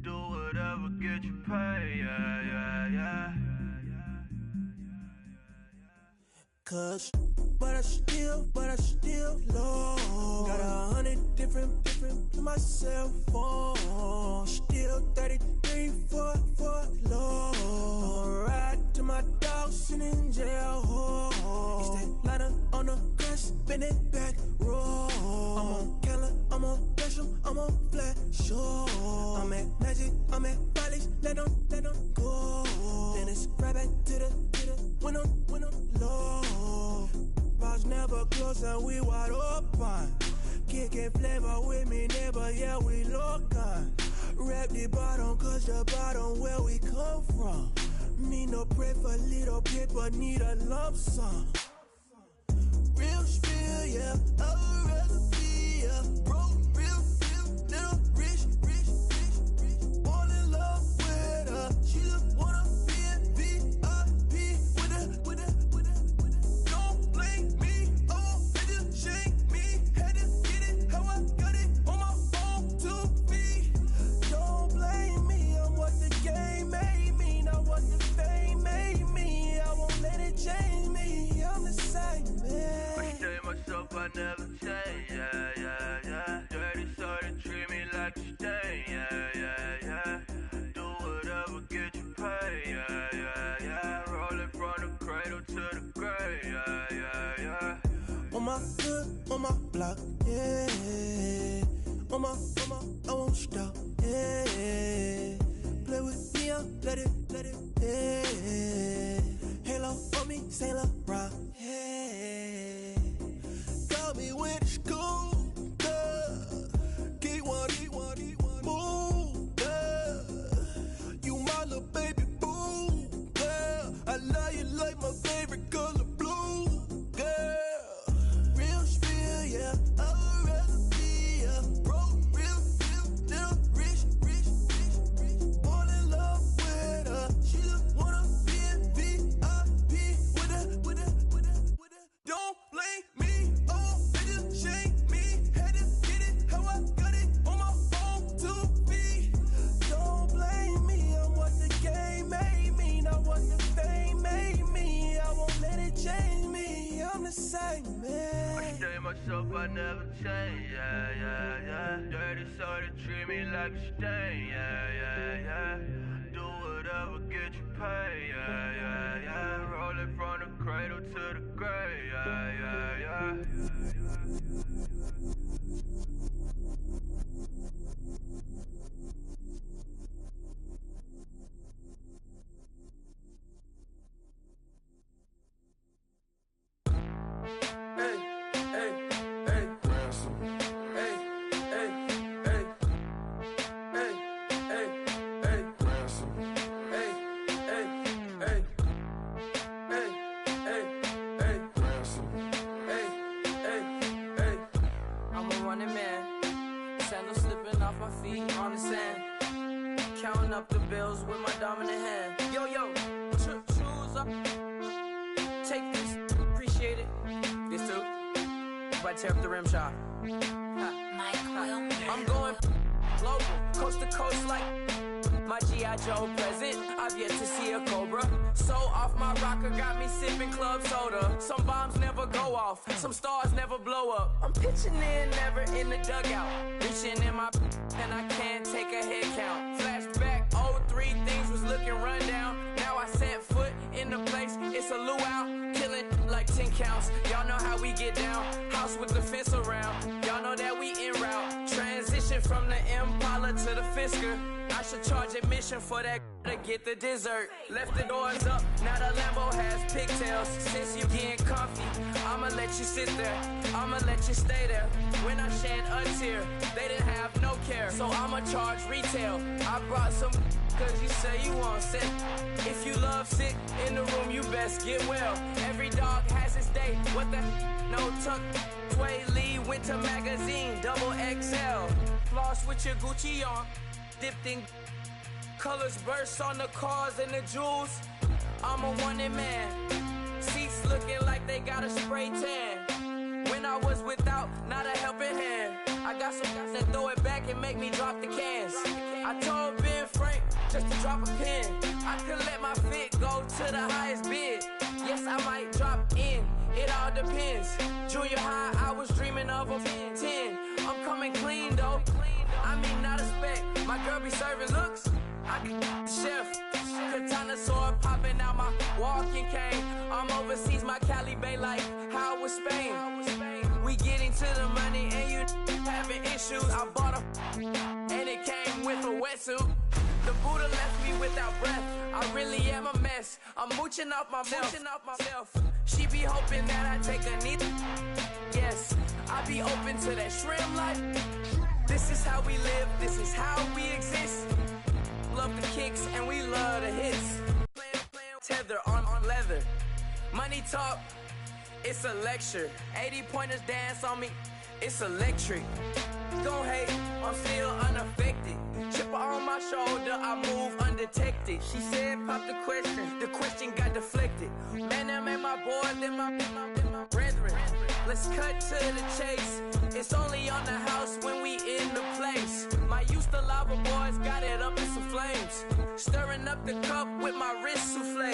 H: Do whatever, get you paid, yeah.
S: Cause, but I still low. Got 100 different to my cell phone. Still 33 for low. I'ma ride to my dog sitting in jail. It's that lighter on the grass, spin it back, roll. I'm on Keller, I'm on Bishop, I'm on Flat Shore. I'm at Magic, I'm at Follies, let them go. Then it's right back to the when I'm low. Bars never close and we wide open. Kicking flavor with me, neighbor, yeah, we local. Rap the bottom, cause the bottom where we come from. Me no pray for little paper, need a lump sum. Real spill, yeah, I'd rather be, yeah. Broke, real, little rich. All in love with her, she just wanna be in VIP with her. Don't blame me, oh, they just shame me. Had to get it, how I got it on my phone to be. Don't blame me, I'm what the game made me, not what the fame made me. I won't let it change me, I'm the same man.
H: I stay myself, I never change, yeah. Dirty sort of treat me like a stain, yeah. Do whatever, get you paid, yeah. Rolling from the cradle to the grave, yeah.
S: On my hood, on my block, yeah. On my, I won't stop, yeah. Play with me, I'll let it, yeah. Halo on me, Saint Laurent, yeah. Got me with school, Keep one, move, you my little baby boo, girl. I love you like my favorite color blue, girl. Real spill, yeah, I'd rather be, yeah. Broke, real, little rich. All in love with her, she just wanna be in VIP with her. Don't blame me, oh, they just shame me. Had to get it, how I got it on my phone to be. Don't blame me, I'm what the game made me, not what the fame made me. I won't let it change me, I'm the same man.
H: I stay myself, I never change, yeah. Dirty sort of treat me like a stain, yeah. Do whatever, get you paid, yeah. Rolling from the cradle to the grave, yeah.
U: I'm a running man, sandals slipping off my feet on the sand, counting up the bills with my dominant hand. Yo, choose up, take this, appreciate it. This too, but tear up the rim shot. I'm going global, coast to coast like my G.I. Joe present. I've yet to see a Cobra. So off my rocker got me sipping club soda. Some bombs never go off, some stars never blow up. I'm pitching in, never in the dugout. Reaching in my and I can't take a head count. Flashback, 03, things was looking run down. Now I set foot in the place, it's a luau. Killing like 10 counts. Y'all know how we get down. House with the fence around. Y'all know that we en route. Transition from the Impala to the Fisker. I should charge admission for that to get the dessert. Left the doors up, now the Lambo has pigtails. Since you getting comfy, I'ma let you sit there, I'ma let you stay there. When I shed a tear, they didn't have no care, so I'ma charge retail. I brought some cause you say you want sick. If you love sick in the room, you best get well. Every dog has its day, what the no tuck. Sway Lee Winter Magazine, double XL. Floss with your Gucci on, dipped in colors burst on the cars and the jewels. I'm a wanted man, seats looking like they got a spray tan. When I was without, not a helping hand. I got some guys that throw it back and make me drop the cans. I told Ben Frank just to drop a pin. I could let my fit go to the highest bid. Yes, I might drop in, it all depends. Junior high, I was dreaming of a 10. I'm coming clean though, I mean not a spec. My girl be serving looks, I can the chef. Katana sword popping out my walking cane. I'm overseas, my Cali Bay like how was Spain. We getting to the money and you having issues. I bought a and it came with a wetsuit. The Buddha left me without breath. I really am a mess. I'm mooching off myself. She be hoping that I take a knee. Yes, I be open to that shrimp life. This is how we live. This is how we exist. Love the kicks and we love the hits. Tether on leather. Money talk, it's a lecture. 80 pointers dance on me, it's electric. Don't hate, I'm still unaffected. Chipper on my shoulder, I move undetected. She said pop the question got deflected. Man, that made my boys and my brethren. Let's cut to the chase. It's only on the house when we in the place. My used to lava boys got it up in some flames. Stirring up the cup with my wrist souffle.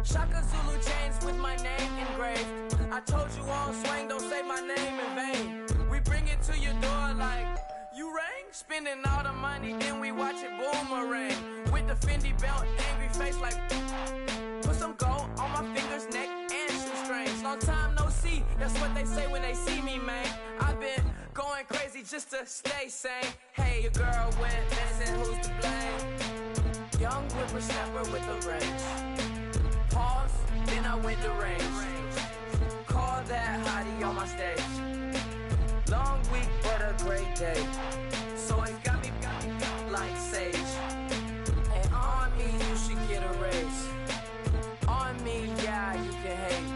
U: Shaka Zulu chains with my name engraved. I told you on swing, don't say my name in vain. We bring it to your door like, you rang? Spending all the money, then we watch it boomerang. With the Fendi belt, angry face like, put some gold on my fingers, neck, and shoestrings. Long time no see, that's what they say when they see me, man. I've been going crazy just to stay sane. Hey, your girl went missing, who's to blame? Young whippersnapper with a range. Pause, then I went to range. Call that hottie on my stage. Long week, but a great day. So it got me like sage. And on me, you should get a raise. On me, yeah, you can hate.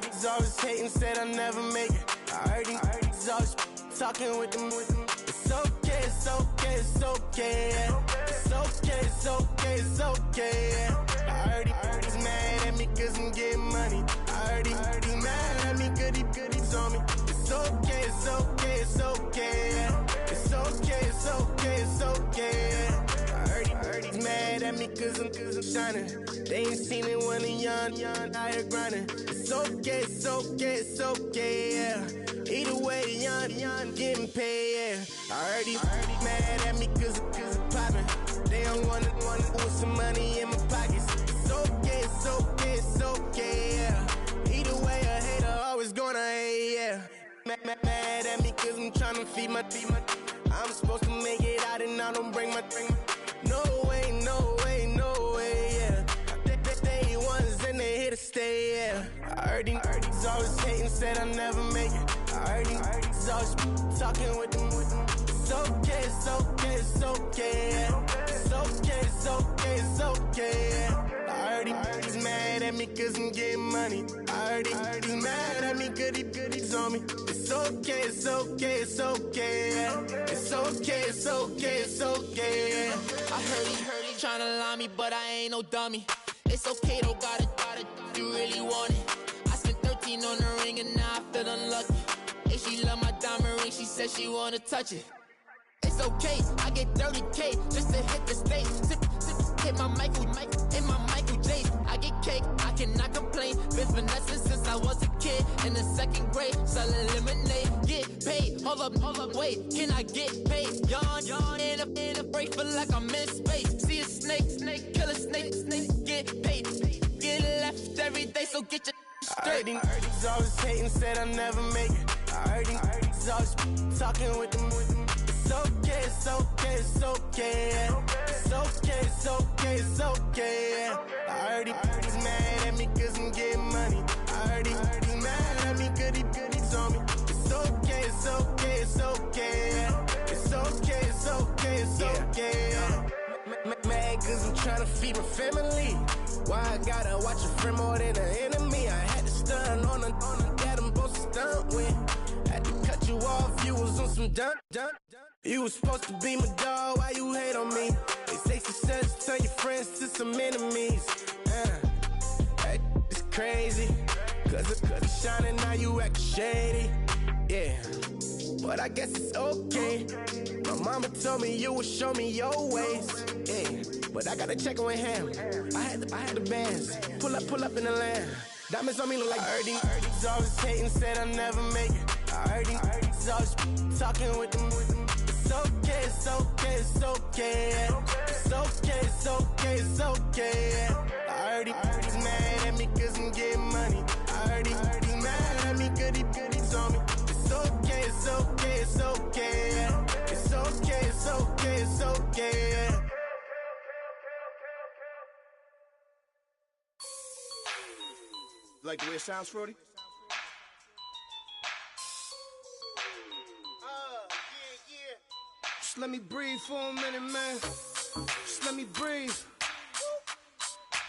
B: He's always hating, said I'll never make it. I heard he's always talking with them. It's okay, it's okay, it's okay. It's okay, it's okay, it's okay. I heard he's mad at me cause I'm getting money. I heard he's mad at me cause he's on me. It's okay, it's okay, it's okay. It's okay, it's okay, it's okay. I heard he's mad at me cause I'm shining. They ain't seen it when I'm young, out here grinding. It's okay, it's okay, it's okay, yeah. Either way, young, getting paid, yeah. I heard he's mad at me cause I'm poppin'. They don't wanna put some money in my pockets. It's okay, it's okay, it's okay, yeah. Either way, a hater always gonna hate, yeah. Mad at me cause I'm tryna feed my I'm supposed to make it out and I don't bring my no way, no way, no way, yeah. They ones and they here to stay, yeah. I heard he's always hating, said I'll never make it. I heard he's always talking with them. It's okay, it's okay, it's okay, yeah. It's okay, it's okay, it's okay, yeah. I heard he's mad at me cause I'm getting money. I heard he's mad at me cause he's on me. It's okay, it's okay, it's okay, yeah. It's okay, it's okay, it's okay, yeah.
V: I heard he tryna lie me, but I ain't no dummy. It's okay, though, got it, you really want it. I spent 13 on the ring and now I feel unlucky. And she love my diamond ring, she said she wanna touch it. It's okay, I get 30K just to hit the stage. Hit my Michael, in my Michael J. I get cake, I cannot complain. Been finessing since I was a kid. In the 2nd grade, selling lemonade. Get paid, hold up, wait, can I get paid? Yawn, in a break, feel like I'm in space. See a snake, kill a snake, get paid. Get left every day, so get your straight.
B: I heard he's always hating, said I'll never make it. I heard he's always talking with them. It's okay, it's okay, it's okay, yeah. It's okay, it's okay, it's okay, yeah. I heard he's mad at me cause I'm getting money. I heard he's mad at me cause he's on me. It's okay, it's okay, it's okay, yeah. It's okay, it's okay, it's okay, yeah. Mad cause tryna feed my family. Why I gotta watch a friend more than an enemy? I had to stun on the dad I'm supposed to stunt with. Had to cut you off, you was on some dun. You was supposed to be my dog, why you hate on me? They say success turn your friends to some enemies. That is crazy. Cause it's shining, now you act shady. Yeah, but I guess it's okay. My mama told me you would show me your ways. Yeah, but I gotta check with him. I had the bands. Pull up in the land. Diamonds on me look like I heard these always hating, said I'll never make it. I heard these always talking with them. It's okay, it's okay, it's okay. It's okay, it's okay, it's okay. I heard he's mad at me cause I'm getting money. I heard he's mad at me cause he's on me. It's okay, it's okay, it's okay. It's okay, it's okay, it's okay.
L: Like the way it sounds, Frody? Just let me breathe for a minute, man. Just let me breathe.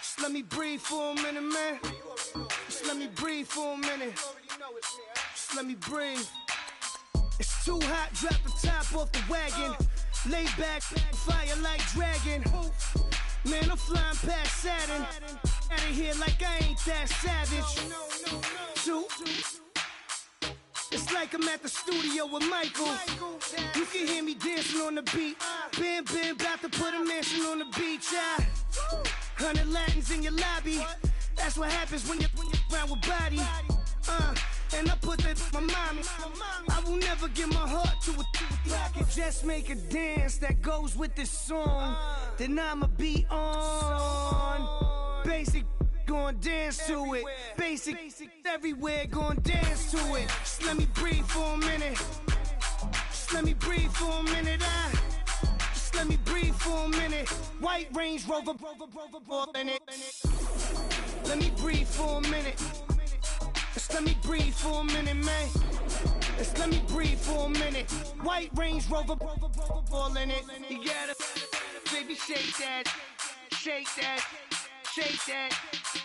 L: Just let me breathe for a minute, man. Just let me breathe for a minute. Just let me breathe. It's too hot, drop the top off the wagon. Lay back, fire like dragon. Man, I'm flying past Saturn. Out of here like I ain't that savage. Two. It's like I'm at the studio with Michael. You can hear me dancing on the beat. Bam, about to put a mansion on the beach. 100 Latins in your lobby. That's what happens when you're around with body. And I put that my mommy. I will never give my heart to a I can just make a dance that goes with this song. Then I'ma be on. Basic, gon' dance to it. Basic, everywhere, gon' dance to it. Just let me breathe for a minute. Just let me breathe for a minute. Just let me breathe for a minute. White Range Rover, in it. Let me breathe for a minute. Just let me breathe for a minute, man. Just let me breathe for a minute. White Range Rover, all in it. You gotta, baby, shake that, shake that, shake that.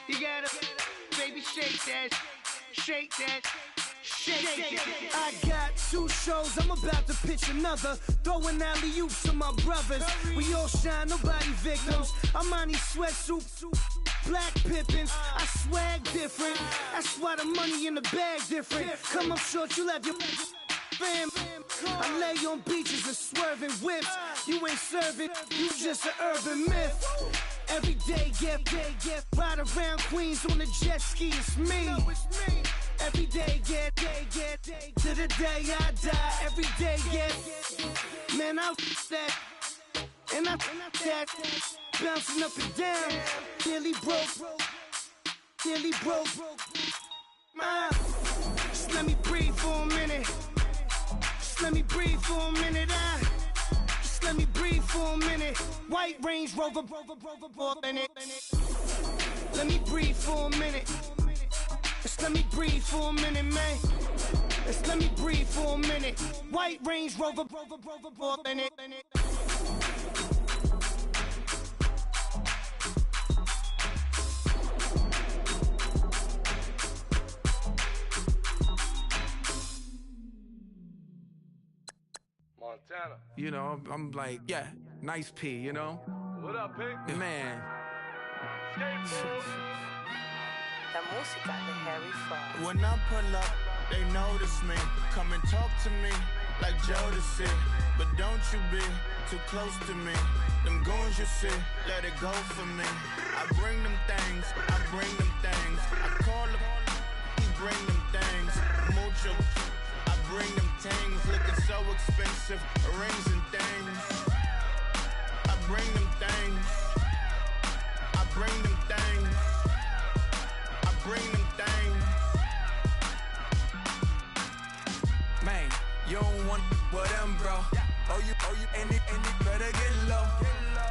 L: You gotta, baby, shake that, shake that. Shake. I got 2 shows, I'm about to pitch another. Throwing alley-oops to my brothers. We all shine, nobody victims. I'm on these sweatsuits, black pippins. I swag different. That's why the money in the bag different. Come up short, you left your fam. I lay on beaches and swerving whips. You ain't serving, you just an urban myth. Every day, get ride around Queens on a jet ski, it's me. Every day, get to the day I die. Every day, get man, I that and I that bouncing up and down. Nearly broke. Just let me breathe for a minute. Just let me breathe for a minute. Just let me breathe for a minute. White Range Rover, in it. Let me breathe for a minute. Just let me breathe for a minute, man. Just let me breathe for a minute. White Range Rover, in it. Montana.
C: You know, I'm like, yeah, nice P, you know?
L: What up, Pink?
C: Man.
E: La música de Harry Fraud.
W: When I pull up, they notice me. Come and talk to me like Jodeci. But don't you be too close to me. Them goons you see, let it go for me. I bring them things, I bring them things. I call them, he bring them things. Mucho, I bring them things. Looking so expensive, rings and things. I bring them things. I bring them things. Bring them things.
C: Man, you don't want with them, bro. Oh, you, and it better get low.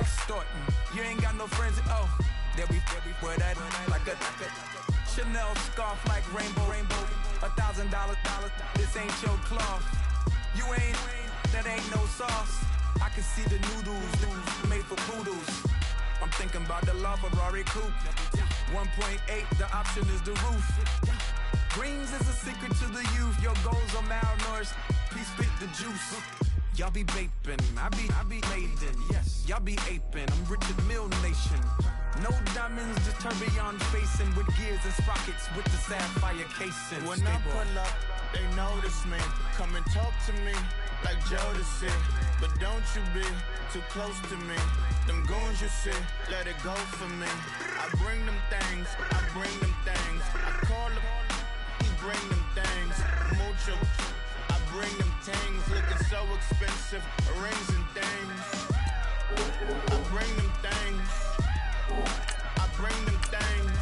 C: Extorting, you ain't got no friends. Oh, they'll be for that like a Chanel scarf like rainbow. $1,000, this ain't your cloth. You ain't, that ain't no sauce. I can see the noodles made for poodles. I'm thinking about the law Ferrari coupe. 1.8, the option is the roof. Greens is a secret to the youth. Your goals are malnourished. Please spit the juice. Y'all be vaping, I be maiden. Yes, y'all be aping. I'm Richard Mill Nation. No diamonds, just tourbillon facing with gears and sprockets with the sapphire casing.
W: When I pull up, they notice me. Come and talk to me like Jodeci. But don't you be too close to me. Them goons you see, let it go for me. I bring them things, I bring them things. I call them, he bring them things. Mucho, I bring them things. Looking so expensive, rings and things. I bring them things. I bring them things.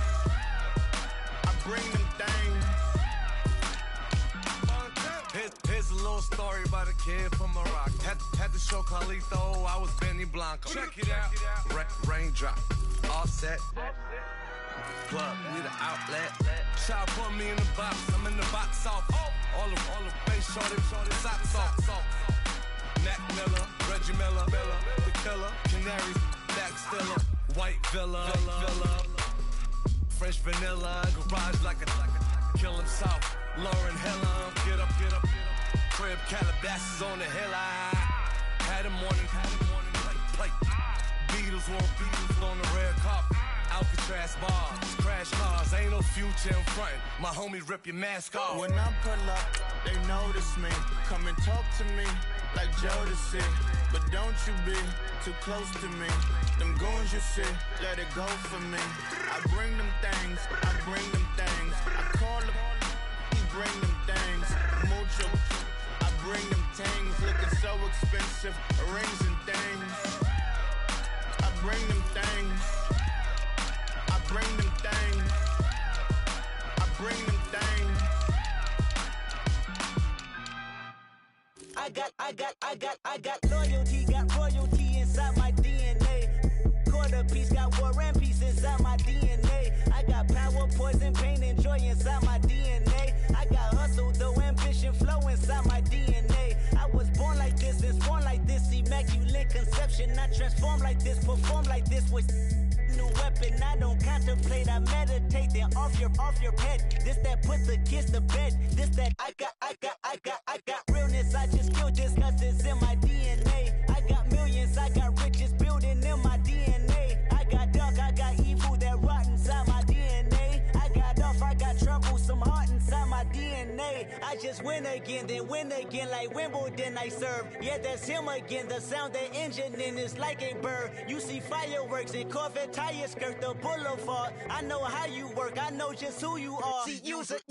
W: I bring them things.
A: Here's a little story about a kid from Morocco. Had to show Carlito I was Benny Blanco. Check it out. Raindrop, offset. Plug, need an outlet. Child put me in the box. I'm in the box off. All the face shorty, socks off. Mac Miller, Reggie Miller, the killer, Canaries, back stiller, white villa, French vanilla, garage like a kill himself. Lauren Hiller, get up. Crib Calabasas on the hill. I had a morning plate. Beatles on the red carpet. Alcatraz bars, crash cars, ain't no future in front. My homies rip your mask off.
W: When I pull up, they notice me. Come and talk to me like Jodeci. But don't you be too close to me. Them goons you see, let it go for me. I bring them things, I bring them things. I call them, he bring them things. Mucho, I bring them things. Looking so expensive, rings and things. I bring them things. I bring them things. I bring them things.
J: I got loyalty, got royalty inside my DNA. Quarter piece, got war and peace inside my DNA. I got power, poison, pain, and joy inside my DNA. I got hustle, though ambition, flow inside my DNA. I was born like this, and born like this, immaculate conception. I transform like this, perform like this with new weapon. I don't contemplate, I meditate. Then off your head. This that put the kids to bed. This that I got realness. I just killed this cause it's in my DNA. I got millions, I got riches building in my DNA. I got dark, I got evil that rot inside my DNA. I got off, I got trouble, some heart inside my DNA. I just win again, then win again like Wimbledon I serve. Yeah, that's him again. The sound that engine in is like a bird. You see fireworks and Corvette tires skirt the boulevard. I know how you work, I know just who you are. See, use it.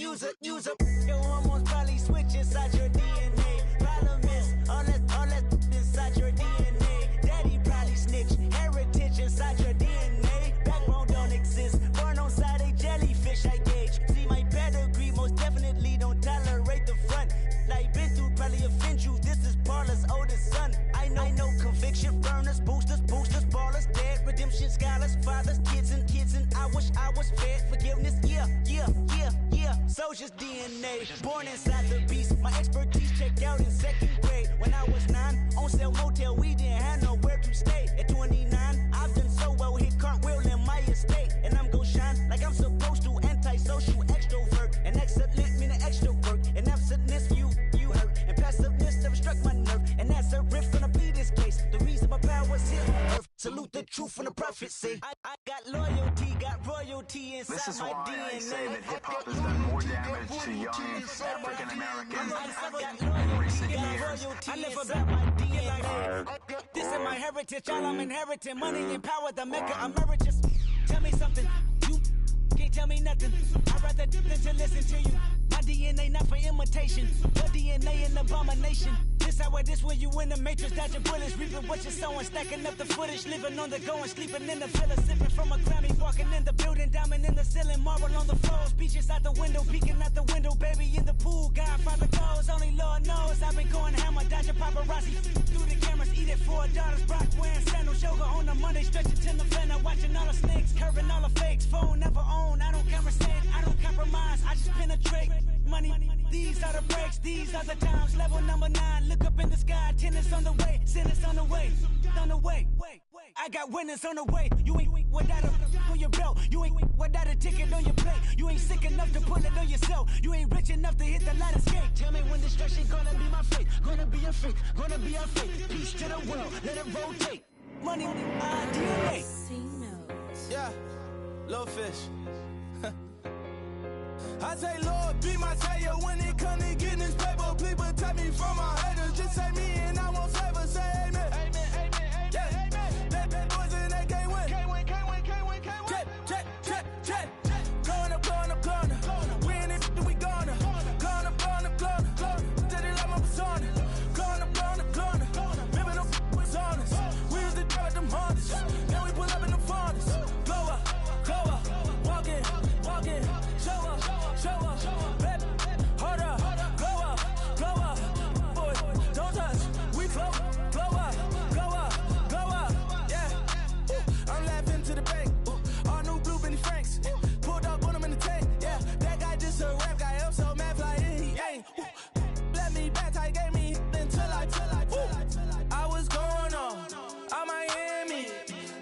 J: Your hormones probably switch inside your DNA. Problem is, all that inside your DNA. Daddy probably snitch, heritage inside your DNA. Backbone don't exist, born on side a jellyfish I gauge. See my pedigree, most definitely don't tolerate the front. Like been through, probably offend you. This is Parler's oldest son. I know conviction burners, boosters, ballers, dead, redemption scholars, fathers, kids, and I wish I was fed forgiveness. Yeah. Soldier's DNA, born inside the beast. My expertise checked out in second grade. When I was 9, on sale motel, we didn't have nowhere to stay. At 29, I've done so well, hit cartwheel in my estate. And I'm gon' shine like I'm supposed to, antisocial extrovert. And excellent meaning extra work. And absentness, you hurt. And passiveness never struck my nerve. And that's a riff gonna be this case. The reason my power's here on earth. Salute the truth from the prophecy. I got loyalty, got royalty inside
K: this is
J: my
K: why
J: DNA.
K: I say that hip-hop has done more damage to young African Americans in recent years.
J: I never got my DNA. This is my heritage, all I'm inheriting. Money and power, the maker emeritus. Tell me something, you can't tell me nothing. I'd rather do than to listen to you. My DNA not for imitation. Your DNA an abomination. This how this when you in the matrix, dodging bullets, reaping what you're sowing, stacking up the footage, living on the go and sleeping in the villa, sipping from a Grammy, walking in the building, diamond in the ceiling, marble on the floors, beaches out the window, peeking out the window, baby in the pool, Godfather goes, only Lord knows, I've been going hammer, dodging paparazzi, through the cameras, eating 4 daughters, Brock wearing sandals, yoga on a Monday, stretching to November, watching all the snakes, curving all the fakes, phone never own, I don't conversate, I don't compromise, I just penetrate, money, these are the breaks, these are the times, level number 9, look up in the sky, tennis on the way, sentence on the way, wait.
B: I got winners on the way. You ain't without a on your belt. You ain't without a ticket on your plate. You ain't sick enough to put it on yourself. You ain't rich enough to hit the ladder skate. Tell me when destruction gonna be my fate. Gonna be a fate. Gonna be a fate. Peace to the world. Let it rotate. Money, DNA.
W: Yeah, little fish. I say, Lord, be my savior when it come to getting this paper. Please protect me from my haters. Just say me and I won't favor. Say amen. Amen, amen, amen. Yeah. Amen. They bad boys and they can't win. Can't win, can't win, can't win, can't win. Check. Going up. We in it, we gonna. Going up. Did it like my persona. Going up. Maybe the was honest. We used to drive them hardest. Now we pull up in the farthest. Glow up. Walk in. Show up. Baby, hold up. Glow up. Boy, don't touch. We glow up. Yeah. I'm laughing to the bank. All new blue Benny Franks. Pulled up on him in the tank. Yeah, that guy just a rap guy. I'm so mad fly in. He ain't. Let me back tight, gave me until I was going on. I'm Miami.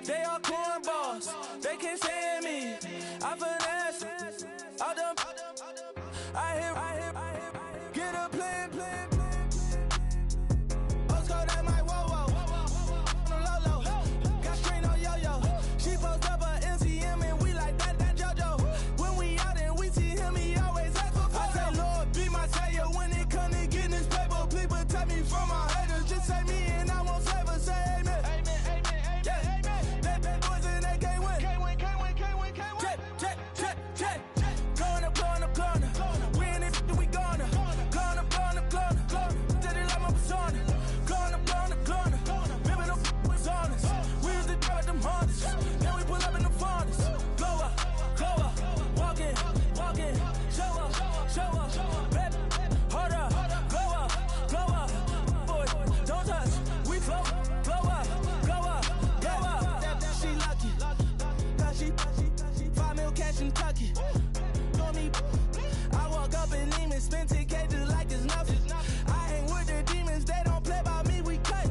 W: They all cornballs. They can't stand me. I finesse. All them. I hear. Get a plan. Let's go that my whoa. Low. Got strain on yo-yo. She post up a MCM and we like that JoJo. When we out and we see him, he always ask for photo. I say, Lord, be my savior when it come to getting this paper. Please protect me from my haters. Just say me and I won't favor. Say amen. Amen. Yeah. Amen. They bad boys and they can't win. Can't win. Check. Going up. We in it, we gonna. Going up. Did it like my persona. Going up. Maybe the was honest. We used to drive them hardest. Now we pull up in the farthest. Glow up. Walk in. Show up. Baby, hold up. Glow up. Boy, don't touch. We glow up. Yeah. She lucky. Cause she 5 mil cash in Kentucky. I walk up in Lehman, spend 10K just like it's nothing. I hang with the demons, they don't play by me, we cut.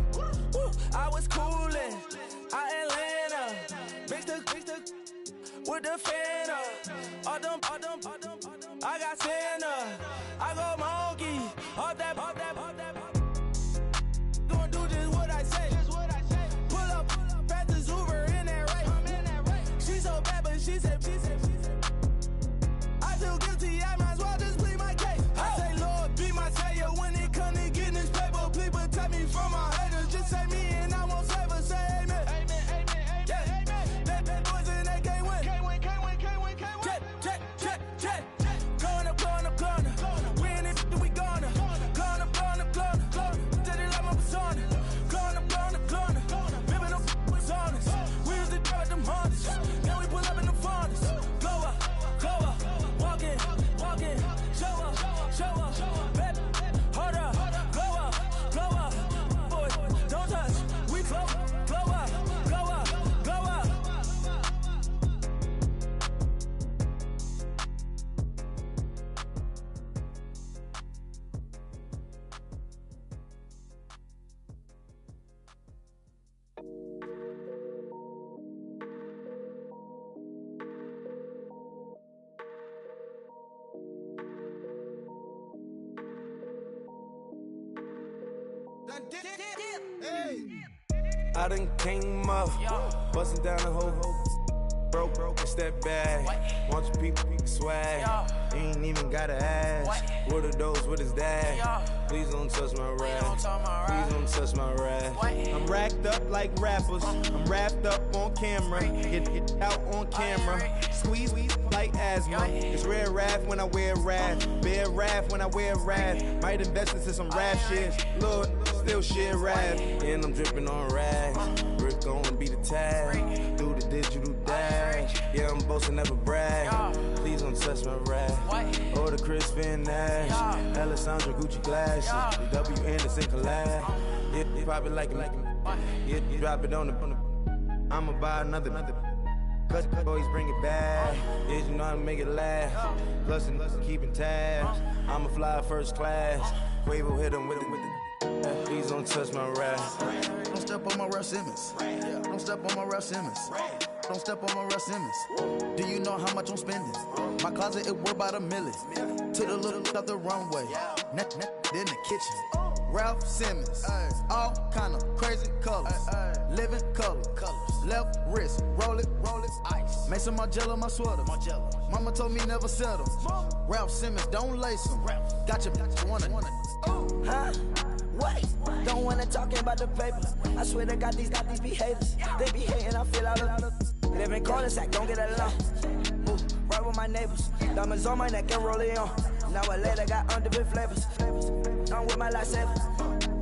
W: I was coolin', Atlanta, mixed with the Fanta. All them, I got Santa, I go monkey, all that. Gonna do just what I say. Pull up, fast as Uber in that right. She so bad, but she said. I feel guilty, I might as well just plead my case. I say, Lord, be my savior when it come to getting this paper. Please protect me from my haters. Just say me and I won't favor. Say amen. Amen. Yeah. They bad boys and they can't win. Can't win. Check. Going up. We in it, we gonna. Going up. Did it like my persona. Going up. Maybe the was honest. We used to drive them hardest. Now we pull up in the farthest. Glow up. Walk in. Show up. Baby, hold up. Glow up. Boy, don't touch. We glow up. I done came up, bustin' down the whole broke, it's that bad. Want your people swag, ain't even gotta ask. What are those, what is that? Please don't touch my rap, I'm racked up like rappers, I'm wrapped up on camera. Get out on camera, squeeze like asthma. It's rare wrath when I wear wrath, bare wrath when I wear wrath. Might invest into some rap shit, Lord, still shit rap. And I'm dripping on rags, Rick gon' be the tag, do the digital dash. Yeah, I'm boasting, never brag. Please don't touch my rap. Or the Chris Van Nash, Alessandra Gucci glasses, the W Anderson collab. Yeah, pop it like it. Yeah, drop it on the. I'ma buy another. Cause always bring it back. Yeah, you know how to make it laugh. Plus and keeping tabs. I'ma fly first class. Quavo hit him with it. Please don't touch my rap.
M: step on my Ralph Simmons. Don't step on my Ralph Simmons. Don't step on my Ralph Simmons. Do you know how much I'm spending? My closet, it worth about $1 million. To the little of the runway. In the kitchen. Ralph Simmons. All kind of crazy colors. Living color. Left wrist. Roll it. Ice. Mason Margiela, my sweater. Mama told me never settle. Ralph Simmons, don't lace him. Got your bitch wanna.
J: Huh? What? Don't wanna talk about the paper. I swear to God, these be haters. They be hating, I feel out of. Live in cul-de-sac, don't get along. Ooh, right with my neighbors. Diamonds on my neck and roll it on. Now I later got underbit flavors. I'm with my lightsaber.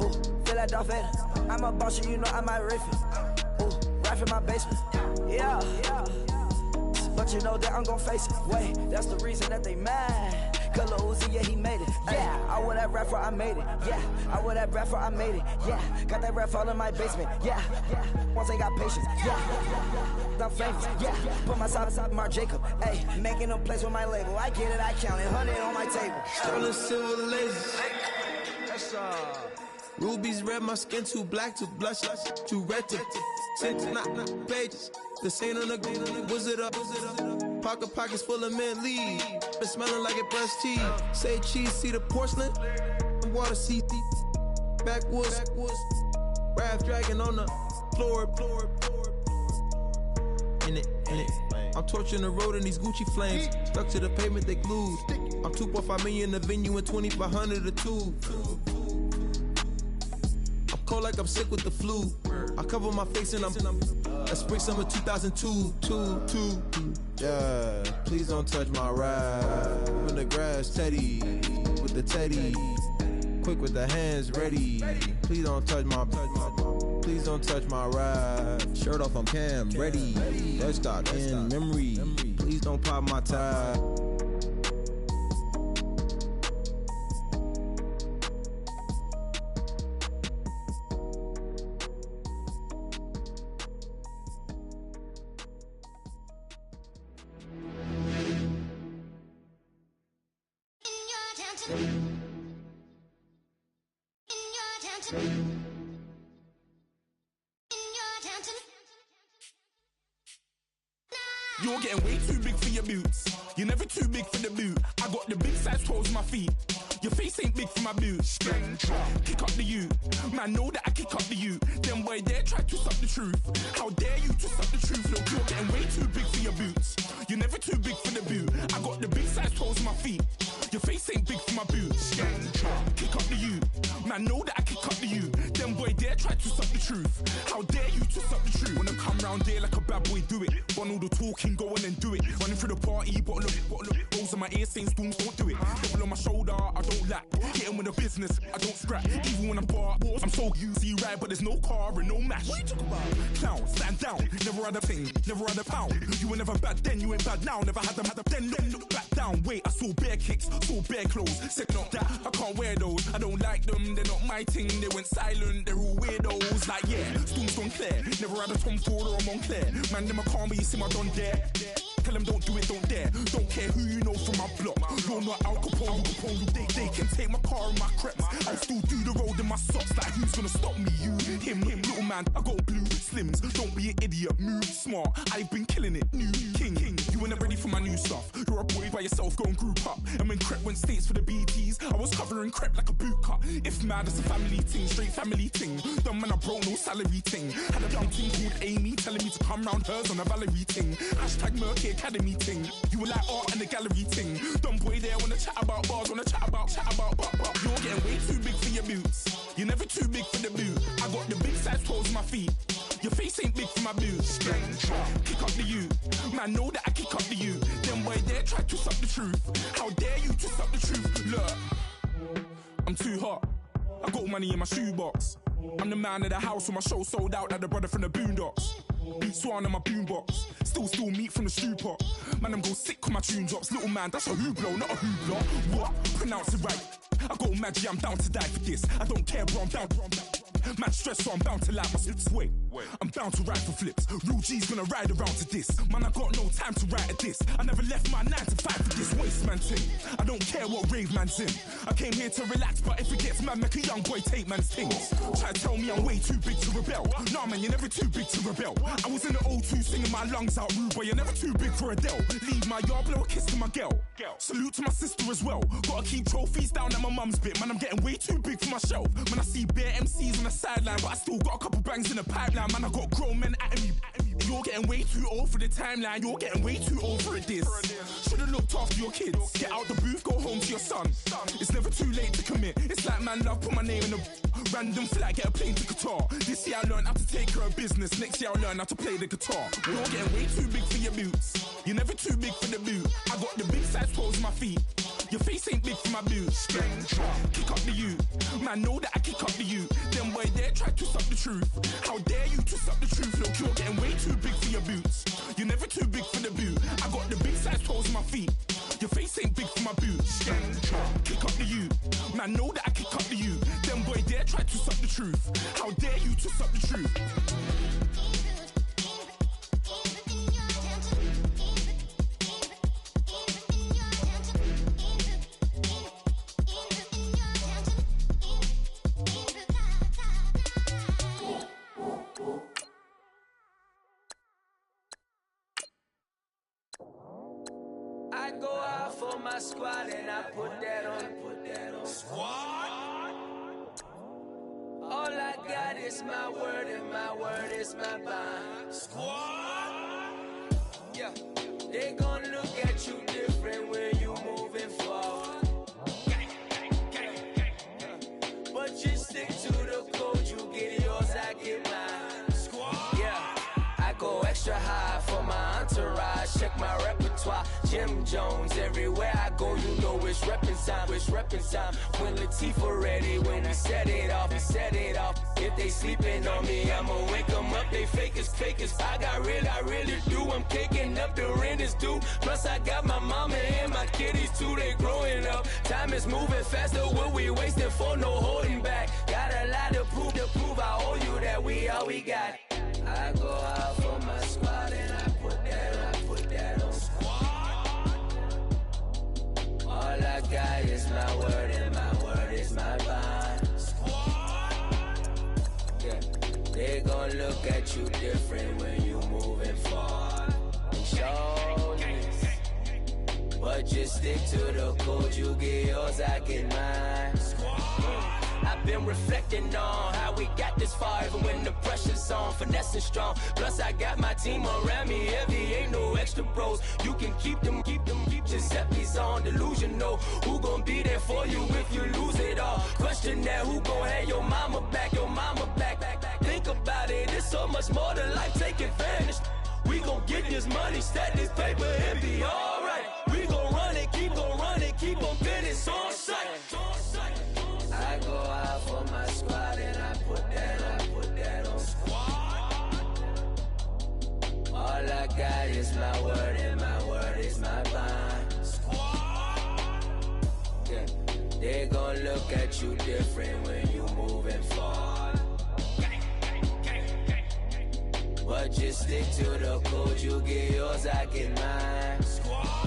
J: Ooh, feel like Darth Vader. I'm a boss, you know I might riff it. Ooh, right in my basement. Yeah. But you know that I'm gon' face it. Wait, that's the reason that they mad. Color Uzi, yeah, he made it. Yeah, I wear that rapper, I made it. Yeah, I wear that rapper, I made it. Yeah, got that rap all in my basement. Yeah. Once I got patience. Yeah, I'm famous. Yeah, put myself inside Marc Jacob. Hey, making a place with my label. I get it, I count it. 100 on my table.
N: Sterling silver lasers. That's rubies red, my skin too black to blush, too red to tint, not pages. The same on the wizard up. Pockets full of mint leaves. It's smelling like it brushed teeth. Say cheese, see the porcelain. Water, see backwoods. Raft dragging on the floor. In it. I'm torching the road in these Gucci flames. Stuck to the pavement, they glued. I'm 2.5 million in the venue and 2,500 a tube. I'm cold like I'm sick with the flu. I cover my face and I'm spring summer 2002. Yeah, please don't touch my ride. In the grass, Teddy, with the Teddy. Quick with the hands ready. Please don't touch my ride. Shirt off, I'm Cam, ready. Let's start in memory. Please don't pop my tie.
P: You're getting way too big for your boots. You're never too big for the boot. I got the big size toes on my feet. Your face ain't big for my boots. Kick up the you. Man, know that I kick up the you. Them boy there try to suck the truth. How dare you to suck the truth? Look, you're getting way too big for your boots. You're never too big for the boot. I got the big size toes on my feet. Your face ain't big for my boots. Kick up the you. Man, know that I kick up the you. Them boy there try to suck the truth. How dare you to suck the truth? Wanna come round there like a bad boy, do it. Want all the talking, go on and do it. Running through the party, bottle up. Rolls in my ear saying spoons, don't do it. Double on my shoulder, I don't lack. Getting with the business, I don't scrap. Even when I'm bar, I'm so easy ride, but there's no car and no mash. What you talk about? Clown, stand down. Never had a thing, never had a pound. You were never bad then, you ain't bad now. Never had them, then look back down. Wait, I saw bare kicks, saw bare clothes. Said not that, I can't wear those. I don't like them, they're not my thing. They went silent, they're all weirdos. Like yeah, Storms don't clear. Never had a Tom Ford or a Montclair. Man, them a calm, but you see my don dare. Tell them don't do it, don't dare. Don't care who you know from my block. You're not Al Capone. They can take my car and my creps. I'll still do the road in my socks. Like who's gonna stop me? You, him, little man. I got blue slims. Don't be an idiot. Move smart. I've been killing it. New king. You weren't ready for my new stuff. You're a boy by yourself. Go and group up. And when Crep went states for the BTs, I was covering Crep like a boot cut. If mad, it's a family thing. Straight family thing. Dumb man, I broke no salary thing. Had a young thing called Amy telling me to come round hers on a Valerie thing. Hashtag Murky Academy thing. You were like art and the gallery thing. Dumb boy there wanna chat about bars, wanna chat about. You're getting way too big for your boots. You're never too big for the boot. I got the big size toes on my feet. Your face ain't big for my boots. Kick up the you. Man, know that I kick up the you. Them boy there try to suck the truth. How dare you to suck the truth? Look, I'm too hot. I got money in my shoebox. I'm the man of the house when my show sold out like the brother from the Boondocks. Beat Swan in my boombox. Still meat from the stew pot. Man, I'm go sick when my tune drops. Little man, that's a hooplo, not a hoopla. What? Pronounce it right. I got magic, I'm down to die for this. I don't care, bro, I'm down. Man, stress, so I'm bound to lie. My sway. I'm down to ride for flips. Real G's gonna ride around to this. Man, I got no time to write a diss. I never left my 9 to 5 for this waste man thing. I don't care what rave man's in. I came here to relax, but if it gets mad, make a young boy take man's things. Try to tell me I'm way too big to rebel. Nah, man, you're never too big to rebel. I was in the O2 singing my lungs out, rude boy. You're never too big for Adele. Leave my yard, blow a kiss to my girl. Salute to my sister as well. Gotta keep trophies down at my mum's bit. Man, I'm getting way too big for my shelf. Man, I see bare MCs on the sideline, but I still got a couple bangs in the pipeline. Man, I got grown men at me. You're getting way too old for the timeline. You're getting way too old for a diss. Should've looked after your kids. Get out the booth, go home to your son. It's never too late to commit. It's like man love, put my name in a random flat, get a plane to Qatar. This year I learned how to take care of business. Next year I'll learn how to play the guitar. You're getting way too big for your boots. You're never too big for the boot. I got the big size toes on my feet. Your face ain't big for my boots. Kick up the you. Man, know that I kick up the you. Them boy there try to suck the truth. How dare you to suck the truth? Look, you're getting way too big for your boots. You're never too big for the boot. I got the big size toes on my feet. Your face ain't big for my boots. Kick up the you. Man, know that I kick up the you. Them boy there try to suck the truth. How dare you to suck the truth?
U: I go out for my squad and I put that on. Squad. All I got is my word and my word is my bond. Squad. Yeah, they gon' look at you different when you moving forward. But you stick to the code, you get yours, I get mine. Squad. Yeah, I go extra high for my entourage. Check my repertoire. Jim Jones, everywhere I go, you know it's reppin' time, it's reppin' time. When Latifah ready, when we set it off, we set it off. If they sleeping on me, I'ma wake them up, they fakers. I really do, I'm caking up, the rent is due. Plus I got my mama and my kiddies too, they growing up. Time is moving faster, what we wasting for, no holding back. Got a lot to prove, I owe you that we all we got. I go out for my squad and I put that on squad. All I got is my word and my word is my bond. Squad. Yeah, they gon' look at you different when you moving forward. And show this, but just stick to the code. You get yours, I get mine. Squad. I've been reflecting on how we got this far, even when the pressure's on, finessing strong. Plus I got my team around me heavy, ain't no extra bros. You can keep them, Giuseppe's on delusional. Who gon' be there for you if you lose it all? Question that, who gon' have your mama back, Think about it, it's so much more to life, take advantage. We gon' get this money, stack this paper and be alright. We gon' run it, keep on finish on sight. I go out for my squad and I put that on squad. All I got is my word and my word is my bond. Squad. Yeah, they gon' look at you different when you moving forward. But just stick to the code, you get yours, I get mine. Squad.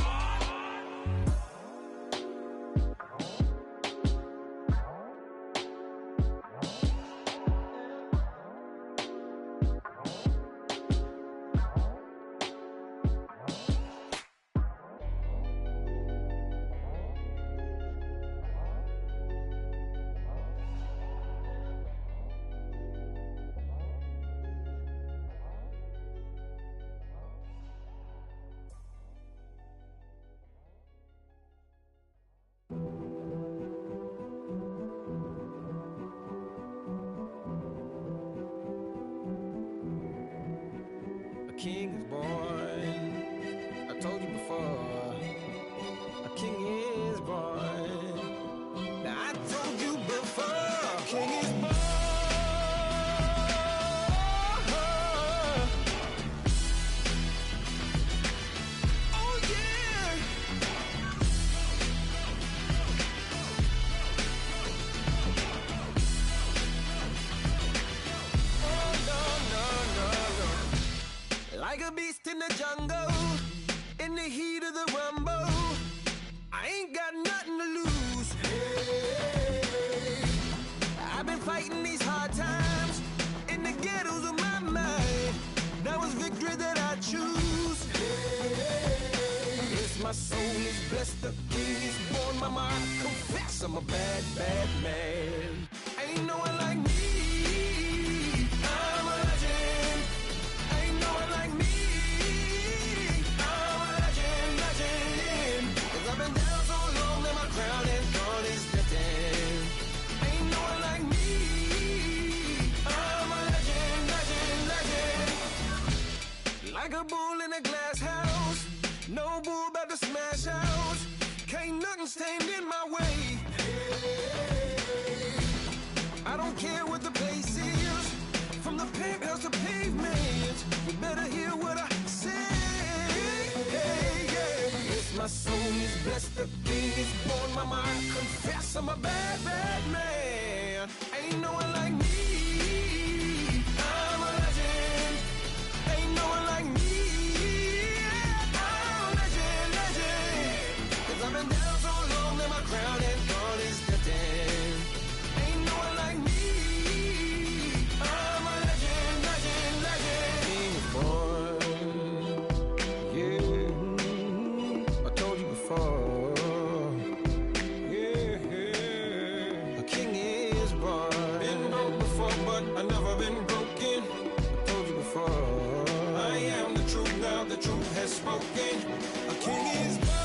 N: King is born. I told you before. A king is born. Now I told you before. A king is born. Oh yeah. Oh no no. a beast in the jungle, in the heat of the rumble. I ain't got nothing to lose. Hey, I've been fighting these hard times in the ghettos of my mind. Now it's victory that I choose. Hey, yes, my soul is blessed, the king is born. Mama, I confess I'm a bad, bad man. Ain't no one like me. I'm a legend. Ain't no one like me. I'm a legend, legend. 'Cause I've been down so long that my crown and throne is destined. Ain't no one like me. I'm a legend, legend, legend. Like a bull in a glass house. No bull about to smash out. Can't nothing stand in my way. I don't care what the place is, from the penthouse to pavement. You better hear what I say. Hey, yeah. Yes, my soul is blessed, the king is born. Mama, I confess I'm a bad, bad man. Ain't no one like me. I'm a legend. Ain't no one like me. I'm a legend, legend. 'Cause I've been down so long that my crown and throne is destined. Ain't no one like me. I'm a legend, legend, legend. King is born. Yeah, I told you before. Yeah, a king is born. Been broke before, but I never been broken. I told you before. I am the truth now, the truth has spoken. A king is born.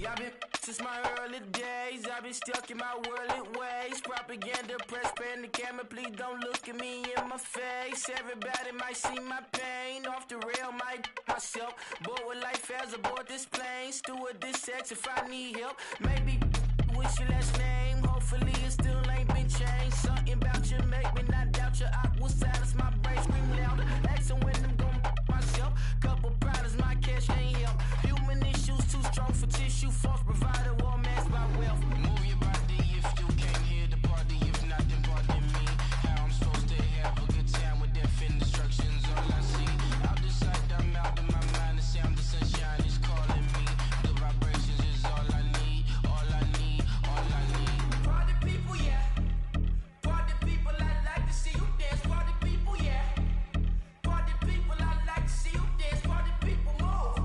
U: I've been since my early days. I've been stuck in my worldly ways. Propaganda, press, pan the camera. Please don't look at me in my face. Everybody might see my pain. Off the rail, might myself. Bored with life as aboard this plane. Steward this sex if I need help. Maybe what's your last name? Hopefully it still ain't been changed. Something about you make me not doubt your aqua silence. My brain scream louder. Asking when I'm gon' myself. Couple problems, my cash ain't help. Human issues too strong for tissue. False provider, war mass by wealth. Move your body if you came here to party. If not, then pardon me. How I'm supposed to have a good time with death and destruction's all I see. Out the sight, I'm out of my mind. The sound of sunshine is calling me. The vibrations is all I need. All I need, all I need. Party people, yeah. Party people, I like to see you dance. Party people, yeah. Party people, I like to see you dance. Party people, move.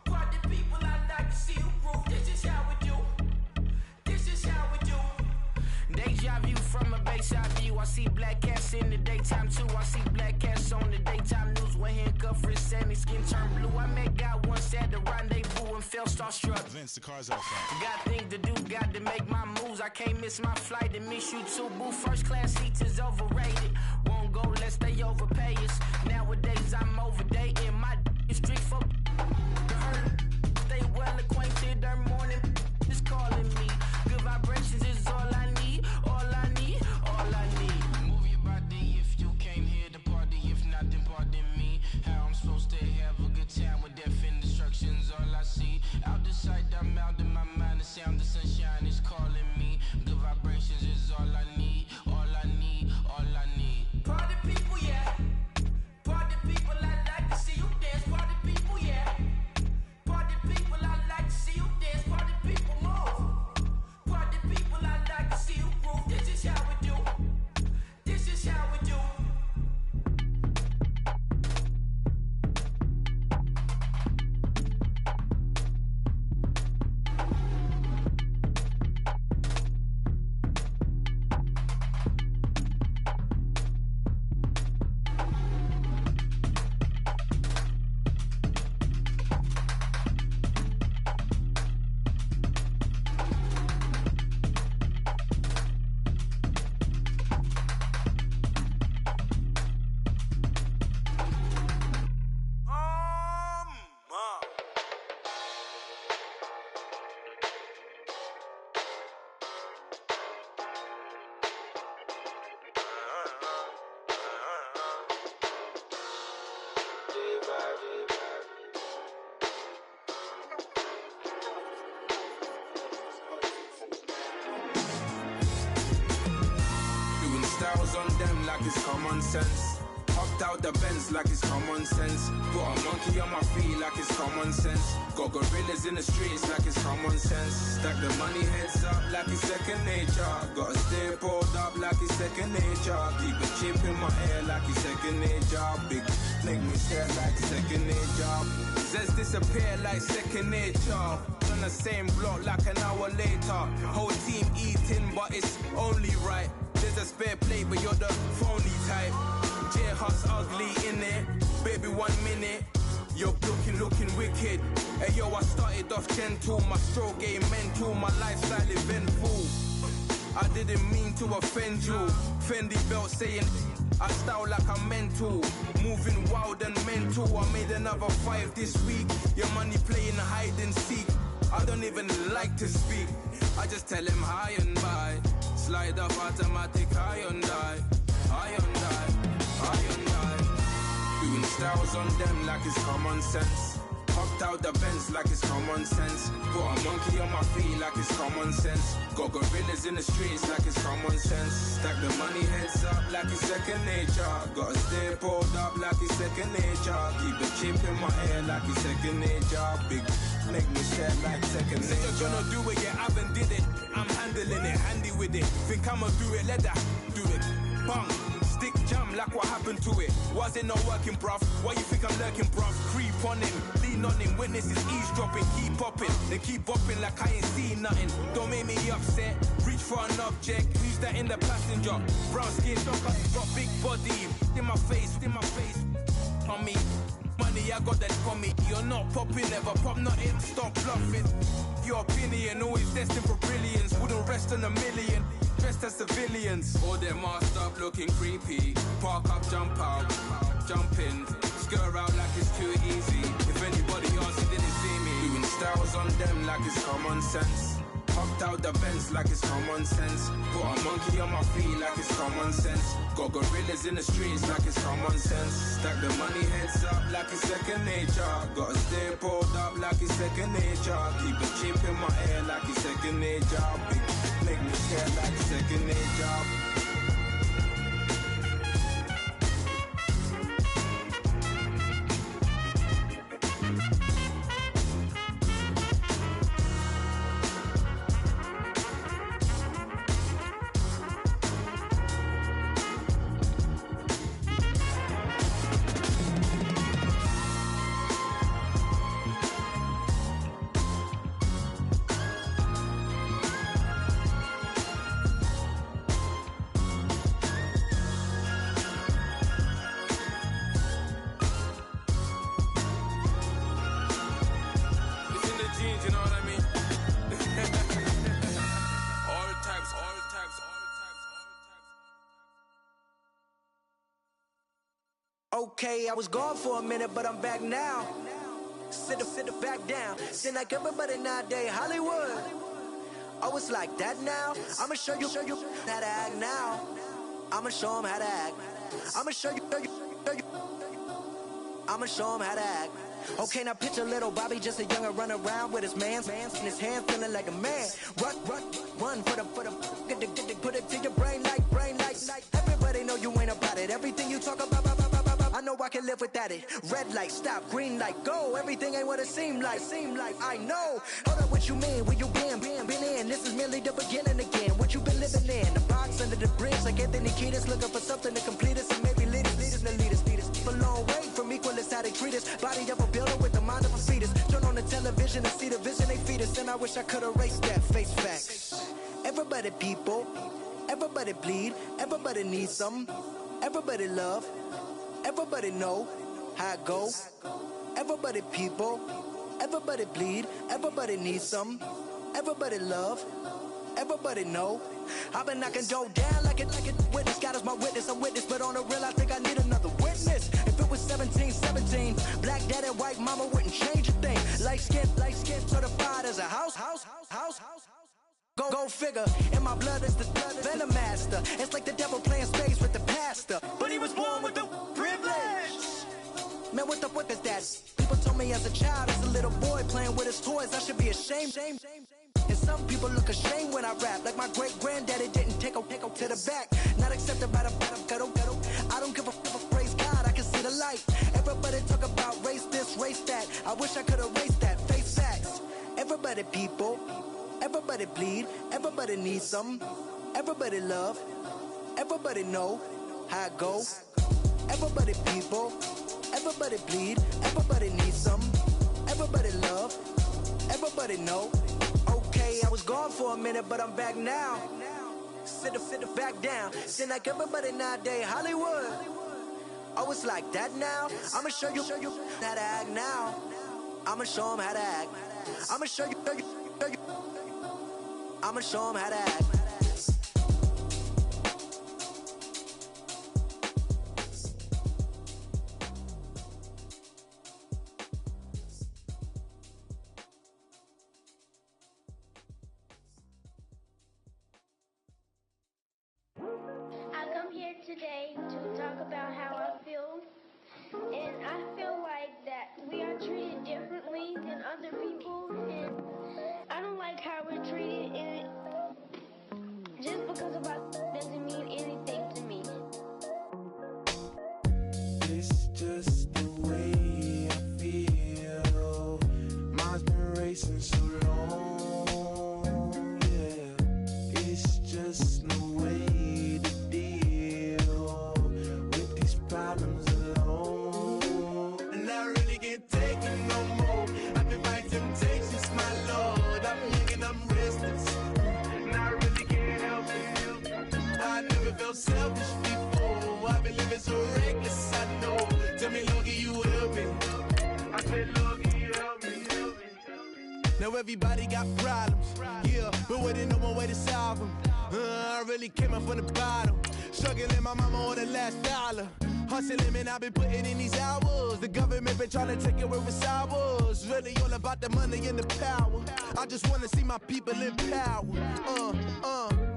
U: Party people, I like to see you groove. This is how we do. This is how we do. Deja vu from a bayside view. I see black cats in the daytime too. I see black cats on the daytime news. When handcuffed, wrist and his skin turned blue. I met God once at the rendezvous and felt starstruck.
D: Vince, the car's outside.
U: Got things to do, got to make my moves. I can't miss my flight and miss you too. Boo, first class seats is overrated. Won't go, let's stay overpay us. Nowadays I'm overdating. My is strict for stay well acquainted. Their morning is calling me. Good vibrations is all I need. All I need, all I need. Move your body if you came here to party. If not, then pardon me. How I'm supposed to have a good time with death and destruction's all I see. Out the sight, I'm out of my mind. The sound of sunshine is calling me. Good vibrations is all I need. All I need, all I need. Party people, yeah. Party people.
I: styles on them like it's common sense. Hopped out the Benz like it's common sense. Put a monkey on my feet like it's common sense. Got gorillas in the streets like it's common sense. Stack the money heads up like it's second nature. Gotta stay pulled up like it's second nature. Keep a chip in my ear like it's second nature. Big make me stare like second nature. Says disappear like second nature. On the same block like an hour later. Whole team eating but it's only right. There's a spare plate but you're the phony type. J-Hut's ugly in it, baby 1 minute. You're looking wicked. Hey yo, I started off gentle, my stroke game mental, my lifestyle eventful. I didn't mean to offend you. Fendi belt saying I style like I'm mental. Moving wild and mental. I made another 5 this week. Your money playing hide and seek. I don't even like to speak. I just tell him high and by. Slide up automatic high and die. High and die. Doing styles on them like it's common sense. Hopped out the Benz like it's common sense. Put a monkey on my feet like it's common sense. Got gorillas in the streets like it's common sense. Stack the money heads up like it's second nature. Gotta stay pulled up like it's second nature. Keep a chip in my ear like it's second nature. Big make me stare like second nature. Said you're gonna do it, yeah, I haven't did it. I'm handling it, handy with it. Think I'ma do it, let that do it. Bang. Stick jam like what happened to it. Was it not working, bruv? Why you think I'm lurking, bruv? Creep on him, lean on him. Witnesses eavesdropping, keep popping. They keep bopping like I ain't seen nothing. Don't make me upset. Reach for an object. Who's that in the passenger? Brown skin, got big body. In my face. On me. Money, I got that for me. You're not popping, never pop nothing. Stop bluffing. Your opinion, always destined for brilliance. Wouldn't rest on a million. Dressed as civilians. All them masked up looking creepy. Park up, jump out, jump in. Skirt out like it's too easy. If anybody else didn't see me. Doing styles on them like it's common sense. Hopped out the Benz like it's common sense. Put a monkey on my feet like it's common sense. Got gorillas in the streets like it's common sense. Stack the money heads up like it's second nature. Gotta stay pulled up like it's second nature. Keep a chip in my ear like it's second nature. Big make me stare like second nature.
D: Okay, I was gone for a minute, but I'm back now. Sit back down. Seem like everybody nowadays, Hollywood. Oh, it's like that now? I'ma show you how to act now. I'ma show them how to act. I'ma show you. I'ma show them how to act. Okay, now picture little Bobby, just a younger run around with his man's in his hand, feeling like a man. Run for the put it to your brain like. Everybody know you ain't about it. Everything you talk about, I know I can live without it. Red light, stop, green light, go. Everything ain't what it seem like. I know. Hold up, what you mean? Where you been in? This is merely the beginning again. What you been living in? The box under the bridge, like Anthony Kiedis, looking for something to complete us and maybe lead us. A long way from equal is how they treat us. Body of a builder with the mind of a fetus. Turn on the television and see the vision they feed us. And I wish I could erase that. Face facts. Everybody people, everybody bleed, everybody needs something. Everybody love, everybody know how it go. Everybody people, everybody bleed, everybody needs something. Everybody love, everybody know. I've been knocking dough down like it witness. God is my witness, I'm witness, but on the real I think I need another witness. If it was 17, black daddy, white mama wouldn't change a thing. Light skin, certified as a house. Go figure, in my blood is the venom master. It's like the devil playing space with the pastor. But he was born with the privilege. Man, what the fuck is that? People told me as a child, as a little boy playing with his toys, I should be ashamed. And some people look ashamed when I rap, like my great granddaddy didn't take a to the back. Not accepted by the ghetto. I don't give a praise God, I can see the light. Everybody talk about race this, race that. I wish I could erase that. Face facts. Everybody people, everybody bleed, everybody needs some. Everybody love, everybody know how it go. Everybody people, everybody bleed, everybody needs some. Everybody love, everybody know. Okay, I was gone for a minute, but I'm back now. Sit back down. Seem like everybody nowadays Hollywood. Oh, it's like that now. I'ma show you how to act now. I'ma show 'em how to act. I'ma show you. I'ma show 'em how to act.
F: I come here today to talk about how I feel, and I feel like that we are treated differently than other people, and I don't like how we're treated, and just because of us doesn't mean anything to me.
N: It's just the way I feel. Mine's been racing so long, yeah. It's just no way to deal with these problems alone. And I really can't take it no more. I've been fighting temptations, my Lord. I'm young and I'm restless, and I really can't help it. I never felt selfish before. I've been living so reckless, I know. Tell me, Lord, can you help me? I said, Lord, can you help me? Now everybody got problems, yeah, but waiting no more way to solve them. I really came up from the bottom, struggling my mama on the last dollar. Hustling, man, I've been putting in these hours. The government been trying to take away what I was. Really all about the money and the power. I just wanna see my people in power.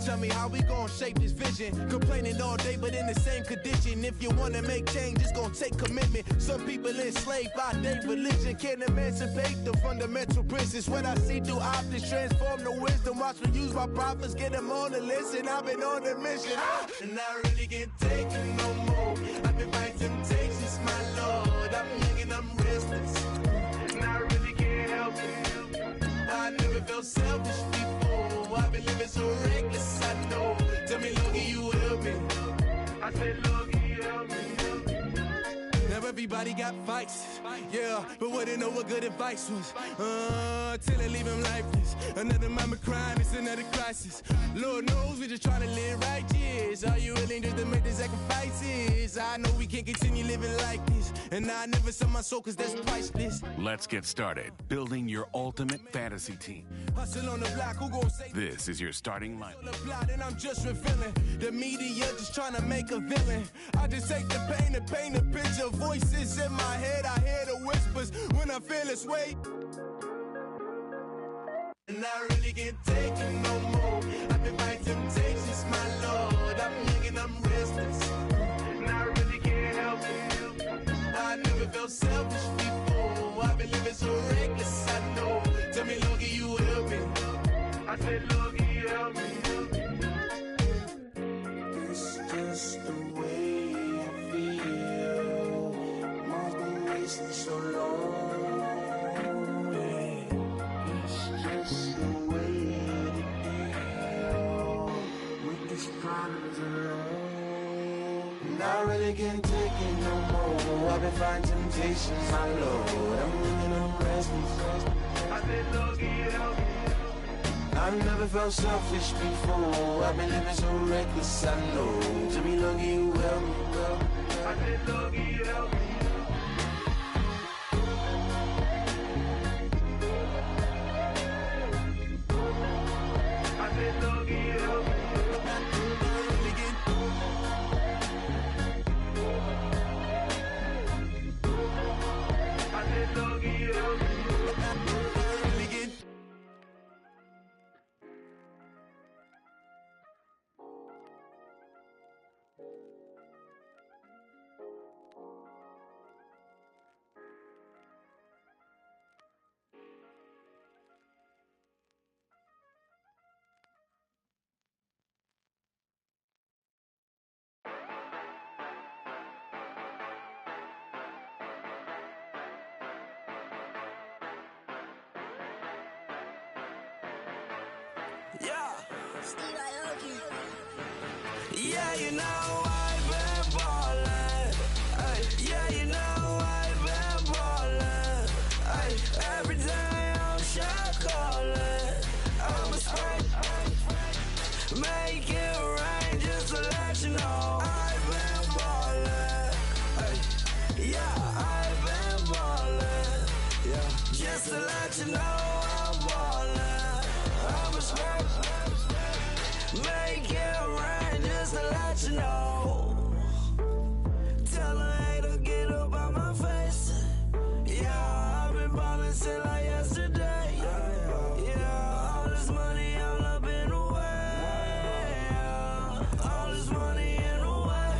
N: Tell me how we gon' shape this vision. Complaining all day, but in the same condition. If you wanna make change, it's gon' take commitment. Some people enslaved by their religion can't emancipate the fundamental principles. What I see through optics transform the wisdom. Watch me use my prophets, get them on the list, and I've been on the mission. And I really can't take it no more. I've been fighting temptations, my Lord. I'm young and I'm restless, and I really can't help it. I never felt selfish before. I've been living so reckless, I know. Tell me, Lord, can you help me? I said, Lord, can you help me? Now everybody got fights, yeah, but wouldn't know what good advice was. Till they leave him lifeless. Another mama crying, it's another crisis. Lord knows we just trying to live righteous. Are you willing just to make the sacrifices? I know we can't continue living like this, and I never sell my soul cause that's priceless.
G: Let's get started building your ultimate fantasy team.
N: Hustle on the block, who gon' say
G: This is your starting line.
N: and I'm just revealing. The media just trying to make a villain. I just take the pain and paint a picture. Voices in my head, I hear the whispers when I feel this way. And I really can't take it no more. I've been fighting temptations, my Lord. I'm young and I'm restless, and I really can't help it. I never felt selfish before. I've been living so reckless, I know. Tell me, Lord, can you help me? I said, Lord, can you help me? It's just the way I feel. Mine's been racing so long. And I really can't take it no more. I've been fighting temptations, my Lord. I'm young and I'm restless. I said, Lord, can you help me? I've never felt selfish before. I've been living so reckless, I know. Tell me, Lord, can you help me? I said, Lord, can you help me? I said, Lord, can you help me?
B: Yeah. Yeah, you know I've been ballin'. Ay, yeah, you know I've been ballin'. Ay, every day I'm shot callin'. I'm a spray. Make it rain just to let you know I've been ballin'. Ay, yeah, I've been ballin'. Yeah, just to let you know I'm ballin'. I'm a spray. Make it rain just to let you know. Tell a hater get up on my face. Yeah, I've been ballin' since like yesterday. Yeah, all this money all up in the way. All this money in the way.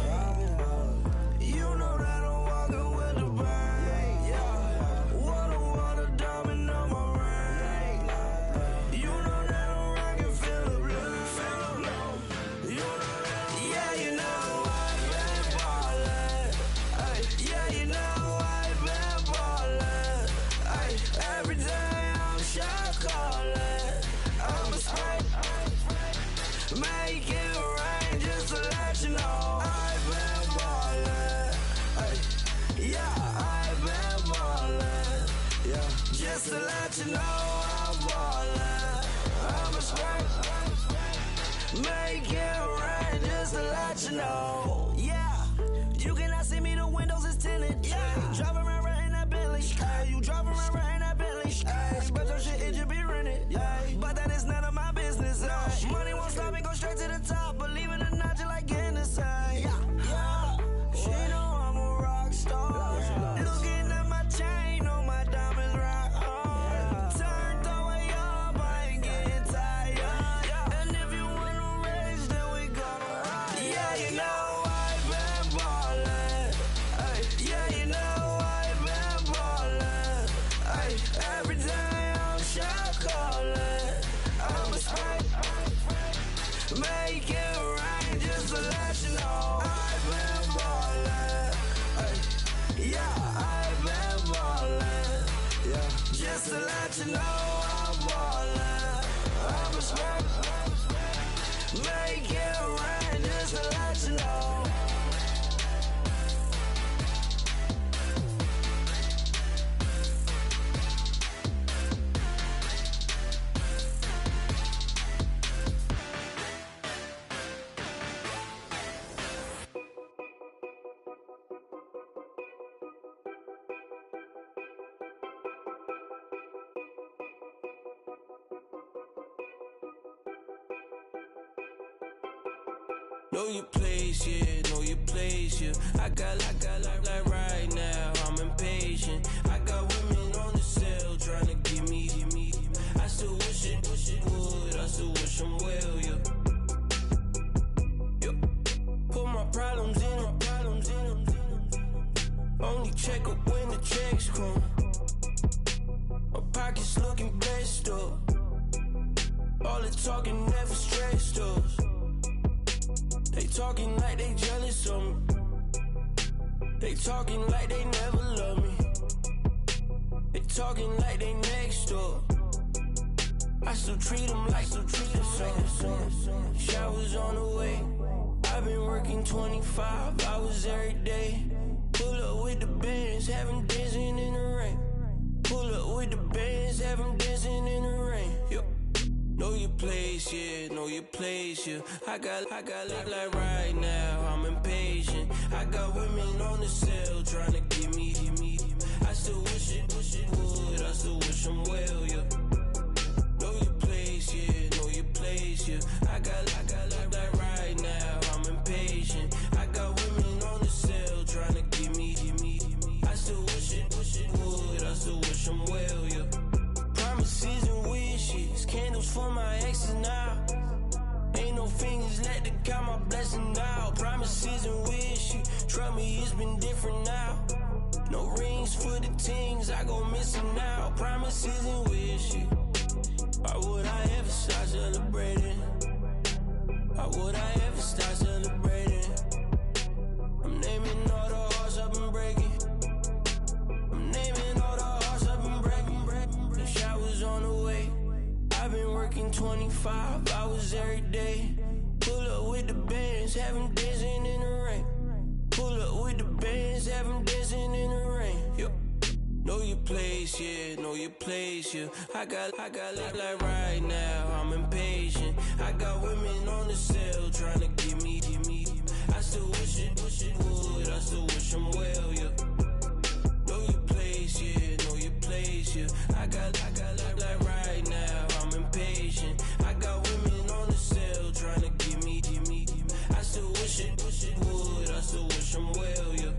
B: You know that I'm walking with the bang. Yeah, water diamond on my ring. You know that I'm rockin', feel the blue. You know that, yeah, you know I've been ballin'. Ay, yeah, you know I've been ballin'. Ay, every day I'm shot callin'. I'm a spray. Make it rain just to let you know I've been ballin'. Ay, yeah, I've been ballin'. Yeah, just to let you know I'm ballin'. I'm a spray. Make it rain just to let you know. Yeah, you cannot see me, the windows is tinted. Yeah, driving around right in that Bentley. Ay, you driving around right in that Bentley. Ay, but your shit, it should be rented. Ay, but that is none of my business. Ay, money won't stop me, go straight to the top. Believe it or not, just like getting the same. Yeah, she know I'm a rock star. Looking at my chain, on my diamonds rock hard. Turned the way up, I ain't getting tired. And if you wanna race, then we gonna ride. Yeah, you know I've been ballin'. Ay, yeah, you know I've been ballin'. Ay, every day I'm shot callin'. I'm a spray. Make it rain just to let you know I've been ballin'. Ay, yeah, I've been ballin'. Yeah, just to let you know I'm ballin'. I'm a spray. Make it rain just to let you know.
N: Know your place, yeah, know your place, yeah. I got like right now, I'm impatient. I got women on the cell trying to give me. I still wish it would, I still wish I'm well, yeah. Put my problems in. Only check up when the checks come. My pockets looking blessed up. All the talking never stressed us. They talking like they jealous of me. They talking like they never love me. They talking like they next door. I still treat them like so. Showers on the way. I've been working 25 hours every day. Pull up with the bands, have them dancing in the rain. Pull up with the bands, have them dancing in the rain. Yo. Know your place, yeah, know your place, yeah. I got like right now, I'm impatient. I got women on the cell trying to give me. I still wish it would, I still wish I'm well, yeah. Know your place, yeah, know your place, yeah. I got like right now, I'm impatient. I got women on the cell trying to give me. I still wish it would, I still wish I'm well, yeah. Promises and wishes, candles for my exes now. Ain't no fingers let to count my blessing now. Promises and wishes, trust me, it's been different now. No rings for the things I go missing now. Promises and wishes, why would I ever start celebrating? Why would I ever start celebrating? I'm naming all the hearts I've been breaking. I'm naming all the hearts I've been breaking. The showers on the way. I've been working 20
O: 25 hours every day. Pull up with the bands, have them dancing in the rain. Pull up with the bands, have them dancing in the rain. Yo. Know your place, yeah, know your place, yeah. I got live like right now, I'm impatient. I got women on the cell trying to give me. I still wish it would, I still wish them well, yeah. Know your place, yeah, know your place, yeah. I got live like right now, I'm impatient. I got women on the cell trying to give me. I still wish it would, I still wish them well, yeah.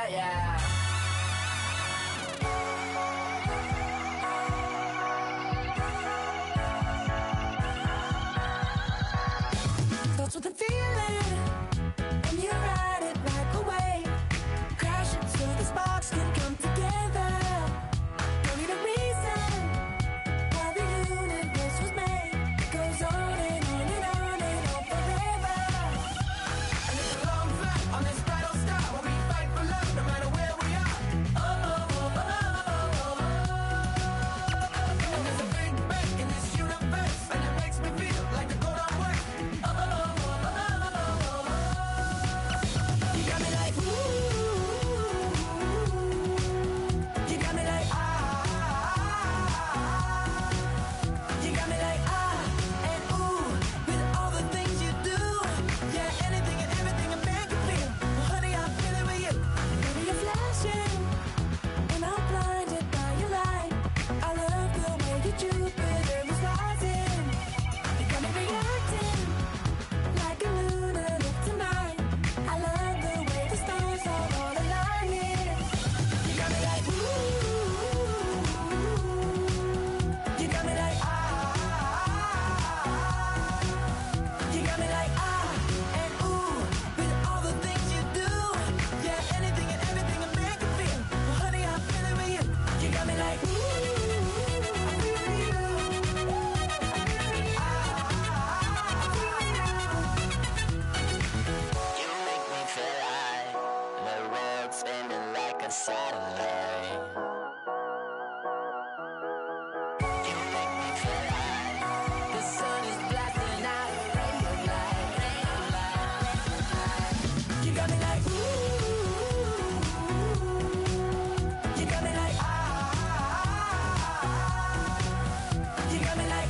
O: Yeah.
S: Starts with a feeling, and you ride it right away. Crashing so the sparks can come together. Don't need a reason why the universe was made. Goes on and on and on and on forever.
O: And it's a long flight on this battle star where we fight for love no matter where we are. And there's a big bang in this universe, and it makes me feel like the gold I work. You got me like ooh, you got me like you got me like and ooh, with all the things you do, yeah, anything and everything a man can feel. Well, honey, I'm feeling with you.
S: Baby, you're flashing, and I'm blinded by your light. I love the way you Jupiter is rising. You got me reacting like a lunatic tonight. I love the way the stars are all aligning.
O: You got me like ooh, you got me like you got me like and ooh, with all the things you do, yeah, anything and everything a man can feel. Well, honey, I'm feeling with you. You got me like ooh, I'm feeling with you.
Q: You make me feel like the world's spinning like a satellite. You make me feel like
O: The sun is blasting out a ray of light. You got me like ooh, you got me like you got me like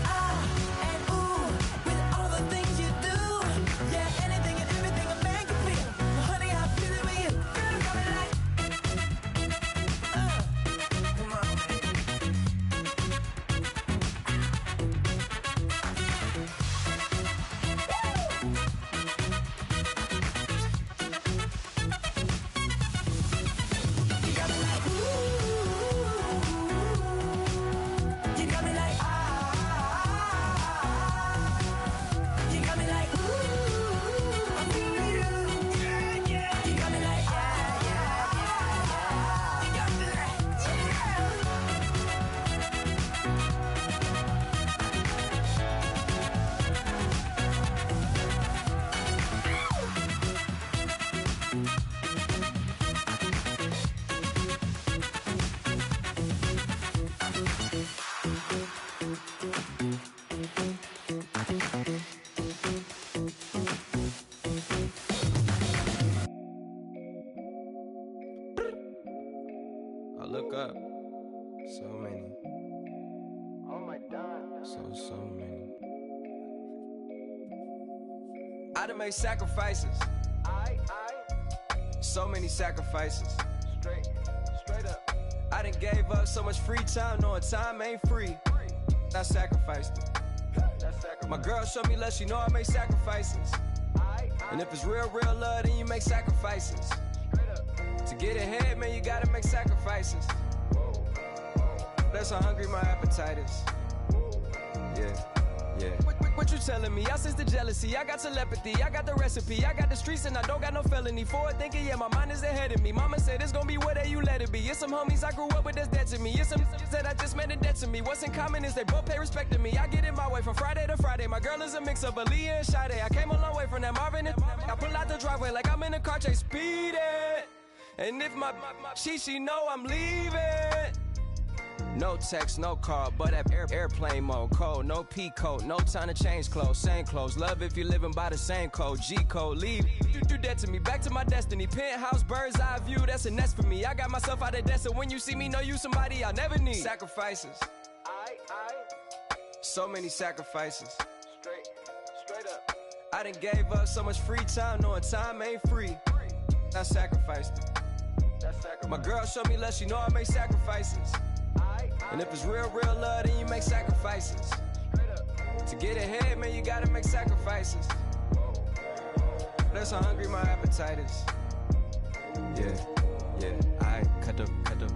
O: and ooh, with all the things you do, yeah, anything and everything a man can feel. Well, honey, I'm feeling with you. Girl, you got me like come on. You got me like ooh, you got me like you got me like ooh, I'm feeling you. You got me like you got me like
R: I look up. So many.
O: oh my God.
R: So many. I done made sacrifices. So many sacrifices.
O: Straight up.
R: I done gave up so much free time, knowing time ain't free. I sacrificed it. My girl showed me love, she know I make sacrifices. And if it's real love, then you make sacrifices. To get ahead, man, you gotta make sacrifices. That's how hungry my appetite is. Yeah. Yeah. What you telling me? I sense the jealousy, I got telepathy, I got the recipe, I got the streets and I don't got no felony. Forward thinking, yeah, my mind is ahead of me. Mama said it's gonna be whatever you let it be. It's some homies I grew up with that's dead to me. It's some that I just met in debt to me. What's in common is they both pay respect to me. I get in my way from Friday to Friday. My girl is a mix of Aaliyah and Sade. I came a long way from that Marvin and I pull out the driveway like I'm in a car chase speeding. And if my she know I'm leaving. No text, no call, but at airplane mode. Code, no P code, no time to change clothes. Same clothes, love if you're living by the same code. G code, leave. You do that to me, back to my destiny. Penthouse, bird's eye view, that's a nest for me. I got myself out of debt, so when you see me, know you somebody I'll never need. Sacrifices. So many sacrifices. Straight up. I done gave up so much free time, knowing time ain't free. I sacrificed it. My girl showed me love, she know I make sacrifices. And if it's real love, then you make sacrifices. To get ahead, man, you gotta make sacrifices. That's how hungry my appetite is. Yeah, I cut the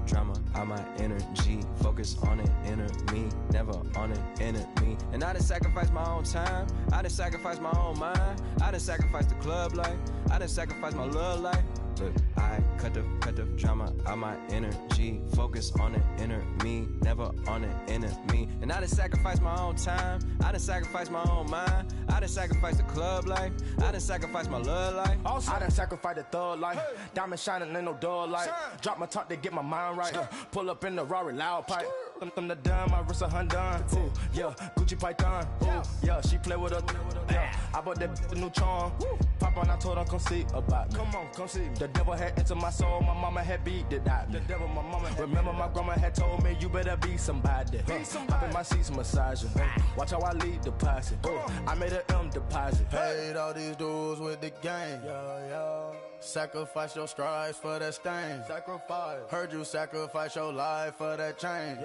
R: drama out my energy. Focus on it, inner me, never on it, enemy. And I done sacrificed my own time, I done sacrificed my own mind, I done sacrificed the club life, I done sacrificed my love life. But I cut the drama out my energy. Focus on it, inner me, never on it, enemy. And I done sacrificed my own time, I done sacrificed my own mind, I done sacrificed the club life, I done sacrificed my love life.
H: Also, I done sacrificed the thug life. Diamond shining, ain't no dull light. Drop my top to get my mind right. Pull up in the Rari loud pipe. Them the dime, my wrist a Hyundai. Ooh, yeah, Gucci Python. Ooh, yeah, she play with her. Yeah, I bought that new charm. Pop on, I told her come see about me. Come on, come see me. The devil had entered my soul, my mama had beat it out. The devil, my mama had remember my grandma had told me you better be somebody. Hop in my seats, massaging. Watch how I lead the posse. I made an M deposit.
M: Paid all these dudes with the game. Sacrifice your strides for that stain. Sacrifice. Heard you sacrifice your life for that change.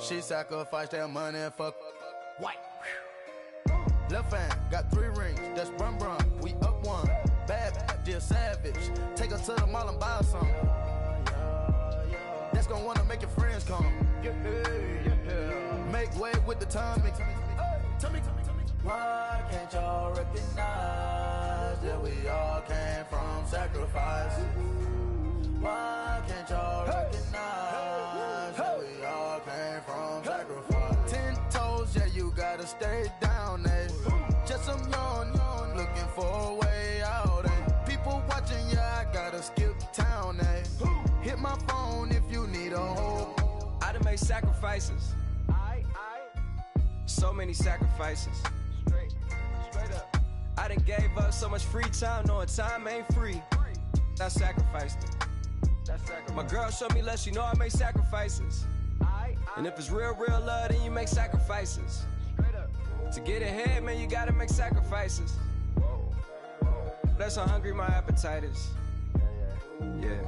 M: She sacrificed that money for white. Left hand got 3 rings. That's brum brum. We up one. Bad, dear savage. Take her to the mall and buy some. That's gonna wanna make your friends come. Make way with the timing. Tell me. Why can't y'all recognize that we all came from sacrifice? Why can't y'all recognize that we all came from sacrifice? 10 toes, yeah, you gotta stay down, eh? Just some yawn, looking for a way out, eh? People watching, yeah, I gotta skip town, eh? Hit my phone if you need a hope.
R: I done made sacrifices. So many sacrifices. Straight up. I done gave up so much free time, knowing time ain't free. I sacrificed it. My girl showed me love, she know I make sacrifices. And if it's real love, then you make sacrifices. To get ahead, man, you gotta make sacrifices. That's how hungry my appetite is. Yeah.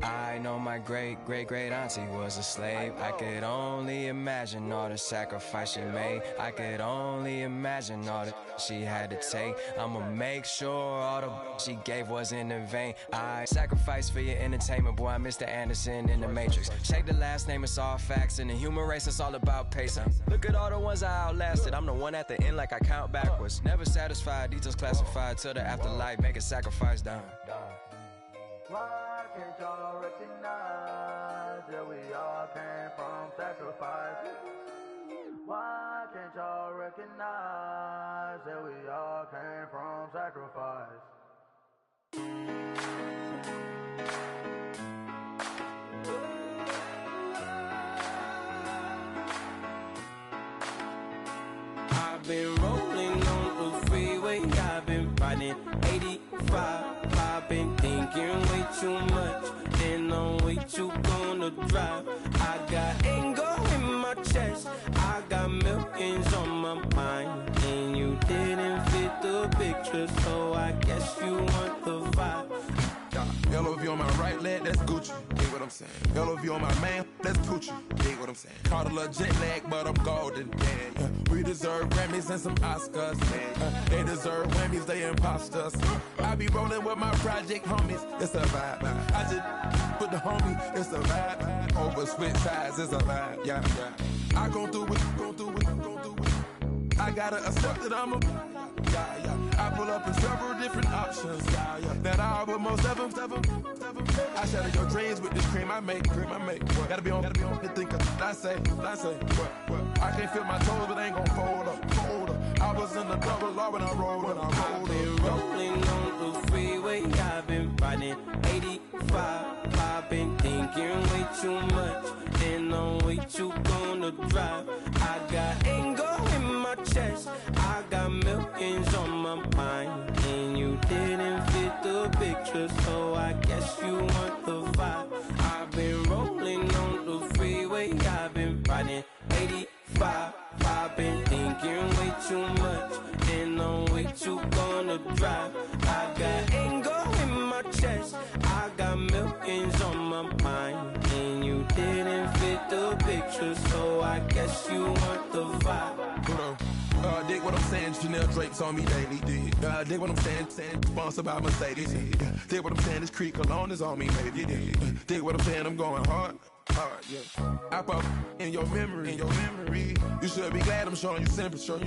R: I know my great auntie was a slave. I could only imagine all the sacrifice she made. I could only imagine all that she had to take. I'ma make sure all the she gave wasn't in vain. I sacrifice for your entertainment, boy. I'm Mr. Anderson in the Matrix. Check the last name, it's all facts. In the human race, it's all about pacing. Look at all the ones I outlasted. I'm the one at the end like I count backwards. Never satisfied, details classified till the afterlife. Make a sacrifice down.
M: Why can't y'all recognize that we all came from sacrifice? Why can't y'all recognize that we all came from sacrifice?
O: I've been rolling on the freeway, I've been riding 85. I've been thinking way too much, and I'm way too gonna drive. I got anger in my chest, I got millions on my mind, and you didn't fit the picture, so I guess you want the vibe.
T: Yellow view on my right leg, that's Gucci. Dig what I'm saying. Yellow view on my man, that's Poochie. Dig what I'm saying. Caught a little jet lag, but I'm golden. Yeah. We deserve Grammys and some Oscars. They deserve Whammies, they imposters. I be rolling with my project homies, it's a vibe. I just put the homie, it's a vibe. Over switch sides, it's a vibe. Yeah. I gon' do it, gon' do it, gon' do it. I gotta accept that I'm a I pull up in several different options. That I will most ever. I shatter your dreams with this cream I make. What? Gotta be on the thinker. I say, what? I can't feel my toes, but ain't gon' fold up. I was in the double law when I rolled.
O: I've been rolling on the freeway. I've been riding 85. I've been thinking way too much, and I'm way too gonna drive. I got anger in my chest. I got millions on my mind, and you didn't fit the picture, so I guess you want the vibe. I've been rolling on the freeway. I've been riding 85. I've been thinking way too much, and I'm way too gonna drive. I got anger in my chest. I got millions on my mind, and you didn't fit the picture, so I guess you want the vibe.
T: Dig what I'm saying, Chanel drapes on me daily. Dig what I'm saying, sponsored by Mercedes. Dig what I'm saying, this Creek cologne is on me, maybe. Dig what I'm saying, I'm going hard, yeah. I pop in your memory. You should be glad I'm showing you sympathy.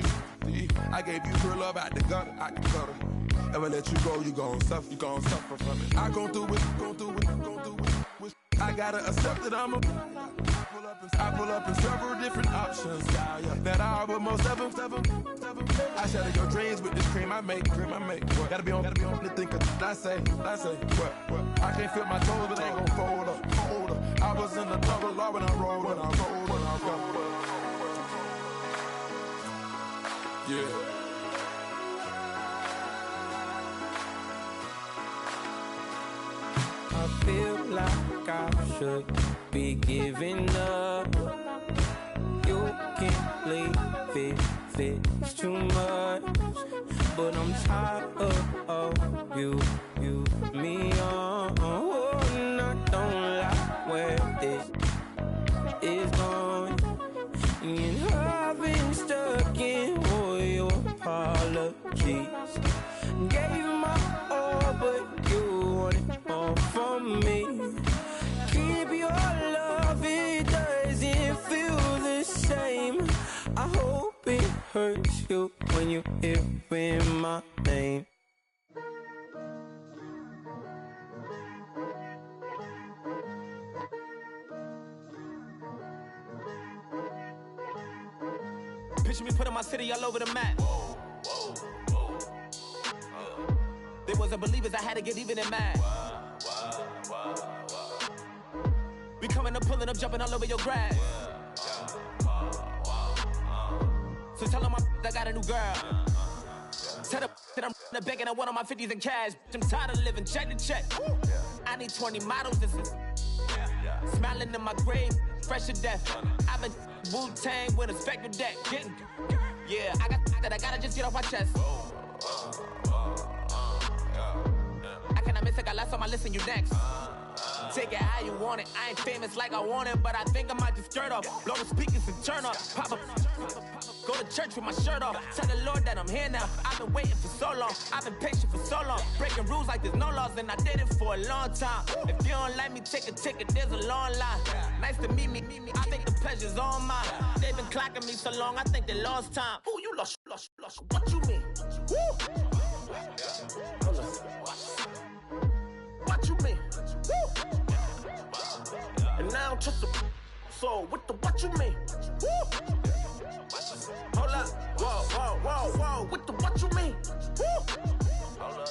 T: I gave you real love out the gutter. Ever let you go, you gon' suffer from it. I gon' through it. I gotta accept that I'm a I pull up in several different options. That I will most ever. I shatter your dreams with this cream I make. What? Gotta be on the thinker. I say, what? I can't feel my toes, but ain't gon' fold up. I was in the double law when I rolled. Yeah.
O: I feel like I should be giving up. You can't leave it's too much. But I'm tired of you, me on. And I don't like where this is going. And I've been stuck in all your apologies. Gave my all, but you wanted more from me. Keep your love, it doesn't feel the same. I hope it hurts you when you hear my name.
E: Picture me putting my city all over the map. They wasn't believers, I had to get even in mad. We coming up, pulling up, jumping all over your grass. So tell them I got a new girl. Tell them that I'm the bank and I want all my 50s in cash. I'm tired of living check to check. I need 20 models. This is smiling in my grave, fresh to death. I've been Wu-Tang with a spectral deck. Yeah, I got that I gotta just get off my chest. I cannot miss it, got last on my list and you next. Take it how you want it. I ain't famous like I want it, but I think I might just skirt off. Blow the speakers and turn up. Pop up. Go to church with my shirt off. Tell the Lord that I'm here now. I've been waiting for so long. I've been patient for so long. Breaking rules like there's no laws, and I did it for a long time. If you don't like me, take a ticket. There's a long line. Nice to meet me. I think the pleasure's all mine. They've been clocking me so long, I think they lost time. Ooh, you lost. What you mean? Woo! What you mean? Woo! And now I'm just a so what you mean? Woo! Hold up, whoa, with the what you mean? Woo! Hold up.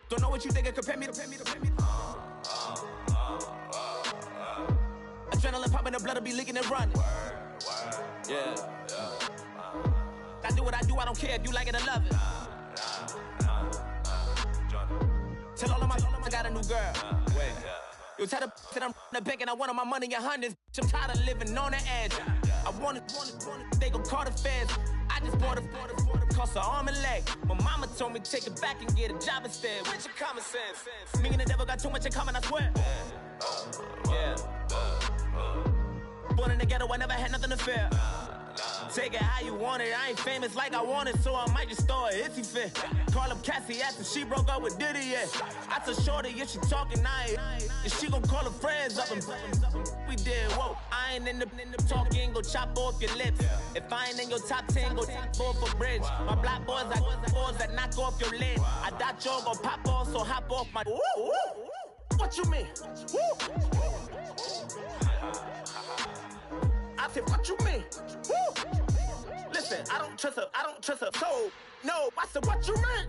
E: Don't know what you think, compare me. Adrenaline popping, the blood will be leaking and running. Yeah. I do what I do, I don't care if you like it or love it. Tell all of my I got a new girl. Wait. You tell the that I'm the bank and I want all my money in hundreds. I'm tired of living on the edge. I want it, they gon' call the feds. I just bought a cost an arm and leg. My mama told me take it back and get a job instead. Where's your common sense? Me and the devil got too much in common, I swear. Yeah. Born in the ghetto, I never had nothing to fear. Take it how you want it. I ain't famous like I want it, so I might just throw a hissy fit. Call up Cassie after she broke up with Diddy, yeah. I told Shorty if she talking, I ain't. And she gon' call her friends up and we did, whoa. I ain't in the talking, go chop off your lips. If I ain't in your top 10, go top 4 for bridge. My black boys, I got boys that knock off your lid. I thought y'all gon' pop off, so hop off my. What you mean? I said, what you mean? Listen, I don't trust her, so no. I said, what you mean?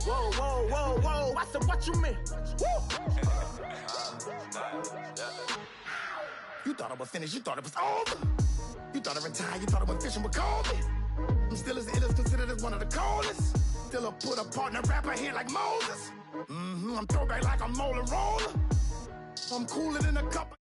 E: Whoa, whoa, whoa, whoa. I said, what you mean?
C: You thought I was finished, you thought it was over. You thought I retired, you thought I went fishing with Kobe. I'm still as ill as considered as one of the coldest. Still a put a partner rapper here like Moses. I'm throwback like I'm Mola Roller. I'm cooler than a cup.